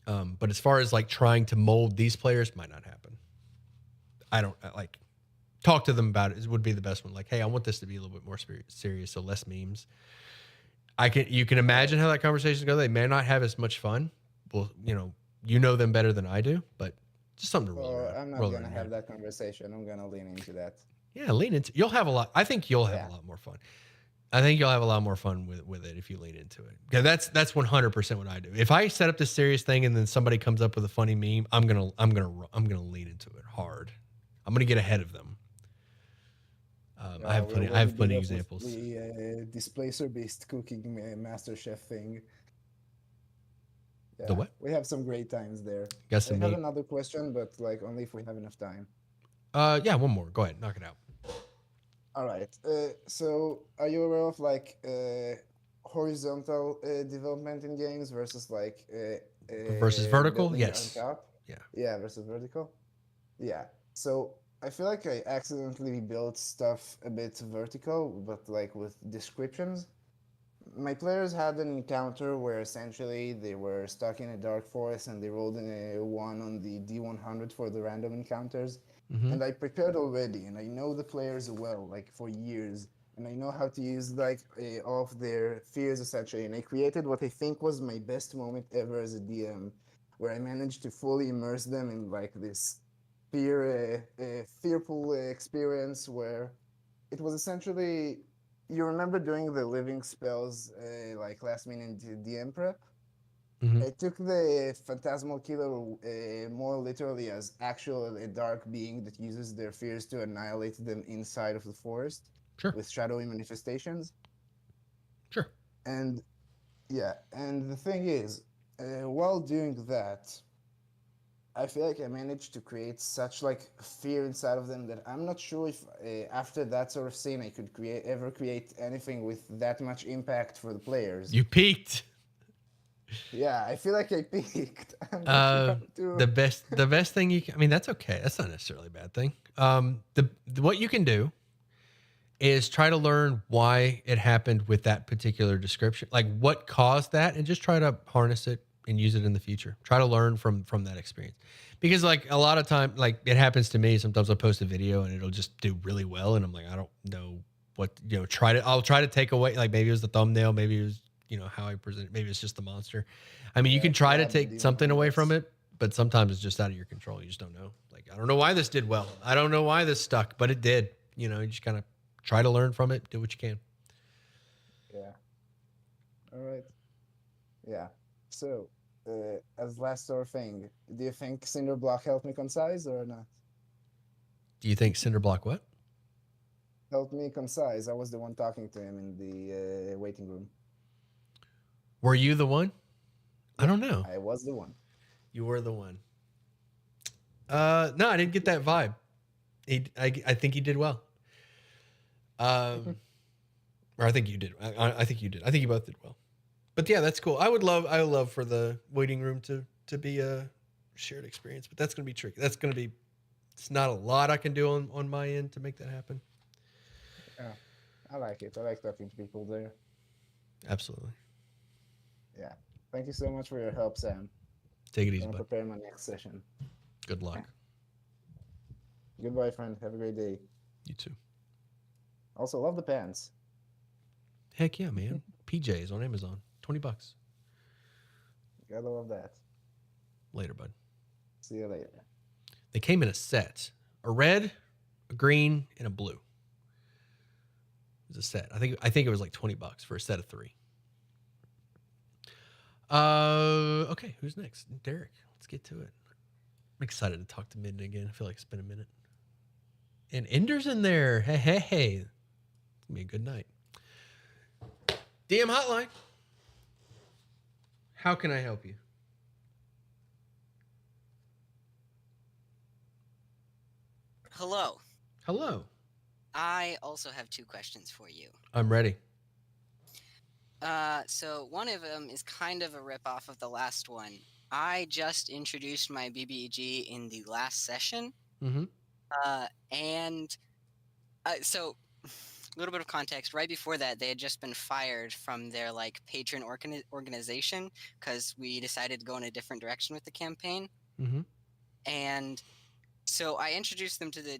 But as far as like trying to mold these players, might not happen. I don't like talk to them about it. It would be the best one. Like, hey, I want this to be a little bit more serious, so less memes. You can imagine how that conversation goes. They may not have as much fun. Well, you know them better than I do, but just something to roll around. I'm not gonna have that conversation. I'm gonna lean into that. Yeah, lean into. You'll have a lot. I think you'll have a lot more fun. I think you'll have a lot more fun with it if you lean into it. Yeah, that's 100% what I do. If I set up this serious thing and then somebody comes up with a funny meme, I'm gonna lean into it hard. I'm gonna get ahead of them. I have plenty of examples. The displacer-based cooking master chef thing. Yeah, the what? We have some great times there. Got some I have another question, but like only if we have enough time. Yeah, one more. Go ahead, knock it out. All right. So are you aware of like horizontal development in games versus like versus vertical? Yes. On top? Yeah, versus vertical. Yeah. So I feel like I accidentally built stuff a bit vertical, but like with descriptions. My players had an encounter where essentially they were stuck in a dark forest and they rolled a 1 on the D100 for the random encounters. Mm-hmm. And I prepared already, and I know the players well, like for years, and I know how to use like all of their fears essentially. And I created what I think was my best moment ever as a DM, where I managed to fully immerse them in like this fearful experience where it was essentially, you remember doing the living spells like last minute DM prep? Mm-hmm. I took the phantasmal killer more literally as actual a dark being that uses their fears to annihilate them inside of the forest. Sure. With shadowy manifestations. Sure. And the thing is, while doing that, I feel like I managed to create such like fear inside of them that I'm not sure if after that sort of scene I could ever create anything with that much impact for the players. You peaked. Yeah, I feel like I peaked. The best thing you can, I mean, that's okay. That's not necessarily a bad thing. What you can do is try to learn why it happened with that particular description, like what caused that, and just try to harness it and use it in the future. Try to learn from that experience, because like a lot of time, like it happens to me. Sometimes I'll post a video and it'll just do really well, and I'm like, I don't know what, I'll try to take away, like maybe it was the thumbnail, maybe it was how I present it, maybe it's just the monster. I mean, you can try to take something away from it, but sometimes it's just out of your control. You just don't know. Like, I don't know why this did well. I don't know why this stuck, but it did. You just kind of try to learn from it. Do what you can. Yeah. All right. Yeah. So, as last sort of thing, do you think Cinderblock helped me concise or not? Do you think Cinderblock what? Helped me concise. I was the one talking to him in the waiting room. Were you the one? I don't know. I was the one. You were the one. No, I didn't get that vibe. I think he did well. Or I think you did. I think you did. I think you both did well. But yeah, that's cool. I would love for the waiting room to be a shared experience, but that's going to be tricky. That's going to be. It's not a lot I can do on my end to make that happen. Yeah, I like it. I like talking to people there. Absolutely. Yeah. Thank you so much for your help, Sam. Take it I'm easy, gonna bud. prepare my next session. Good luck. Goodbye, friend. Have a great day. You too. Also, love the pants. Heck yeah, man. PJs on Amazon. $20. Gotta love that. Later, bud. See you later. They came in a set. A red, a green, and a blue. It was a set. I think it was like $20 for a set of 3. Okay, who's next? Derek. Let's get to it. I'm excited to talk to Midden again. I feel like it's been a minute. And Ender's in there. Hey. It's gonna be a good night. DM Hotline. How can I help you? Hello. Hello. I also have 2 questions for you. I'm ready. So one of them is kind of a ripoff of the last one. I just introduced my BBG in the last session. Mm-hmm. So a little bit of context. Right before that, they had just been fired from their patron organization because we decided to go in a different direction with the campaign. Mm-hmm. And so I introduced them to the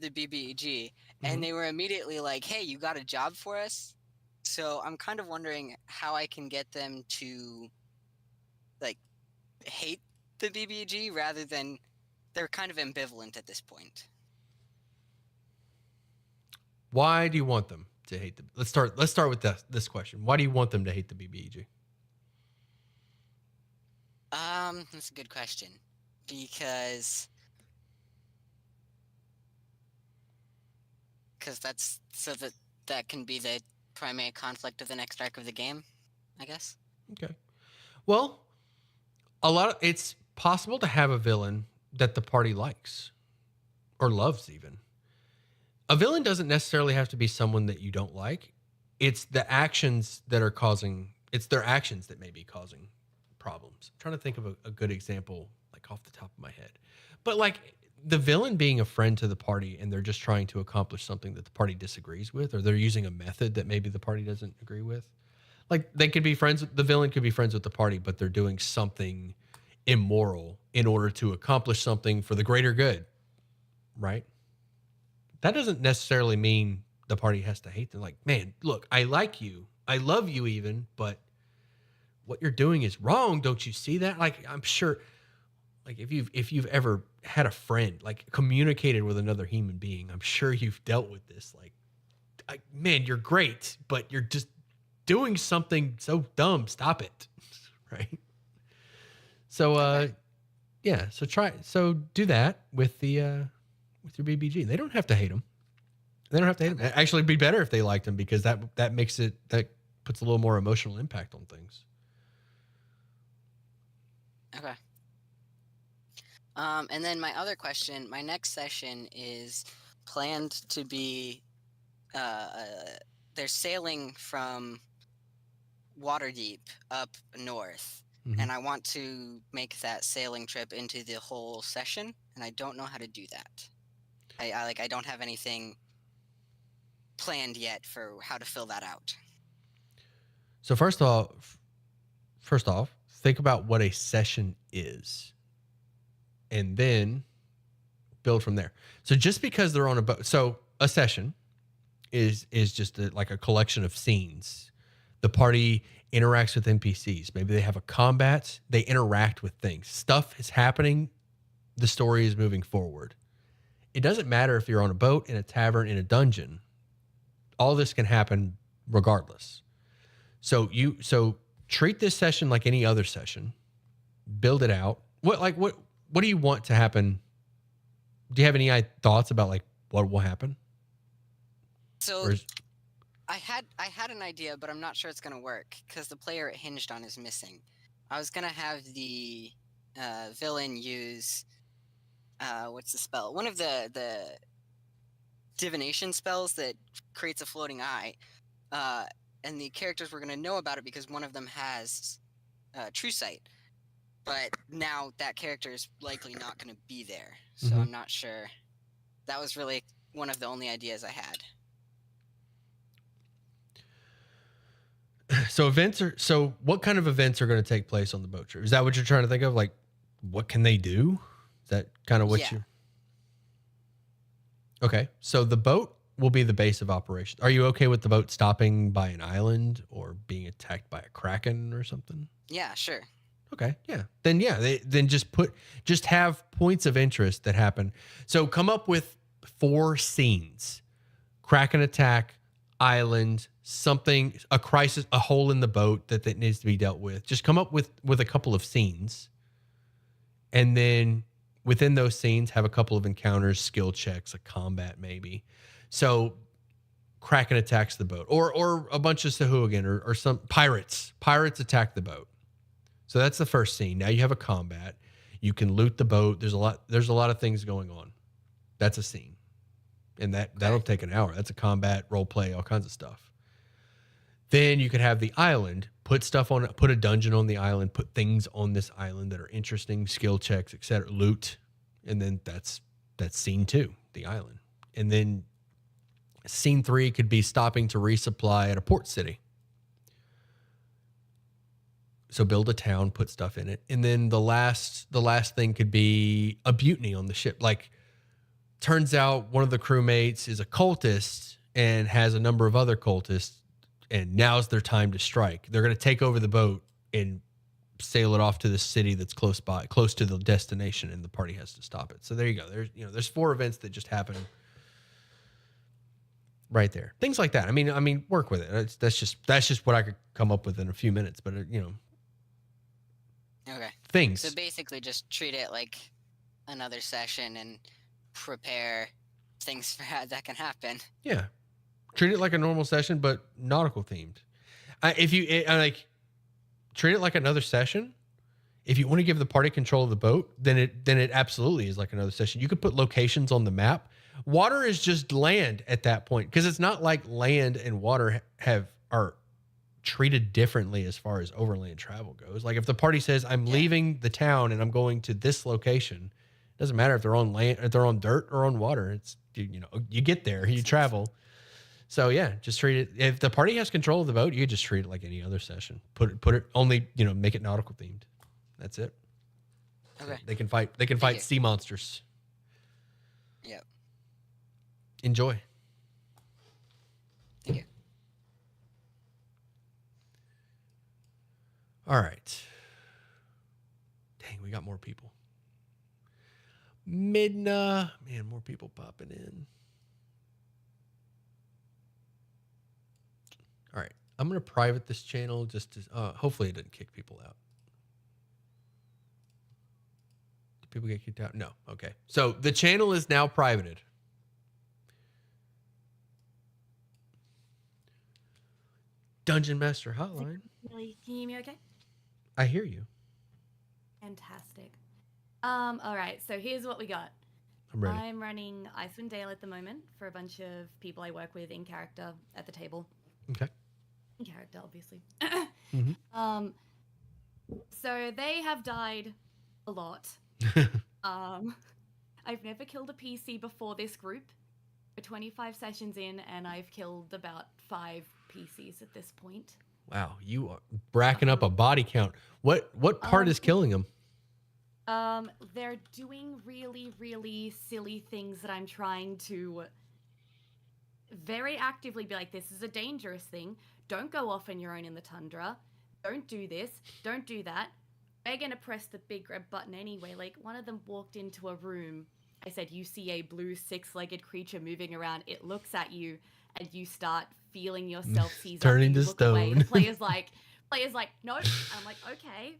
BBEG, and Mhm. they were immediately like, "Hey, you got a job for us?" So I'm kind of wondering how I can get them to hate the BBEG rather than they're kind of ambivalent at this point. Why do you want them to hate the? Let's start with this question. Why do you want them to hate the BBEG? That's a good question. Because that's so that can be the primary conflict of the next arc of the game, I guess. Okay. Well, it's possible to have a villain that the party likes or loves even. A villain doesn't necessarily have to be someone that you don't like. It's the actions that are causing, it's their actions that may be causing problems. I'm trying to think of a good example, off the top of my head. But the villain being a friend to the party and they're just trying to accomplish something that the party disagrees with, or they're using a method that maybe the party doesn't agree with. They could be friends, the villain could be friends with the party, but they're doing something immoral in order to accomplish something for the greater good, right? That doesn't necessarily mean the party has to hate them. Man, look, I like you. I love you even, but what you're doing is wrong. Don't you see that? I'm sure, if you've ever had a friend, communicated with another human being, I'm sure you've dealt with this. Man, you're great, but you're just doing something so dumb. Stop it. Right. So, Okay. yeah. So do that with with your BBG. They don't have to hate them. They don't have to hate them. Actually, it'd be better if they liked them because that puts a little more emotional impact on things. Okay. And then my other question, my next session is planned to be, they're sailing from Waterdeep up north, Mhm. and I want to make that sailing trip into the whole session, and I don't know how to do that. I don't have anything planned yet for how to fill that out. So first off, think about what a session is, and then build from there. So just because they're on a boat, so a session is just a collection of scenes. The party interacts with NPCs. Maybe they have a combat. They interact with things. Stuff is happening. The story is moving forward. It doesn't matter if you're on a boat, in a tavern, in a dungeon. All this can happen regardless. So treat this session like any other session. Build it out. What do you want to happen? Do you have any thoughts about what will happen? So I had an idea, but I'm not sure it's gonna work because the player it hinged on is missing. I was gonna have the villain use what's the spell? One of the divination spells that creates a floating eye. And the characters were going to know about it because one of them has true sight. But now that character is likely not going to be there. So I'm not sure. That was really one of the only ideas I had. So what kind of events are going to take place on the boat trip? Is that what you're trying to think of? Like, what can they do? Is that kind of what you... Okay. So the boat will be the base of operations. Are you okay with the boat stopping by an island or being attacked by a kraken or something? Yeah, sure. Okay. Yeah. Then just have points of interest that happen. So come up with 4 scenes: kraken attack, island, something, a crisis, a hole in the boat that needs to be dealt with. Just come up with a couple of scenes, and then within those scenes have a couple of encounters, skill checks, a combat maybe. So kraken attacks the boat, or a bunch of Sahuagin or some pirates attack the boat. So that's the first scene. Now you have a combat. You can loot the boat. There's a lot of things going on. That's a scene. And that'll take an hour. That's a combat, role play, all kinds of stuff. Then you could have the island, put a dungeon on the island, put things on this island that are interesting, skill checks, etc., loot. And then that's scene 2, the island. And then scene 3 could be stopping to resupply at a port city. So build a town, put stuff in it. And then the last thing could be a mutiny on the ship. Like, turns out one of the crewmates is a cultist and has a number of other cultists, and now's their time to strike. They're going to take over the boat and sail it off to the city that's close to the destination, and the party has to stop it. So there you go. There's 4 events that just happen right there. Things like that. I mean, work with it. That's just what I could come up with in a few minutes, but Okay. Things. So basically just treat it like another session and prepare things for how that can happen. Yeah. Treat it like a normal session, but nautical themed. Treat it like another session. If you want to give the party control of the boat, then it absolutely is like another session. You could put locations on the map. Water is just land at that point, because it's not like land and water are treated differently as far as overland travel goes. Like, if the party says, I'm leaving the town and I'm going to this location, it doesn't matter if they're on land, if they're on dirt or on water. It's, you get there, you travel. So yeah, just treat it. If the party has control of the boat, you just treat it like any other session. Put it only, make it nautical themed. That's it. Okay. They can fight sea monsters. Yep. Enjoy. Thank you. All right. Dang, we got more people. Midna. Man, more people popping in. All right. I'm going to private this channel just to, hopefully it didn't kick people out. Did people get kicked out? No. Okay. So the channel is now privated. Dungeon Master Hotline. Really? Can you hear me okay? I hear you. Fantastic. All right, so here's what we got. I'm ready. I'm running Icewind Dale at the moment for a bunch of people I work with in character at the table. Okay. In character, obviously. Mm-hmm. So they have died a lot. I've never killed a PC before this group. We're 25 sessions in, and I've killed about 5 PCs at this point. Wow, you are racking up a body count. What part is killing them? They're doing really, really silly things that I'm trying to very actively be like, this is a dangerous thing. Don't go off on your own in the tundra. Don't do this. Don't do that. They're going to press the big red button anyway. Like, one of them walked into a room. I said, you see a blue 6-legged creature moving around. It looks at you, and you start feeling yourself seize turning up, to you look away. stone. The player's like, no. I'm like, okay.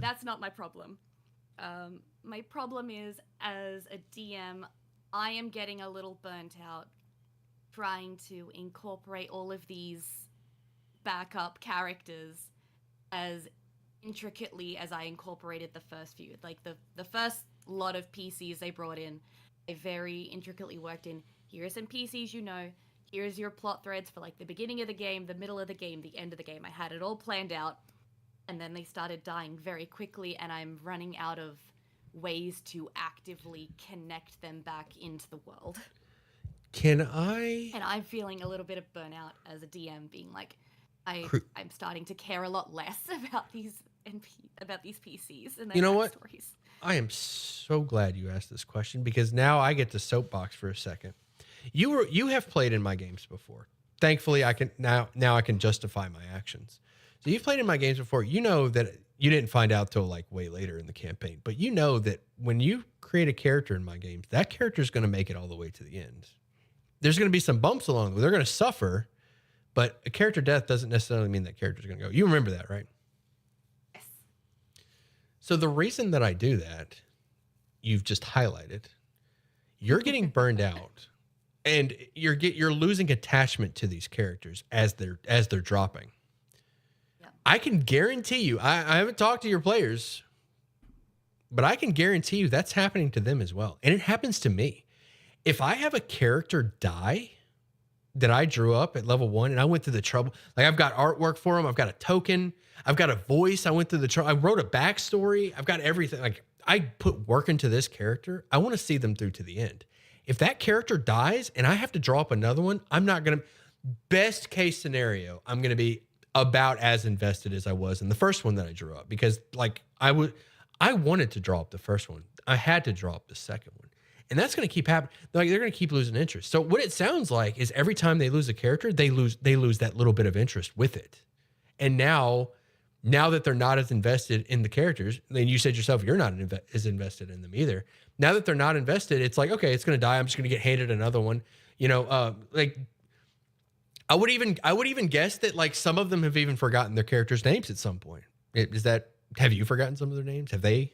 That's not my problem. My problem is, as a DM, I am getting a little burnt out trying to incorporate all of these backup characters as intricately as I incorporated the first few. Like, the first lot of PCs they brought in. They very intricately worked in, here are some PCs you know, here's your plot threads for like the beginning of the game, the middle of the game, the end of the game. I had it all planned out, and then they started dying very quickly, and I'm running out of ways to actively connect them back into the world. Can I? And I'm feeling a little bit of burnout as a DM, being like, I'm starting to care a lot less about these PCs and their You know what? backstories. I am so glad you asked this question, because now I get to soapbox for a second. You have played in my games before. Thankfully, I can now I can justify my actions. So you've played in my games before. You know that you didn't find out till like way later in the campaign, but you know that when you create a character in my games, that character is going to make it all the way to the end. There's going to be some bumps along the way. They're going to suffer, but a character death doesn't necessarily mean that character's going to go. You remember that, right? Yes. So the reason that I do that, you've just highlighted. You're getting burned out, and you're losing attachment to these characters as they're dropping. Yep. I can guarantee you, I haven't talked to your players, but I can guarantee you that's happening to them as well. And it happens to me. If I have a character die that I drew up at level 1 and I went through the trouble, like I've got artwork for them, I've got a token, I've got a voice, I went through the trouble, I wrote a backstory, I've got everything. Like I put work into this character, I want to see them through to the end. If that character dies and I have to draw up another one, I'm not going to, best case scenario, I'm going to be about as invested as I was in the first one that I drew up, because like I wanted to draw up the first one. I had to draw up the second one. And that's going to keep happening. Like they're going to keep losing interest. So what it sounds like is every time they lose a character, they lose that little bit of interest with it. And now that they're not as invested in the characters, then you said yourself, you're not as invested in them either. Now that they're not invested, it's like, okay, it's going to die. I'm just going to get handed another one. You know, like I would even guess that like some of them have even forgotten their characters' names at some point. Have you forgotten some of their names? Have they?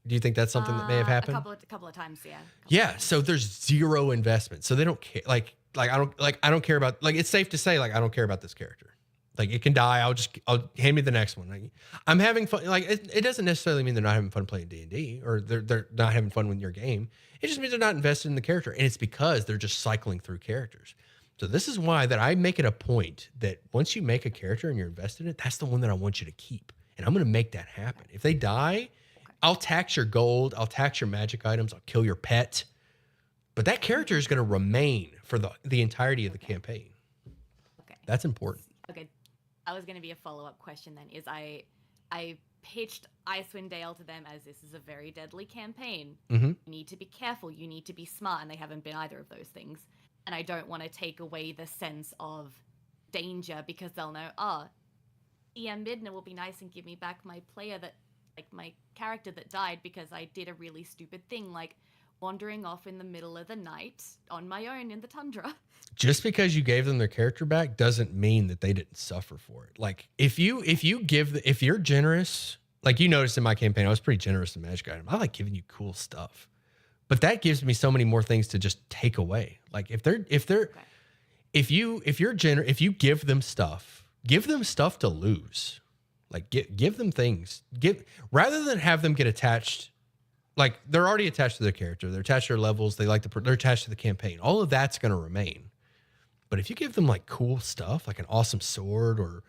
Do you think that's something that may have happened? A couple of times, yeah. Yeah. So there's zero investment. So they don't care. Like I don't care about, like, it's safe to say, like, I don't care about this character. Like it can die. I'll hand me the next one. Like, I'm having fun. Like it doesn't necessarily mean they're not having fun playing D&D or they're not having fun with your game. It just means they're not invested in the character. And it's because they're just cycling through characters. So this is why that I make it a point that once you make a character and you're invested in it, that's the one that I want you to keep. And I'm going to make that happen. If they die, I'll tax your gold. I'll tax your magic items. I'll kill your pet. But that character is going to remain for the entirety of the campaign. Okay. That's important. Okay. That was going to be a follow-up question then. Is I pitched Icewind Dale to them as this is a very deadly campaign. Mm-hmm. You need to be careful. You need to be smart. And they haven't been either of those things. And I don't want to take away the sense of danger because they'll know, EM Midna will be nice and give me back my my character that died because I did a really stupid thing, like wandering off in the middle of the night on my own in the tundra. Just because you gave them their character back doesn't mean that they didn't suffer for it. Like if you're generous, like you noticed in my campaign, I was pretty generous to magic item. I like giving you cool stuff, but that gives me so many more things to just take away. Like if you give them stuff to lose. Like give them things. Rather than have them get attached, like they're already attached to their character, they're attached to their levels, they're attached to the campaign. All of that's going to remain. But if you give them like cool stuff, like an awesome sword or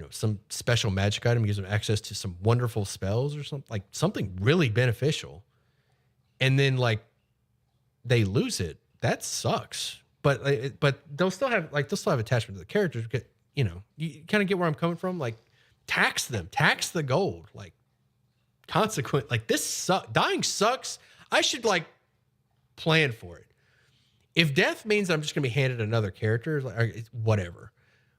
some special magic item gives them access to some wonderful spells or something, like something really beneficial, and then like they lose it, that sucks. But they'll still have attachment to the characters because you kind of get where I'm coming from. Like tax them, tax the gold, like consequent. Like dying sucks. I should like plan for it. If death means I'm just gonna be handed another character, like whatever.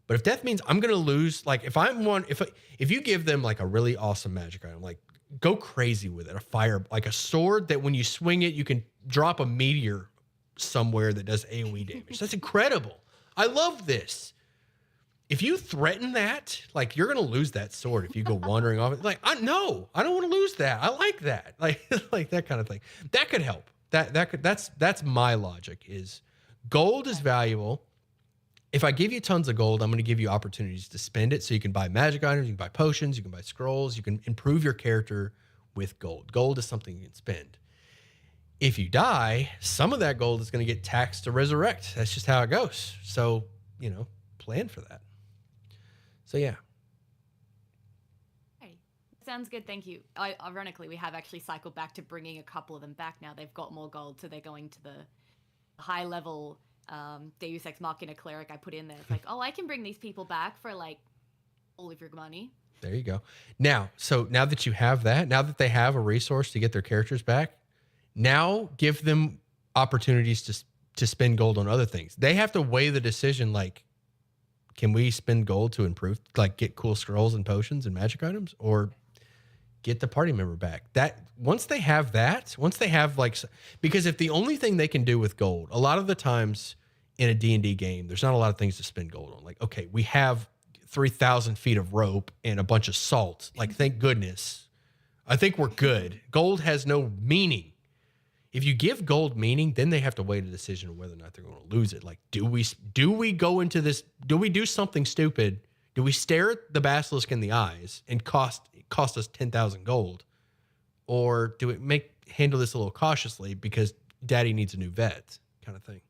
But if death means I'm gonna lose, like if you give them like a really awesome magic item, like go crazy with it, a fire, like a sword that when you swing it, you can drop a meteor somewhere that does AoE damage. That's incredible. I love this. If you threaten that, like you're gonna lose that sword if you go wandering off. Like I don't want to lose that. I like that, like that kind of thing. That could help. That's my logic. Is gold is valuable. If I give you tons of gold, I'm going to give you opportunities to spend it, so you can buy magic items, you can buy potions, you can buy scrolls, you can improve your character with gold. Gold is something you can spend. If you die, some of that gold is going to get taxed to resurrect. That's just how it goes. So, plan for that. So, yeah. Hey, sounds good. Thank you. Ironically, we have actually cycled back to bringing a couple of them back now. They've got more gold, so they're going to the high level Deus Ex Machina cleric I put in there. It's like, oh, I can bring these people back for like all of your money. There you go. Now that you have that, now that they have a resource to get their characters back, now give them opportunities to spend gold on other things. They have to weigh the decision, like, can we spend gold to improve, like get cool scrolls and potions and magic items, or get the party member back? That once they have like, because if the only thing they can do with gold, a lot of the times in a D&D game, there's not a lot of things to spend gold on. Like, okay, we have 3,000 feet of rope and a bunch of salt. Like, thank goodness. I think we're good. Gold has no meaning. If you give gold meaning, then they have to weigh the decision of whether or not they're going to lose it. Like, do we go into this? Do we do something stupid? Do we stare at the basilisk in the eyes and cost us 10,000 gold, or do we handle this a little cautiously because Daddy needs a new vet, kind of thing?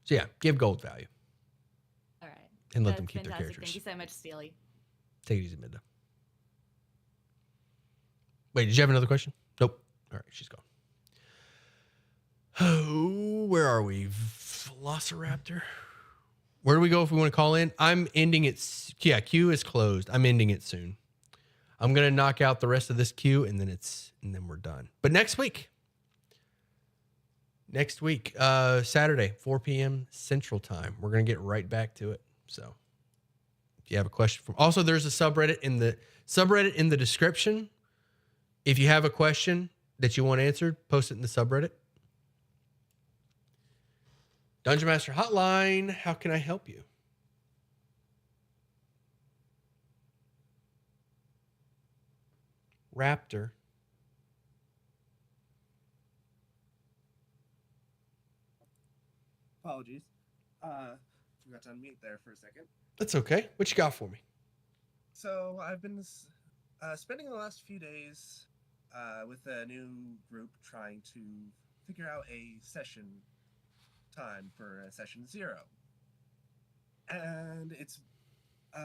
So yeah, give gold value. All right. And let them keep their fantastic. characters. Thank you so much, Steely. Take it easy, Midda. Wait, did you have another question? Nope. All right, she's gone. Oh, where are we? Velociraptor. Where do we go if we want to call in? I'm ending it. Yeah, queue is closed. I'm ending it soon. I'm gonna knock out the rest of this queue and then we're done. But next week, Saturday, 4 p.m. Central Time, we're gonna get right back to it. So, if you have a question also there's a subreddit in the description. If you have a question that you want answered, post it in the subreddit. Dungeon Master Hotline, how can I help you? Raptor. Apologies. Forgot to unmute there for a second. That's okay. What you got for me? So I've been spending the last few days with a new group trying to figure out a session time for session 0. And it's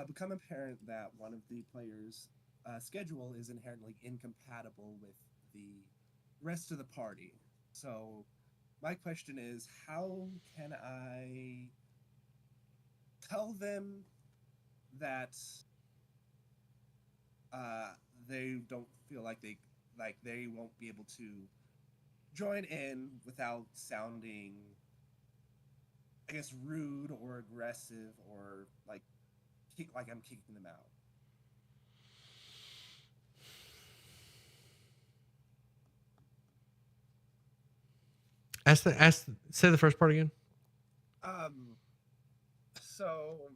become apparent that one of the players' schedule is inherently incompatible with the rest of the party. So my question is, how can I tell them that they don't feel like they won't be able to join in without sounding, I guess, rude or aggressive or like I'm kicking them out? Say the first part again. So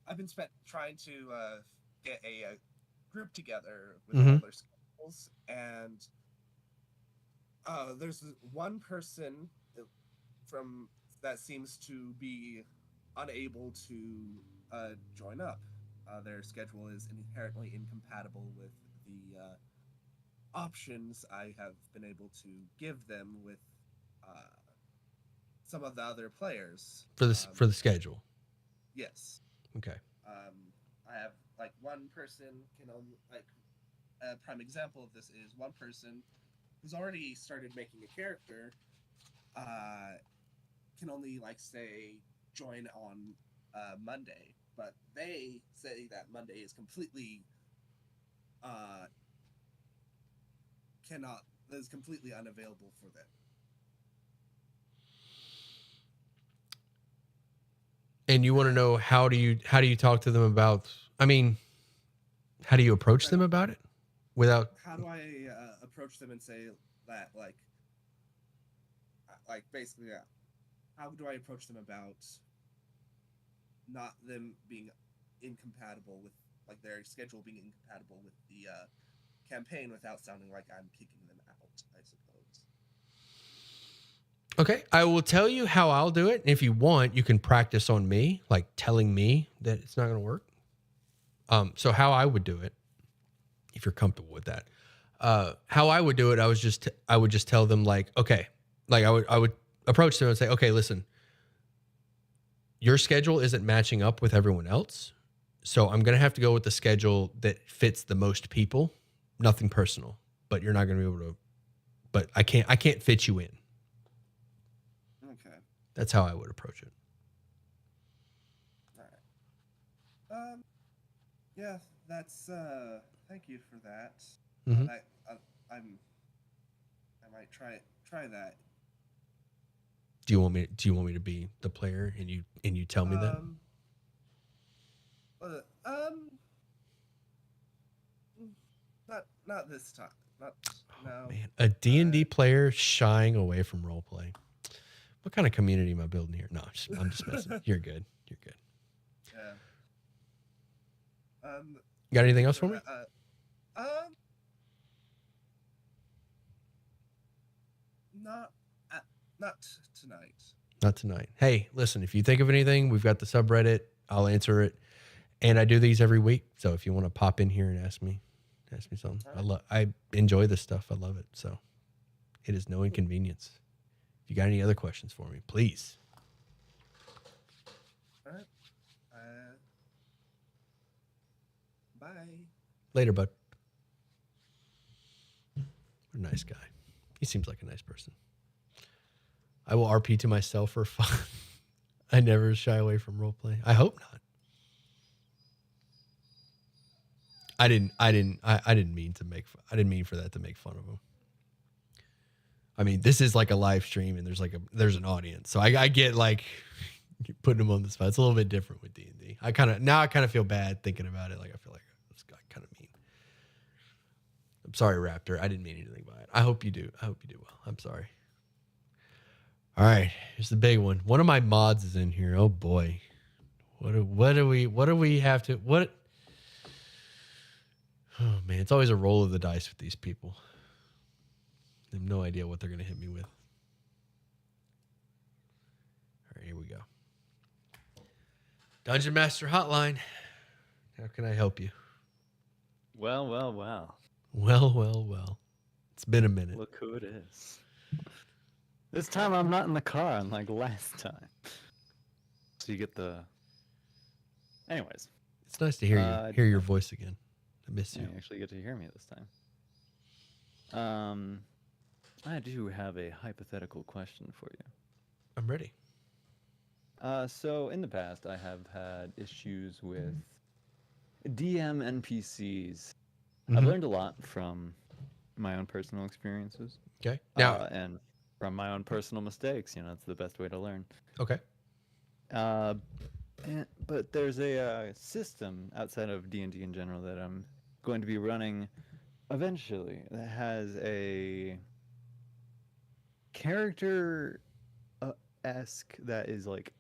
I've been trying to get a group together with all their schedules, and there's one person that seems to be unable to join up. Their schedule is inherently incompatible with the options I have been able to give them with some of the other players For the schedule. Yes. Okay. I have one person can only a prime example of this is one person who's already started making a character can only say join on Monday, but they say that Monday is completely completely unavailable for them. And you want to know how do you talk to them about? I mean, how do you approach them about it? Without how do I approach them and say that basically how do I approach them about not them being incompatible with their schedule being incompatible with the campaign without sounding like I'm kicking them out, I suppose. Okay, I will tell you how I'll do it. If you want, you can practice on me, like telling me that it's not going to work. So how I would do it, if you're comfortable with that, how I would do it, I would just tell them like, okay, like I would approach them and say, okay, listen, your schedule isn't matching up with everyone else. So I'm going to have to go with the schedule that fits the most people. Nothing personal, but you're not going to be able to, but I can't fit you in. Okay. That's how I would approach it. All right. Yeah, that's thank you for that. Mhm. I might try that. Do you want me to be the player and you tell me that? Not this time. Not no. Man, a D&D player shying away from roleplay. What kind of community am I building here? No, I'm just messing. You're good. You're good. Yeah. Got anything else for me? Not tonight. Not tonight. Hey, listen, if you think of anything, we've got the subreddit. I'll answer it. And I do these every week. So if you want to pop in here and ask me something. I enjoy this stuff. I love it. So it is no inconvenience. If you got any other questions for me, please. All right. Bye. Later, bud. What a nice guy. He seems like a nice person. I will RP to myself for fun. I never shy away from roleplay. I hope not. I didn't mean for that to make fun of him. I mean, this is like a live stream and there's an audience. So I get like putting him on the spot. It's a little bit different with D&D. I kind of feel bad thinking about it. Like I feel like this guy kind of mean. I'm sorry, Raptor. I didn't mean anything by it. I hope you do well. I'm sorry. All right, here's the big one. One of my mods is in here. Oh boy. What do we have to Oh man, it's always a roll of the dice with these people. I have no idea what they're going to hit me with. All right, here we go. Dungeon Master Hotline. How can I help you? Well. Well. It's been a minute. Look who it is. This time I'm not in the car, unlike last time. So you get the... Anyways. It's nice to hear your voice again. I miss you. You actually get to hear me this time. I do have a hypothetical question for you. I'm ready. So in the past, I have had issues with DM NPCs. I've learned a lot from my own personal experiences. Okay. Now, and from my own personal mistakes. It's the best way to learn. Okay. But there's a system outside of D&D in general that I'm going to be running eventually that has a character esque that is like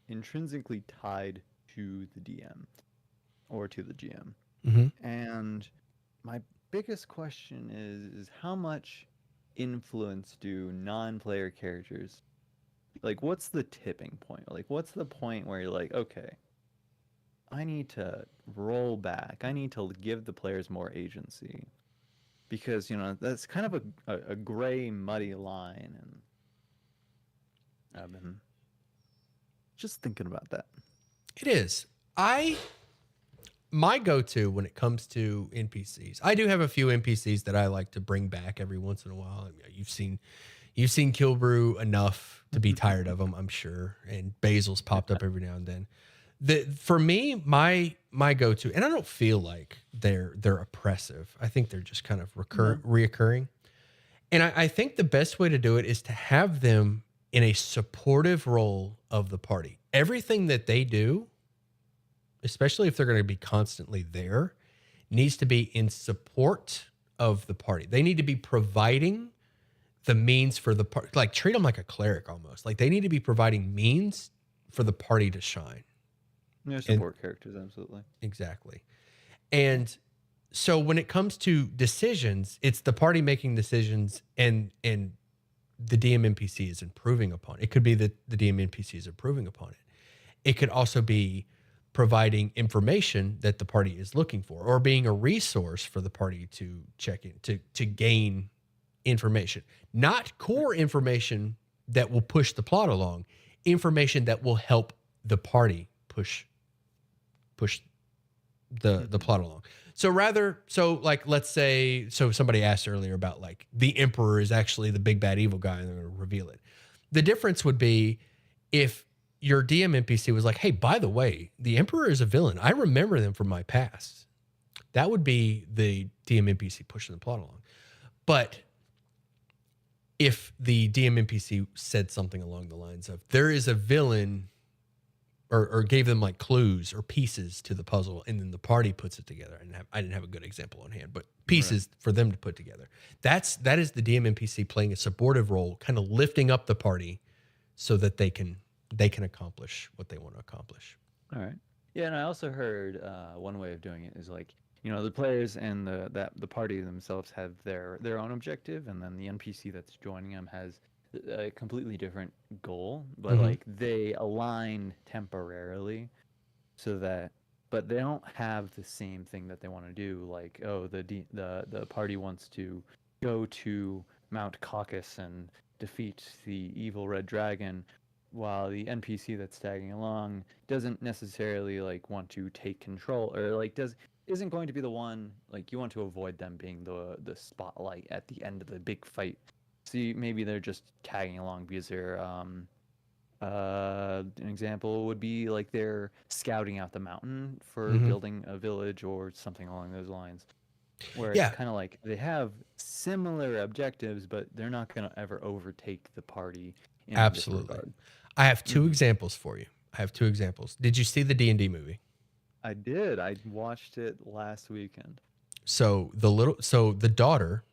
intrinsically tied to the DM or to the GM. And my biggest question is how much influence do non-player characters, like what's the tipping point? Like what's the point where you're like, okay, I need to roll back. I need to give the players more agency. Because, that's kind of a gray, muddy line. And I've been just thinking about that. It is. My go-to when it comes to NPCs, I do have a few NPCs that I like to bring back every once in a while. You've seen Kilbrew enough to be tired of them, I'm sure. And Basil's popped up every now and then. For me, my go-to, and I don't feel like they're oppressive. I think they're just kind of reoccurring. And I think the best way to do it is to have them in a supportive role of the party. Everything that they do, especially if they're going to be constantly there, needs to be in support of the party. They need to be providing the means for the party. Like treat them like a cleric almost. Like they need to be providing means for the party to shine. Yeah, support characters, absolutely. Exactly. And so when it comes to decisions, it's the party making decisions and the DM NPC is improving upon it. It could be that the DM NPC is improving upon it. It could also be providing information that the party is looking for, or being a resource for the party to check in, to gain information. Not core information that will push the plot along, information that will help the party push the plot along. So like, let's say, so somebody asked earlier about like the emperor is actually the big bad evil guy and they're going to reveal it. The difference would be if your DM NPC was like, hey, by the way, the emperor is a villain. I remember them from my past. That would be the DM NPC pushing the plot along. But if the DM NPC said something along the lines of, there is a villain, or gave them like clues or pieces to the puzzle, and then the party puts it together. I didn't have a good example on hand, but pieces for them to put together. That is the DM NPC playing a supportive role, kind of lifting up the party so that they can accomplish what they want to accomplish. All right. Yeah, and I also heard one way of doing it is like, the players and the party themselves have their own objective, and then the NPC that's joining them has a completely different goal, but like they align temporarily but they don't have the same thing that they want to do. Like, oh, the party wants to go to Mount Caucasus and defeat the evil red dragon, while the NPC that's tagging along doesn't necessarily like want to take control, or like isn't going to be the one. Like, you want to avoid them being the spotlight at the end of the big fight. So maybe they're just tagging along because they're an example would be like they're scouting out the mountain for building a village or something along those lines. Where it's kind of like they have similar objectives, but they're not going to ever overtake the party. Absolutely. I have two examples for you. Did you see the D&D movie? I did. I watched it last weekend. So the daughter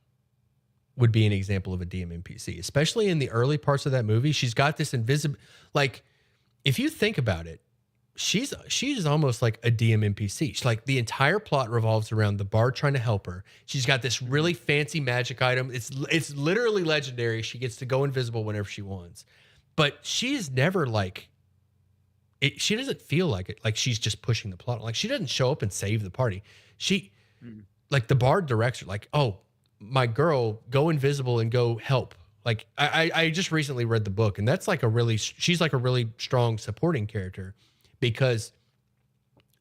would be an example of a DM NPC, especially in the early parts of that movie. She's got this invisible, like, if you think about it, she's almost like a DM NPC. She's like, the entire plot revolves around the bard trying to help her. She's got this really fancy magic item. It's literally legendary. She gets to go invisible whenever she wants, but she's never like it. She doesn't feel like it. Like she's just pushing the plot. Like she doesn't show up and save the party. Like the bard directs her, like, oh, my girl, go invisible and go help. Like I just recently read the book, and that's like she's like a really strong supporting character, because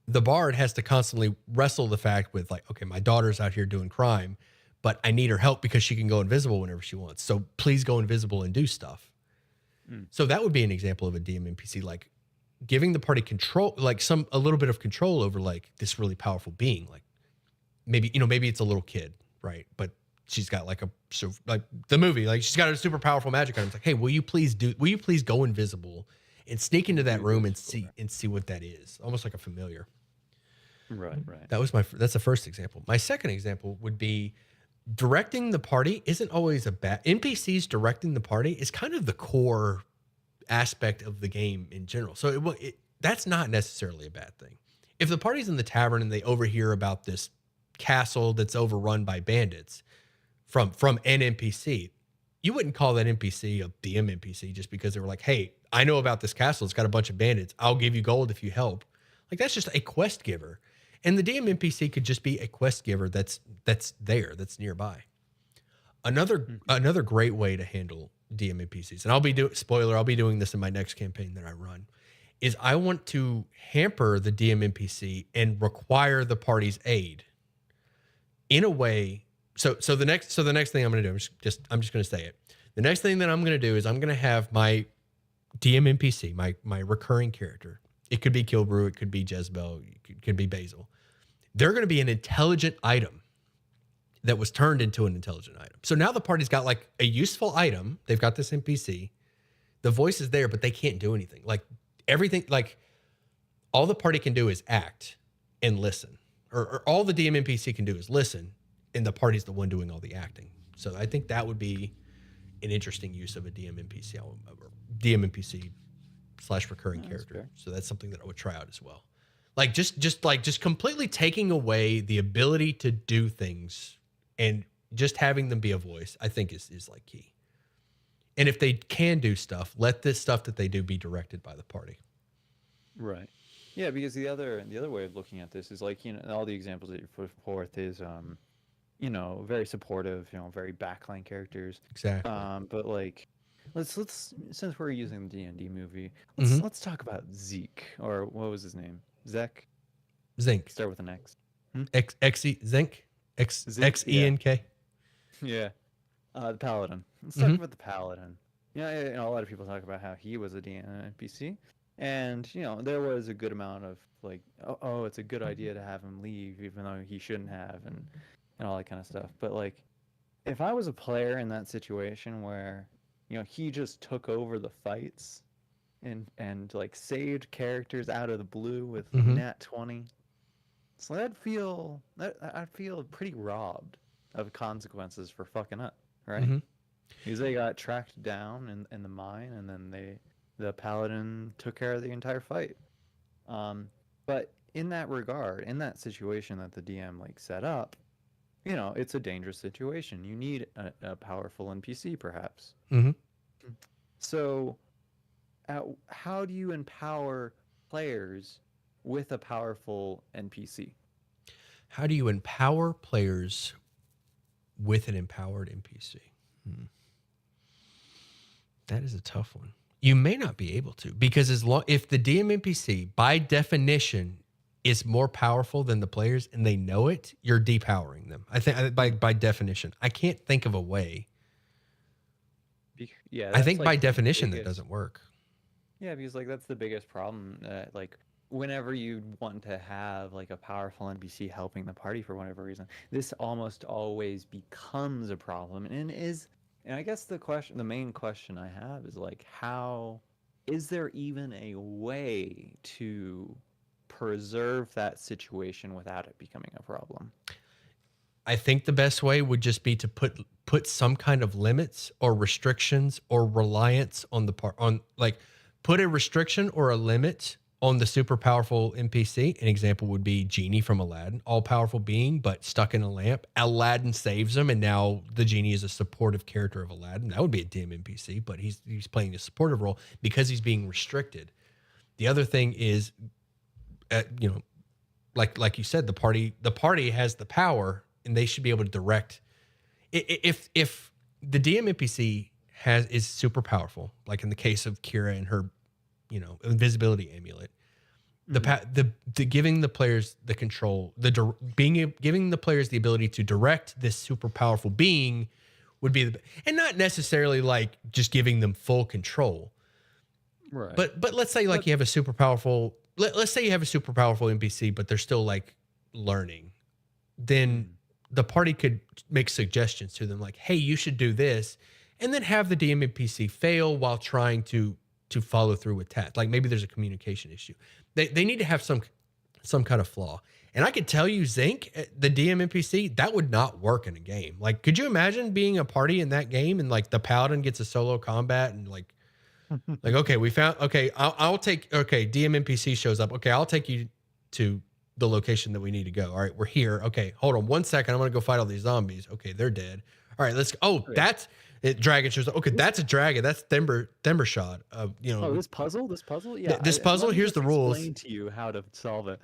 the bard has to constantly wrestle the fact with like, okay, my daughter's out here doing crime, but I need her help because she can go invisible whenever she wants. So please go invisible and do stuff. So that would be an example of a DM NPC, like giving the party control, like a little bit of control over like this really powerful being. Like maybe it's a little kid, right? But she's got like like the movie, like she's got a super powerful magic item. It's like, hey, will you please go invisible and sneak into that room and see what that is? Almost like a familiar. Right. That's the first example. My second example would be directing the party isn't always a bad. NPCs directing the party is kind of the core aspect of the game in general. So that's not necessarily a bad thing. If the party's in the tavern and they overhear about this castle that's overrun by bandits from an NPC, you wouldn't call that NPC a DM NPC just because they were like, hey, I know about this castle. It's got a bunch of bandits. I'll give you gold if you help. Like, that's just a quest giver. And the DM NPC could just be a quest giver that's there, that's nearby. Another great way to handle DM NPCs, and I'll be doing this in my next campaign that I run, is I want to hamper the DM NPC and require the party's aid in a way. So the next thing I'm going to do, I'm just going to say it. The next thing that I'm going to do is I'm going to have my DM NPC, my recurring character. It could be Kilbrew, it could be Jezebel, it could be Basil. They're going to be an intelligent item that was turned into an intelligent item. So now the party's got like a useful item. They've got this NPC. The voice is there, but they can't do anything. Like everything, like all the party can do is act and listen. Or all the DM NPC can do is listen, and the party's the one doing all the acting. So I think that would be an interesting use of a DM NPC / recurring character. Fair. So that's something that I would try out as well. Like just completely taking away the ability to do things and just having them be a voice, I think is like key. And if they can do stuff, let this stuff that they do be directed by the party. Right. Yeah, because the other way of looking at this is like, all the examples that you put forth is very supportive, very backline characters. Exactly. But like let's since we're using the D&D movie, let's talk about Zeke, or what was his name? Zinc. Start with an X. Zinc? X-E-N-K? Yeah. The Paladin. Let's talk about the Paladin. A lot of people talk about how he was a NPC, and there was a good amount of like, oh, it's a good idea to have him leave, even though he shouldn't have, and all that kind of stuff. But like, if I was a player in that situation where he just took over the fights and like saved characters out of the blue with nat 20, so I'd feel pretty robbed of consequences for fucking up, right? Because they got tracked down in the mine, and then the Paladin took care of the entire fight. But in that regard, in that situation that the DM like set up, it's a dangerous situation. You need a powerful NPC, perhaps. So, how do you empower players with a powerful NPC? How do you empower players with an empowered NPC? That is a tough one. You may not be able to, because if the DM NPC by definition is more powerful than the players and they know it, you're depowering them. I think by definition. I can't think of a way. Yeah, I think like by definition that doesn't work. Yeah, because like that's the biggest problem. Like whenever you want to have like a powerful NPC helping the party for whatever reason, this almost always becomes a problem, and I guess the main question I have is like, how is there even a way to preserve that situation without it becoming a problem? I think the best way would just be to put some kind of limits or restrictions or reliance on put a restriction or a limit on the super powerful NPC. An example would be Genie from Aladdin, all powerful being, but stuck in a lamp. Aladdin saves him, and now the Genie is a supportive character of Aladdin. That would be a dim NPC, but he's playing a supportive role because he's being restricted. The other thing is, like you said, the party has the power, and they should be able to direct. If the DM NPC is super powerful, like in the case of Kira and her, invisibility amulet, the giving the players the control, giving the players the ability to direct this super powerful being would be and not necessarily like just giving them full control. Right. But let's say you have a super powerful, let's say you have a super powerful NPC, but they're still like learning. Then the party could make suggestions to them like, hey, you should do this, and then have the DM NPC fail while trying to follow through with tasks. Like maybe there's a communication issue. They need to have some kind of flaw. And I could tell you, Zinc, the DM NPC, that would not work in a game. Like, could you imagine being a party in that game and like the Paladin gets a solo combat and like, okay, I'll take, DM NPC shows up. Okay, I'll take you to the location that we need to go. All right, we're here. Okay, hold on 1 second. I'm going to go fight all these zombies. Okay, they're dead. All right, let's go. Oh, that's it. Dragon shows up. Okay, that's a dragon. That's Thember shot. This puzzle? Yeah. This puzzle, here's the rules. Explain to you how to solve it.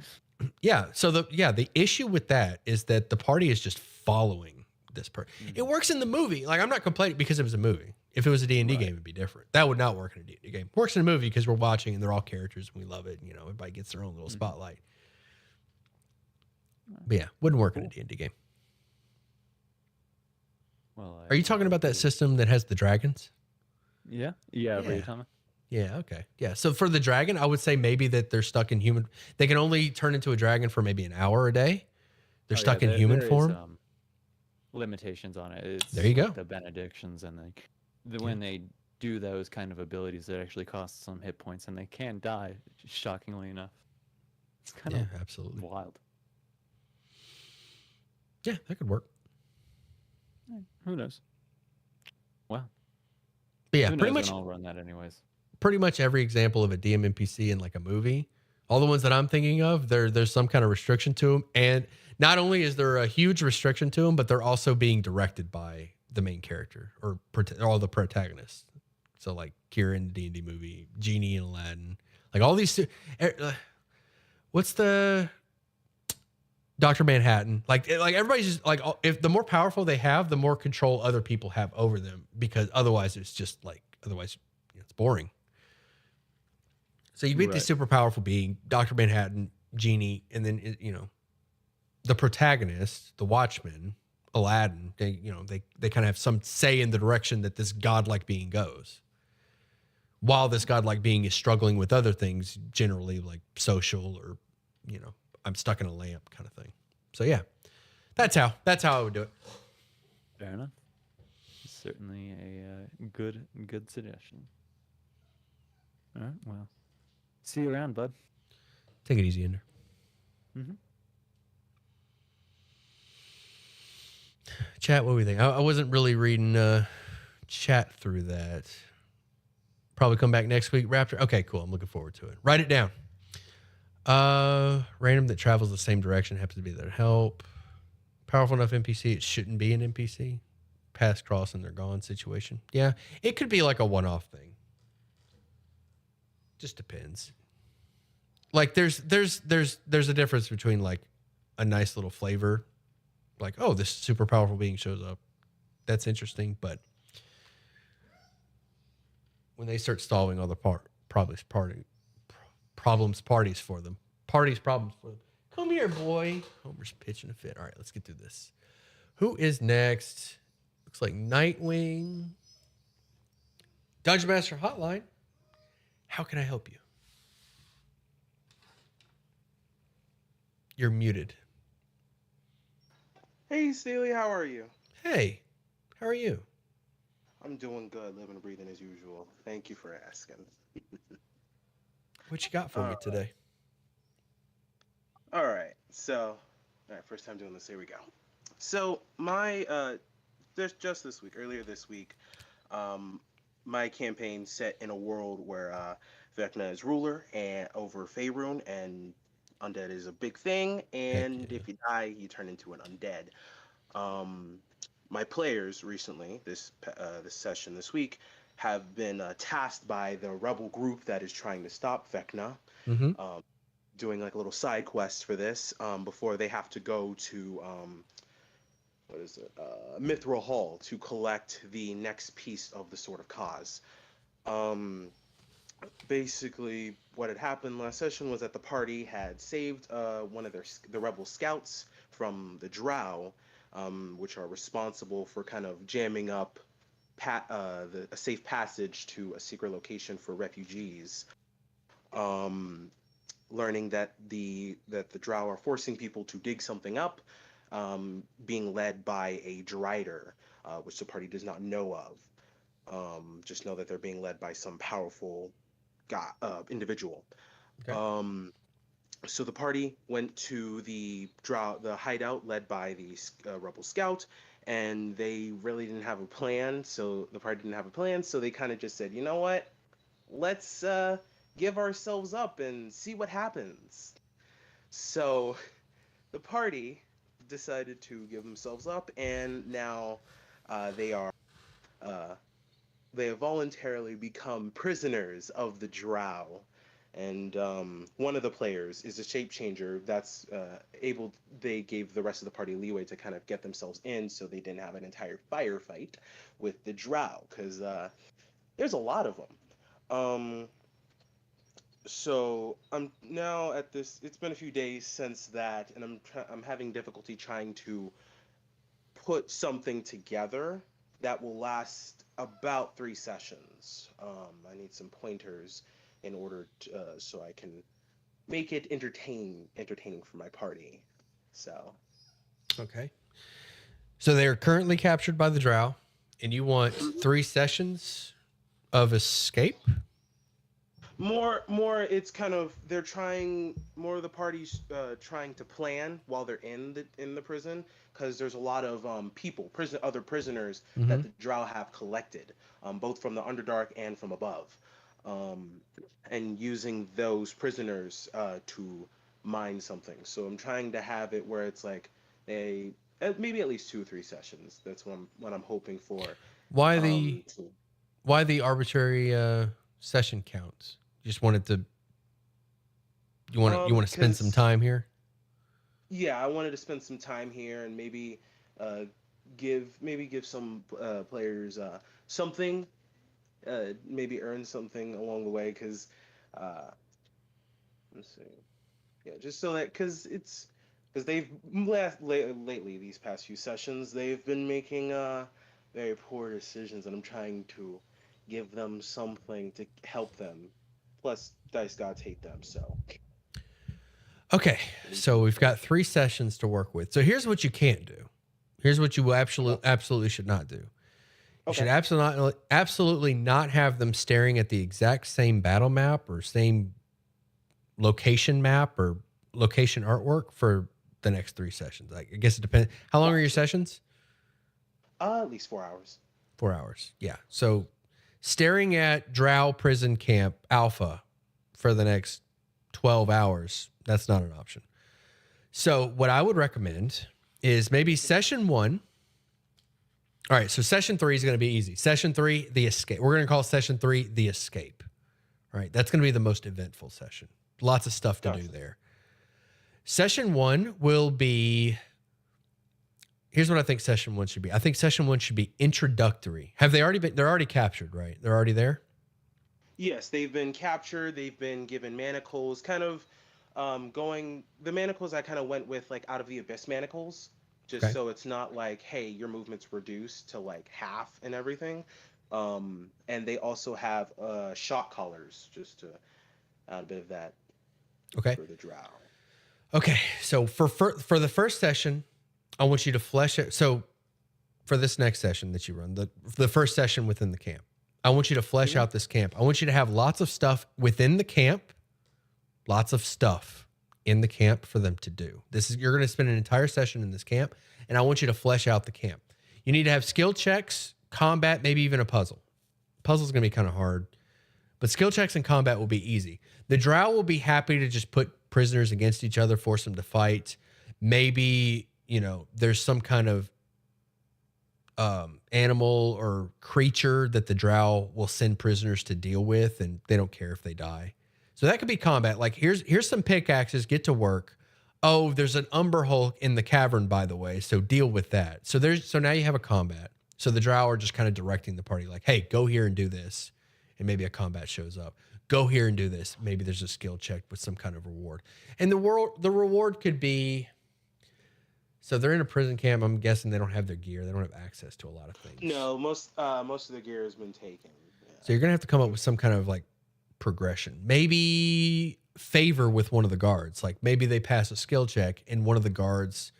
Yeah. So the issue with that is that the party is just following this person. It works in the movie. Like, I'm not complaining because it was a movie. If it was a D&D game, it'd be different. That would not work in a D&D game. It works in a movie because we're watching and they're all characters and we love it. And, everybody gets their own little spotlight. But yeah, wouldn't work in a D&D game. Well, are you talking about that system that has the dragons? Yeah. Yeah. Okay. Yeah. So for the dragon, I would say maybe that they're stuck in human. They can only turn into a dragon for maybe an hour a day. They're stuck in human form. Limitations on it. There you go. The benedictions and when they do those kind of abilities, it actually costs some hit points and they can die. Shockingly enough, it's kind of absolutely wild. Yeah, that could work. Who knows? Wow. But yeah, pretty much. I'll run that anyways. Pretty much every example of a DM NPC in like a movie, all the ones that I'm thinking of, there's some kind of restriction to them, and not only is there a huge restriction to them, but they're also being directed by the main character or all the protagonists. So like Kira in the D&D movie, Genie in Aladdin, like all these. what's the Dr. Manhattan? Like everybody's just like, if the more powerful they have, the more control other people have over them, because otherwise it's just like, it's boring. So you meet this super powerful being, Dr. Manhattan, Genie, and then, the protagonist, the Watchman, Aladdin, they kind of have some say in the direction that this godlike being goes. While this godlike being is struggling with other things, generally like social or, I'm stuck in a lamp kind of thing. So yeah, that's how I would do it. Fair enough. Certainly a good suggestion. All right, well, see you around, bud. Take it easy, Ender. Mm-hmm. Chat, what do we think? I wasn't really reading chat through that. Probably come back next week, Raptor. Okay, cool. I'm looking forward to it. Write it down. Random that travels the same direction happens to be there to help. Powerful enough NPC, it shouldn't be an NPC. Pass, cross, and they're gone situation. Yeah, it could be like a one-off thing. Just depends. Like there's a difference between like a nice little flavor, like, oh, this super powerful being shows up. That's interesting, but when they start solving all the problems for them. Come here, boy. Homer's pitching a fit. All right, let's get through this. Who is next? Looks like Nightwing. Dungeon Master Hotline. How can I help you? You're muted. Hey, Steely, how are you? Hey, how are you? I'm doing good, living and breathing as usual. Thank you for asking. What you got for me today? All right, first time doing this. Here we go. So just this week, earlier this week, my campaign set in a world where Vecna is ruler and over Faerun, and undead is a big thing, and if you die, you turn into an undead. My players recently, this session this week, have been tasked by the rebel group that is trying to stop Vecna, doing like little side quests for this before they have to go to Mithril Hall to collect the next piece of the Sword of Cause. Basically, what had happened last session was that the party had saved one of the rebel scouts from the Drow, which are responsible for kind of jamming up a safe passage to a secret location for refugees. Learning that the Drow are forcing people to dig something up, being led by a Drider, which the party does not know of. Just know that they're being led by some powerful individual. Okay. So the party went to the hideout led by the rebel scout, and they really didn't have a plan. So the party didn't have a plan. So they kind of just said, you know what? Let's give ourselves up and see what happens. So the party decided to give themselves up, and now they have voluntarily become prisoners of the Drow. And one of the players is a shape changer that's they gave the rest of the party leeway to kind of get themselves in, so they didn't have an entire firefight with the Drow, because there's a lot of them. So I'm now at this. It's been a few days since that, and I'm having difficulty trying to put something together that will last about 3 sessions. I need some pointers in order to, so I can make it entertaining for my party. So. Okay. So they are currently captured by the Drow, and you want 3 sessions of escape? More, it's kind of they're trying more of the parties trying to plan while they're in the prison, because there's a lot of other prisoners that the Drow have collected, both from the Underdark and from above, and using those prisoners to mine something. So I'm trying to have it where it's like maybe at least 2 or 3 sessions. That's what I'm hoping for. Why the arbitrary session counts? You just wanted to You want to spend some time here? Yeah, I wanted to spend some time here and maybe give some players something, maybe earn something along the way. Because let's see, yeah, just so that because they've lately these past few sessions they've been making very poor decisions, and I'm trying to give them something to help them. Plus, dice gods hate them, so. Okay, so we've got 3 sessions to work with. So here's what you can't do. Here's what you absolutely should not do. You should absolutely not have them staring at the exact same battle map or same location map or location artwork for the next 3 sessions. I guess it depends. How long are your sessions? At least 4 hours. 4 hours. Yeah. So staring at Drow Prison Camp Alpha for the next 12 hours, that's not an option. So what I would recommend is maybe session 1. All right, so session 3 is going to be easy. Session 3, the escape. We're going to call session 3 the escape. All right, that's going to be the most eventful session. Lots of stuff to do there. Session 1 will be, here's what I think session 1 should be. I think session 1 should be introductory. Have they already been, they're already captured, right? They're already there? Yes, they've been captured. They've been given manacles. Kind of the manacles I kind of went with like Out of the Abyss manacles, just so it's not like, hey, your movement's reduced to like half and everything. And they also have shock collars, just to add a bit of that. Okay. For the drow. Okay, so for the first session, I want you to flesh it. So for this next session that you run, the first session within the camp, I want you to flesh out this camp. I want you to have lots of stuff within the camp, lots of stuff in the camp for them to do. You're going to spend an entire session in this camp, and I want you to flesh out the camp. You need to have skill checks, combat, maybe even a puzzle. Puzzle's going to be kind of hard, but skill checks and combat will be easy. The drow will be happy to just put prisoners against each other, force them to fight. Maybe, there's some kind of animal or creature that the drow will send prisoners to deal with, and they don't care if they die. So that could be combat. Like, here's some pickaxes, get to work. Oh, there's an Umber Hulk in the cavern, by the way, so deal with that. So now you have a combat. So the drow are just kind of directing the party, like, hey, go here and do this. And maybe a combat shows up. Go here and do this. Maybe there's a skill check with some kind of reward. And the reward could be, so they're in a prison camp. I'm guessing they don't have their gear. They don't have access to a lot of things. No, most of the gear has been taken. Yeah. So you're going to have to come up with some kind of like progression. Maybe favor with one of the guards. Like maybe they pass a skill check and one of the guards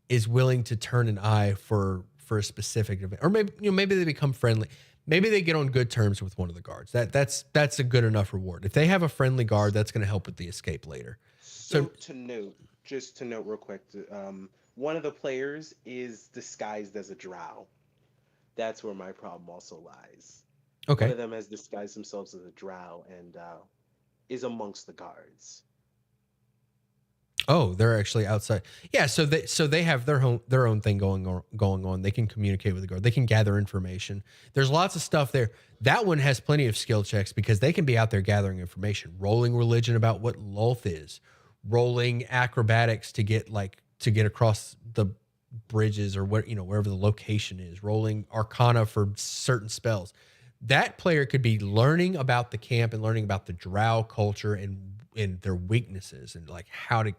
is willing to turn an eye for a specific event. Or maybe they become friendly. Maybe they get on good terms with one of the guards. That's a good enough reward. If they have a friendly guard, that's going to help with the escape later. So to note real quick, one of the players is disguised as a drow. That's where my problem also lies. Okay. One of them has disguised themselves as a drow and is amongst the guards. Oh, they're actually outside. Yeah, so they have their own thing going on. They can communicate with the guard. They can gather information. There's lots of stuff there. That one has plenty of skill checks because they can be out there gathering information, rolling religion about what Lolth is, rolling acrobatics to get across the bridges or wherever the location is, rolling arcana for certain spells. That player could be learning about the camp and learning about the drow culture and their weaknesses and like how to,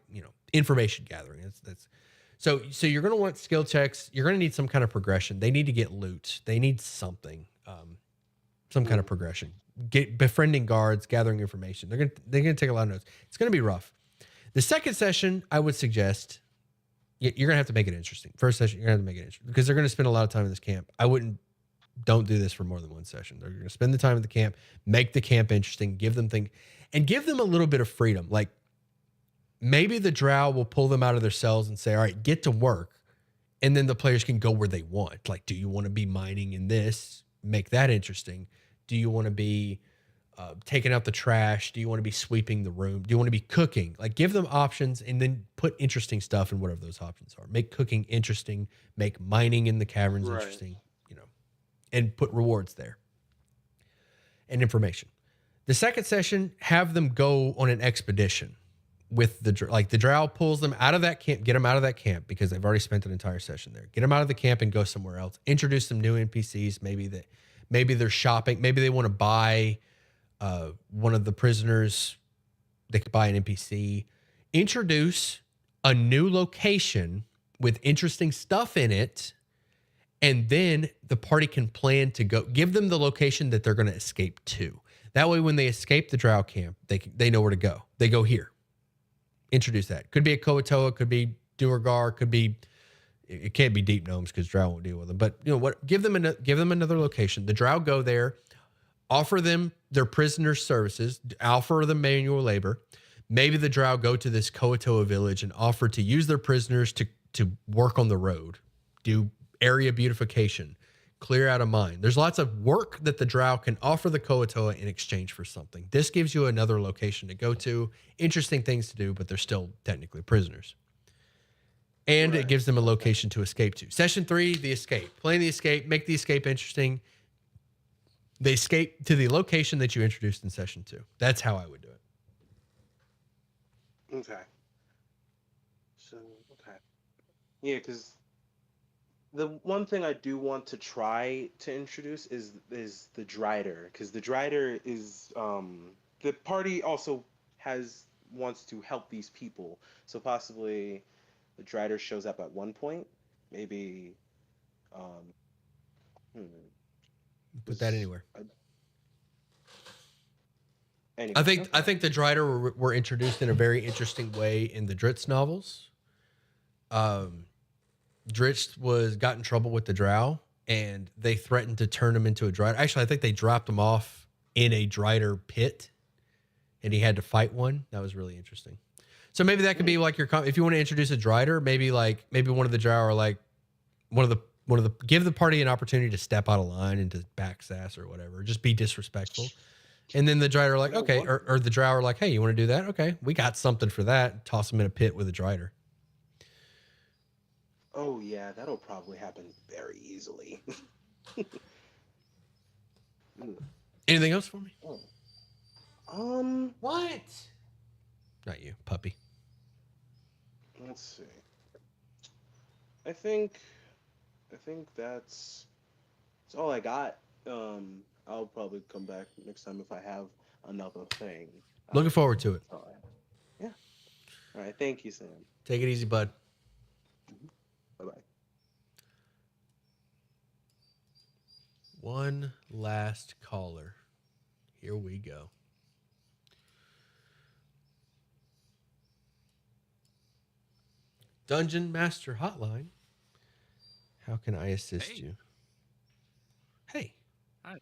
information gathering. So you're going to want skill checks. You're going to need some kind of progression. They need to get loot. They need something, some kind of progression, befriending guards, gathering information. They're going to take a lot of notes. It's going to be rough. The second session, I would suggest you're going to have to make it interesting. First session, you're going to have to make it interesting because they're going to spend a lot of time in this camp. Don't do this for more than one session. They're going to spend the time at the camp, make the camp interesting, give them things, and give them a little bit of freedom. Like maybe the drow will pull them out of their cells and say, all right, get to work. And then the players can go where they want. Like, do you want to be mining in this? Make that interesting. Do you want to be taking out the trash? Do you want to be sweeping the room? Do you want to be cooking? Like give them options and then put interesting stuff in whatever those options are. Make cooking interesting, make mining in the caverns interesting. And put rewards there and information. The second session, have them go on an expedition. with the drow pulls them out of that camp, get them out of that camp because they've already spent an entire session there. Get them out of the camp and go somewhere else. Introduce some new NPCs. Maybe they're shopping. Maybe they want to buy one of the prisoners. They could buy an NPC. Introduce a new location with interesting stuff in it, and then the party can plan to go. Give them the location that they're going to escape to. That way, when they escape the drow camp, they know where to go. They go here. Introduce that. Could be a Koatoa, could be Duergar, could be. It can't be Deep Gnomes because drow won't deal with them. But you know what? Give them another location. The drow go there, offer them their prisoner services, offer them manual labor. Maybe the drow go to this Koatoa village and offer to use their prisoners to work on the road, do area beautification, clear out a mine. There's lots of work that the drow can offer the Koatoa in exchange for something. This gives you another location to go to, interesting things to do, but they're still technically prisoners. And it gives them a location to escape to. Session 3, the escape. Plan the escape, make the escape interesting. They escape to the location that you introduced in session 2. That's how I would do it. Okay. So, okay. Yeah, because the one thing I do want to try to introduce is the Drider, because the Drider is the party also wants to help these people, so possibly the Drider shows up at one point, maybe. Put that anywhere. Anyway, I think the Drider were introduced in a very interesting way in the Dritz novels. Dritz got in trouble with the drow, and they threatened to turn him into a Drider. Actually, I think they dropped him off in a Drider pit, and he had to fight one. That was really interesting. So maybe that could be like if you want to introduce a Drider, maybe one of the drow are like one of the give the party an opportunity to step out of line and to backsass or whatever, just be disrespectful. And then the Drider are like, okay, or the drow are like, hey, you want to do that? Okay, we got something for that. Toss them in a pit with a Drider. Oh yeah, that'll probably happen very easily. Anything else for me? What? Not you, puppy. Let's see. I think that's all I got. I'll probably come back next time if I have another thing. Looking forward to it. Yeah. All right. Thank you, Sam. Take it easy, bud. Bye-bye. One last caller. Here we go. Dungeon Master Hotline. How can I assist you? Hey. Hi.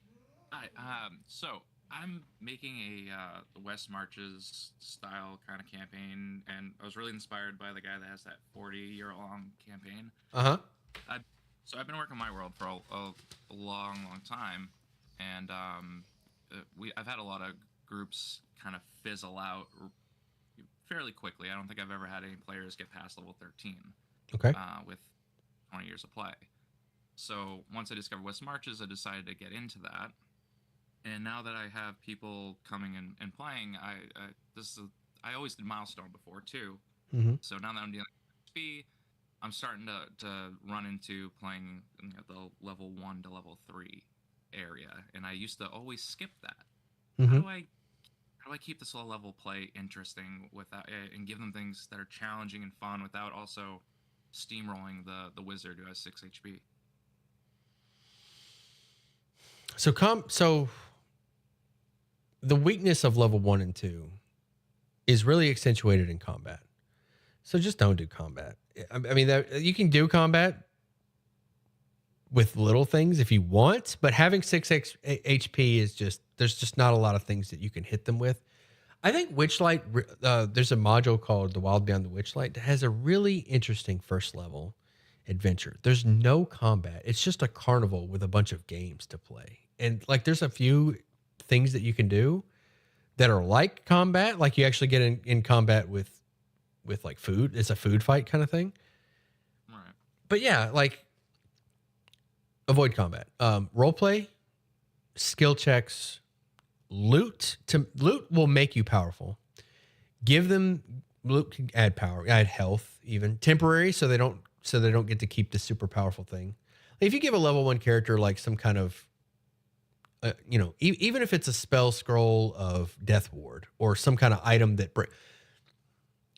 So I'm making a West Marches style kind of campaign, and I was really inspired by the guy that has that 40-year-long campaign. Uh-huh. So I've been working my world for a long time, and I've had a lot of groups kind of fizzle out fairly quickly. I don't think I've ever had any players get past level 13. Okay. With 20 years of play. So once I discovered West Marches, I decided to get into that. And now that I have people coming and playing, I always did Milestone before too. Mm-hmm. So now that I'm dealing with XP, I'm starting to run into playing the level 1 to level 3 area, and I used to always skip that. Mm-hmm. How do I keep this low level play interesting without and give them things that are challenging and fun without also steamrolling the wizard who has 6 HP? So the weakness of level 1 and 2 is really accentuated in combat. So just don't do combat. I mean, you can do combat with little things if you want, but having 6 HP is there's just not a lot of things that you can hit them with. I think Witchlight, there's a module called The Wild Beyond the Witchlight that has a really interesting first level adventure. There's no combat. It's just a carnival with a bunch of games to play. And like there's a few things that you can do that are like combat, like you actually get in combat with like food. It's a food fight kind of thing. Right. But yeah, like avoid combat. Role play, skill checks, loot will make you powerful. Give them Loot can add power, add health, even temporary, so they don't get to keep the super powerful thing. If you give a level 1 character like some kind of, even if it's a spell scroll of Death Ward or some kind of item that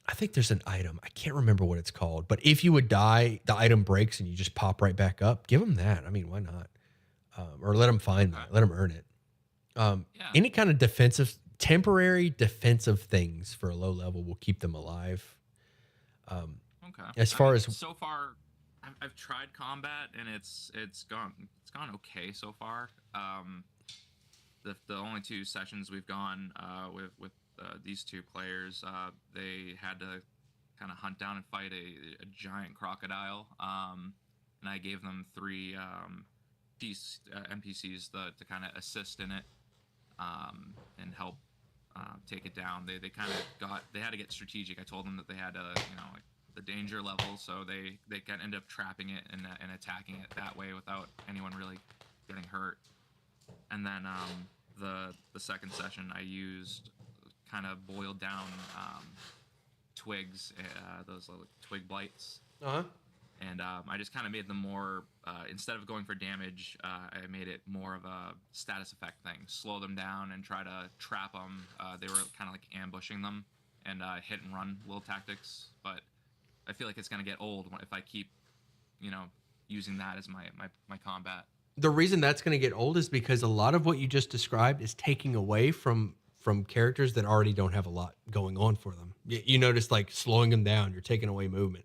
I think there's an item. I can't remember what it's called, but if you would die, the item breaks and you just pop right back up. Give them that. I mean, why not? Or let them find that. Let them earn it. Any kind of temporary defensive things for a low level will keep them alive. As far as so far, I've tried combat and it's gone okay so far. The only 2 sessions we've gone with these 2 players, they had to kind of hunt down and fight a giant crocodile, and I gave them 3 NPCs to kind of assist in it and help take it down. They kind of they had to get strategic. I told them that they had to like the danger level, so they can end up trapping it and attacking it that way without anyone really getting hurt. And then the second session I used kind of boiled down twigs, those little twig blights. And I just kind of made them more, instead of going for damage, I made it more of a status effect thing. Slow them down and try to trap them. They were kind of like ambushing them and hit and run little tactics. But I feel like it's going to get old if I keep, using that as my combat. The reason that's going to get old is because a lot of what you just described is taking away from characters that already don't have a lot going on for them. You notice, like, slowing them down, you're taking away movement.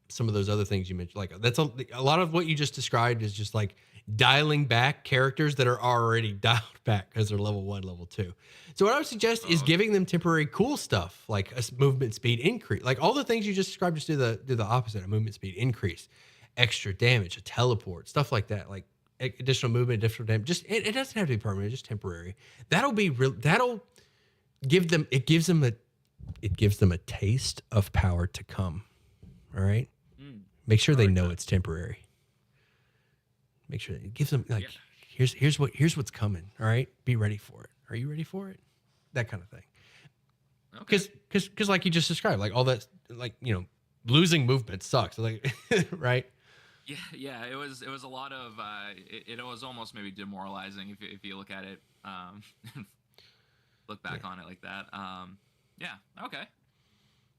Some of those other things you mentioned, like that's a lot of what you just described is just like dialing back characters that are already dialed back because they're level 1, level 2. So what I would suggest is giving them temporary cool stuff, like a movement speed increase, like all the things you just described. Just do the opposite: a movement speed increase, extra damage, a teleport, stuff like that, like additional movement, additional damage. Just it doesn't have to be permanent, just temporary. That'll be real. That'll give them. It gives them a taste of power to come. All right. Make sure they know it's temporary. Make sure it gives them like, here's what's coming. All right, be ready for it. Are you ready for it? That kind of thing. Because like you just described, like all that, like losing movement sucks. Like right. Yeah. It was a lot of. It was almost maybe demoralizing if you look at it, look back on it like that. Yeah. Okay.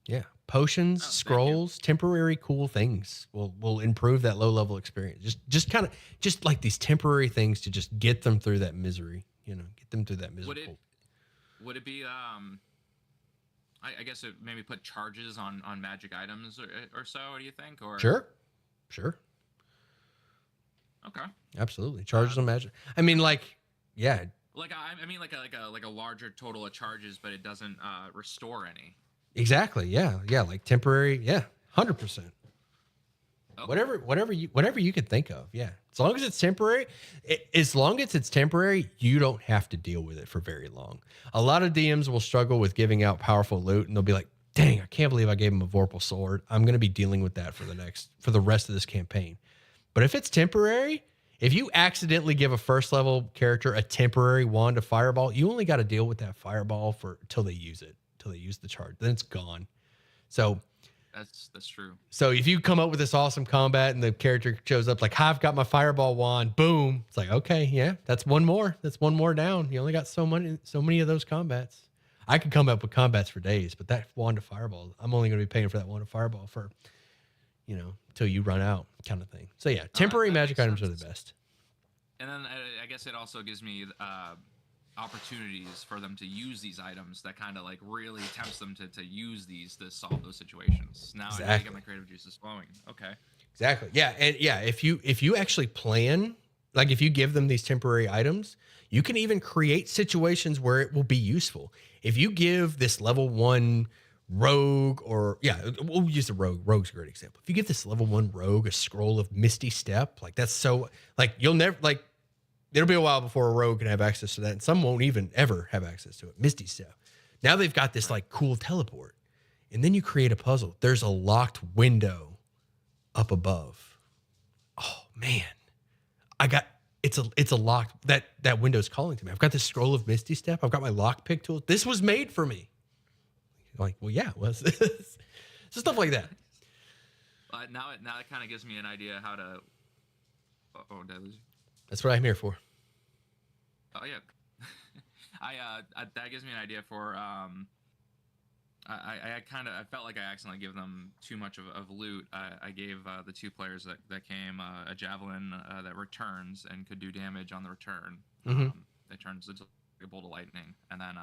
Yeah, potions, scrolls, temporary cool things will improve that low level experience. Just like these temporary things to just get them through that misery. Get them through that misery. Would it be I guess it maybe put charges on magic items or so? Do you think? Or Sure. Okay. Absolutely, charges on magic. I mean, like, yeah. Like I mean, like a larger total of charges, but it doesn't restore any. Exactly. Yeah. Like temporary. Yeah. 100%. Whatever you could think of. Yeah. As long as it's temporary, you don't have to deal with it for very long. A lot of DMs will struggle with giving out powerful loot, and they'll be like, "Dang, I can't believe I gave him a Vorpal sword. I'm going to be dealing with that for the rest of this campaign." But if it's temporary, if you accidentally give a first level character a temporary wand of fireball, you only got to deal with that fireball till they use it. They use the charge, then it's gone. So that's true. So if you come up with this awesome combat and the character shows up like, "Hi, I've got my fireball wand," boom, it's like, okay, yeah, that's one more down. You only got so many of those combats. I could come up with combats for days, but that wand of fireball, I'm only going to be paying for that wand of fireball for till you run out, kind of thing. So yeah, temporary magic items are the best. And then I guess it also gives me opportunities for them to use these items that kind of like really tempts them to use these to solve those situations. Now I get my creative juices flowing. Okay. Exactly. Yeah. And yeah, if you actually plan, like if you give them these temporary items, you can even create situations where it will be useful. If you give this level 1 rogue, or we'll use the rogue. Rogue's a great example. If you give this level 1 rogue a scroll of Misty Step, like that's so like you'll never like. It'll be a while before a rogue can have access to that, and some won't even ever have access to it. Misty Step. Now they've got this like cool teleport, and then you create a puzzle. There's a locked window up above. Oh man, it's a locked that window's calling to me. I've got this scroll of Misty Step. I've got my lockpick tool. This was made for me. Like, well, yeah, what's this? So stuff like that. Now it kind of gives me an idea how to. Oh, did I lose you? That's what I'm here for. Oh yeah, that gives me an idea for. I felt like I accidentally gave them too much of loot. I gave the 2 players that came a javelin that returns and could do damage on the return. It turns into a bolt of lightning, and then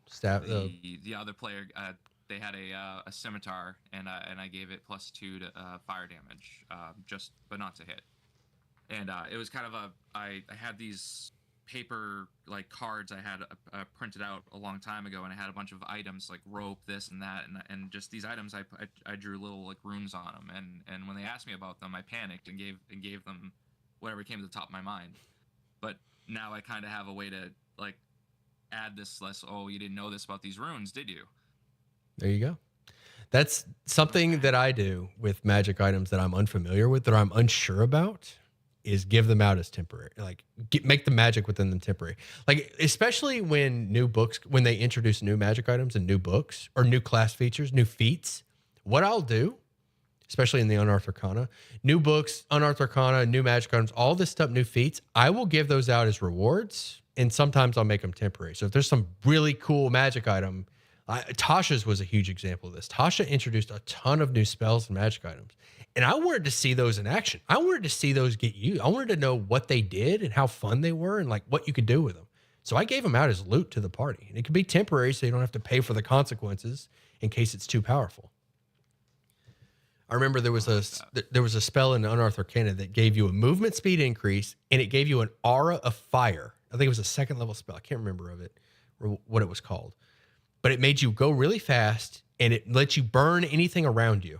stab the other player. They had a scimitar, and I gave it +2 to fire damage, but not to hit. And it was kind of I had these paper like cards I had printed out a long time ago, and I had a bunch of items like rope, this and that, and just these items I drew little like runes on them, and when they asked me about them, I panicked and gave them whatever came to the top of my mind. But now I kind of have a way to like add this less. Oh, you didn't know this about these runes, did you? There you go. That's something that I do with magic items that I'm unfamiliar with, that I'm unsure about, is give them out as temporary. Like make the magic within them temporary. Like especially when when they introduce new magic items and new books or new class features, new feats, what I'll do, especially in the Unearthed Arcana, new books, Unearthed Arcana, new magic items, all this stuff, new feats, I will give those out as rewards, and sometimes I'll make them temporary. So if there's some really cool magic item, Tasha's was a huge example of this. Tasha introduced a ton of new spells and magic items, and I wanted to see those in action. I wanted to see those get used. I wanted to know what they did and how fun they were and like what you could do with them. So I gave them out as loot to the party, and it could be temporary, so you don't have to pay for the consequences in case it's too powerful. I remember there was a spell in Unearthed Arcana that gave you a movement speed increase, and it gave you an aura of fire. I think it was a 2nd level spell. I can't remember what it was called, but it made you go really fast, and it lets you burn anything around you.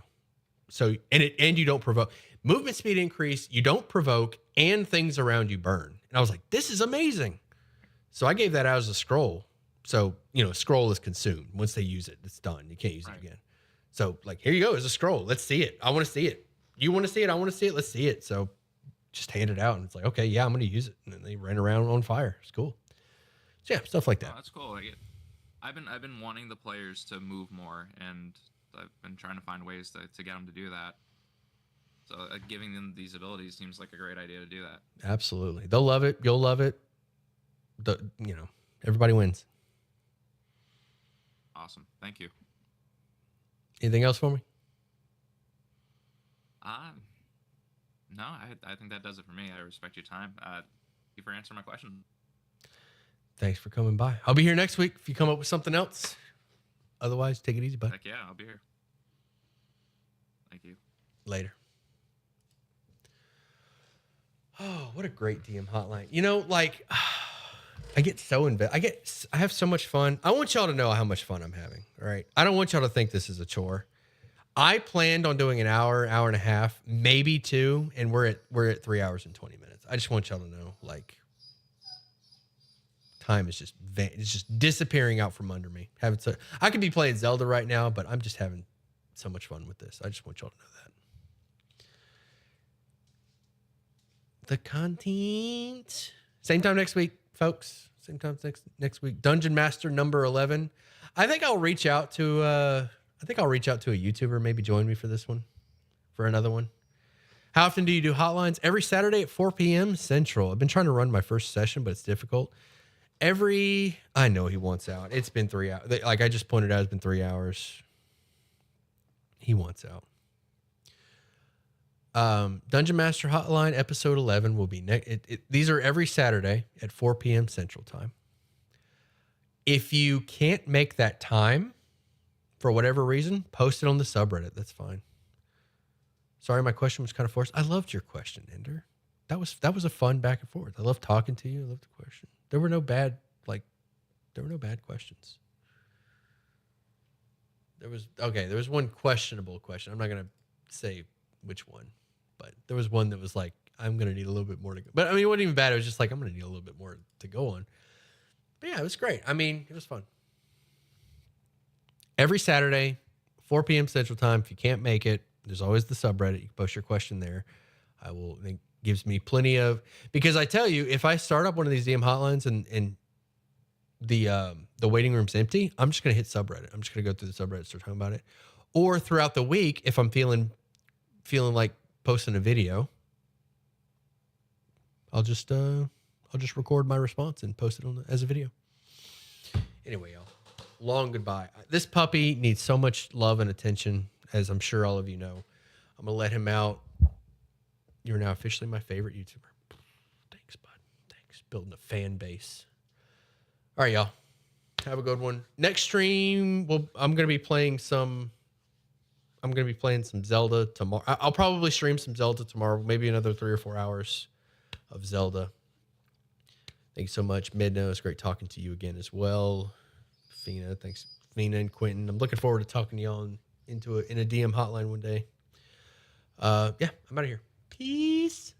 So and you don't provoke. Movement speed increase, you don't provoke, and things around you burn. And I was like, this is amazing. So I gave that out as a scroll. So a scroll is consumed once they use it. It's done. You can't use it again. So like, here you go, as a scroll. Let's see it. I want to see it. You want to see it? I want to see it. Let's see it. So just hand it out, and it's like, okay, yeah, I'm going to use it. And then they ran around on fire. It's cool. So yeah, stuff like that. Oh, that's cool. I've been wanting the players to move more, and I've been trying to find ways to get them to do that. So giving them these abilities seems like a great idea to do that. Absolutely. They'll love it. You'll love it. Everybody wins. Awesome. Thank you. Anything else for me? No, I think that does it for me. I respect your time. Thank you for answering my question. Thanks for coming by. I'll be here next week if you come up with something else. Otherwise, take it easy, bud. Heck yeah, I'll be here. Thank you. Later. Oh, what a great DM hotline. I get so invested. I have so much fun. I want y'all to know how much fun I'm having. All right. I don't want y'all to think this is a chore. I planned on doing an hour and a half, maybe 2, and we're at 3 hours and 20 minutes. I just want y'all to know, like, time is just disappearing out from under me. I could be playing Zelda right now, but I'm just having so much fun with this. I just want y'all to know that. The content. Same time next week, folks. Same time next week. Dungeon Master number 11. I think I'll reach out to a YouTuber, maybe join me for this one, for another one. How often do you do hotlines? Every Saturday at 4 p.m. Central. I've been trying to run my first session, but it's difficult. I know he wants out. It's been 3 hours. Like I just pointed out, it's been 3 hours. He wants out. Dungeon Master Hotline episode 11 will be these are every Saturday at 4 p.m. Central Time. If you can't make that time for whatever reason, post it on the subreddit. That's fine. Sorry, my question was kind of forced. I loved your question, Ender. That was a fun back and forth. I love talking to you. I love the question. There were no bad questions. There was one questionable question. I'm not gonna say which one, but there was one that was like, I'm gonna need a little bit more to go. But I mean, it wasn't even bad. It was just like, I'm gonna need a little bit more to go on. But yeah, it was great. I mean, it was fun. Every Saturday, 4 p.m. Central Time. If you can't make it, there's always the subreddit. You can post your question there. It gives me plenty of, because I tell you, if I start up one of these DM hotlines and the waiting room's empty, I'm just gonna hit subreddit. I'm just gonna go through the subreddit, start talking about it. Or throughout the week, if I'm feeling like posting a video, I'll just record my response and post it as a video. Anyway, y'all, long goodbye. This puppy needs so much love and attention, as I'm sure all of you know. I'm gonna let him out. You're now officially my favorite YouTuber. Thanks, bud. Thanks. Building a fan base. All right, y'all. Have a good one. Next stream, I'm gonna be playing some Zelda tomorrow. I'll probably stream some Zelda tomorrow. Maybe another 3 or 4 hours of Zelda. Thanks so much, Midno. It's great talking to you again as well. Fina, thanks, Fina and Quentin. I'm looking forward to talking to y'all in a DM hotline one day. Yeah, I'm out of here. Peace.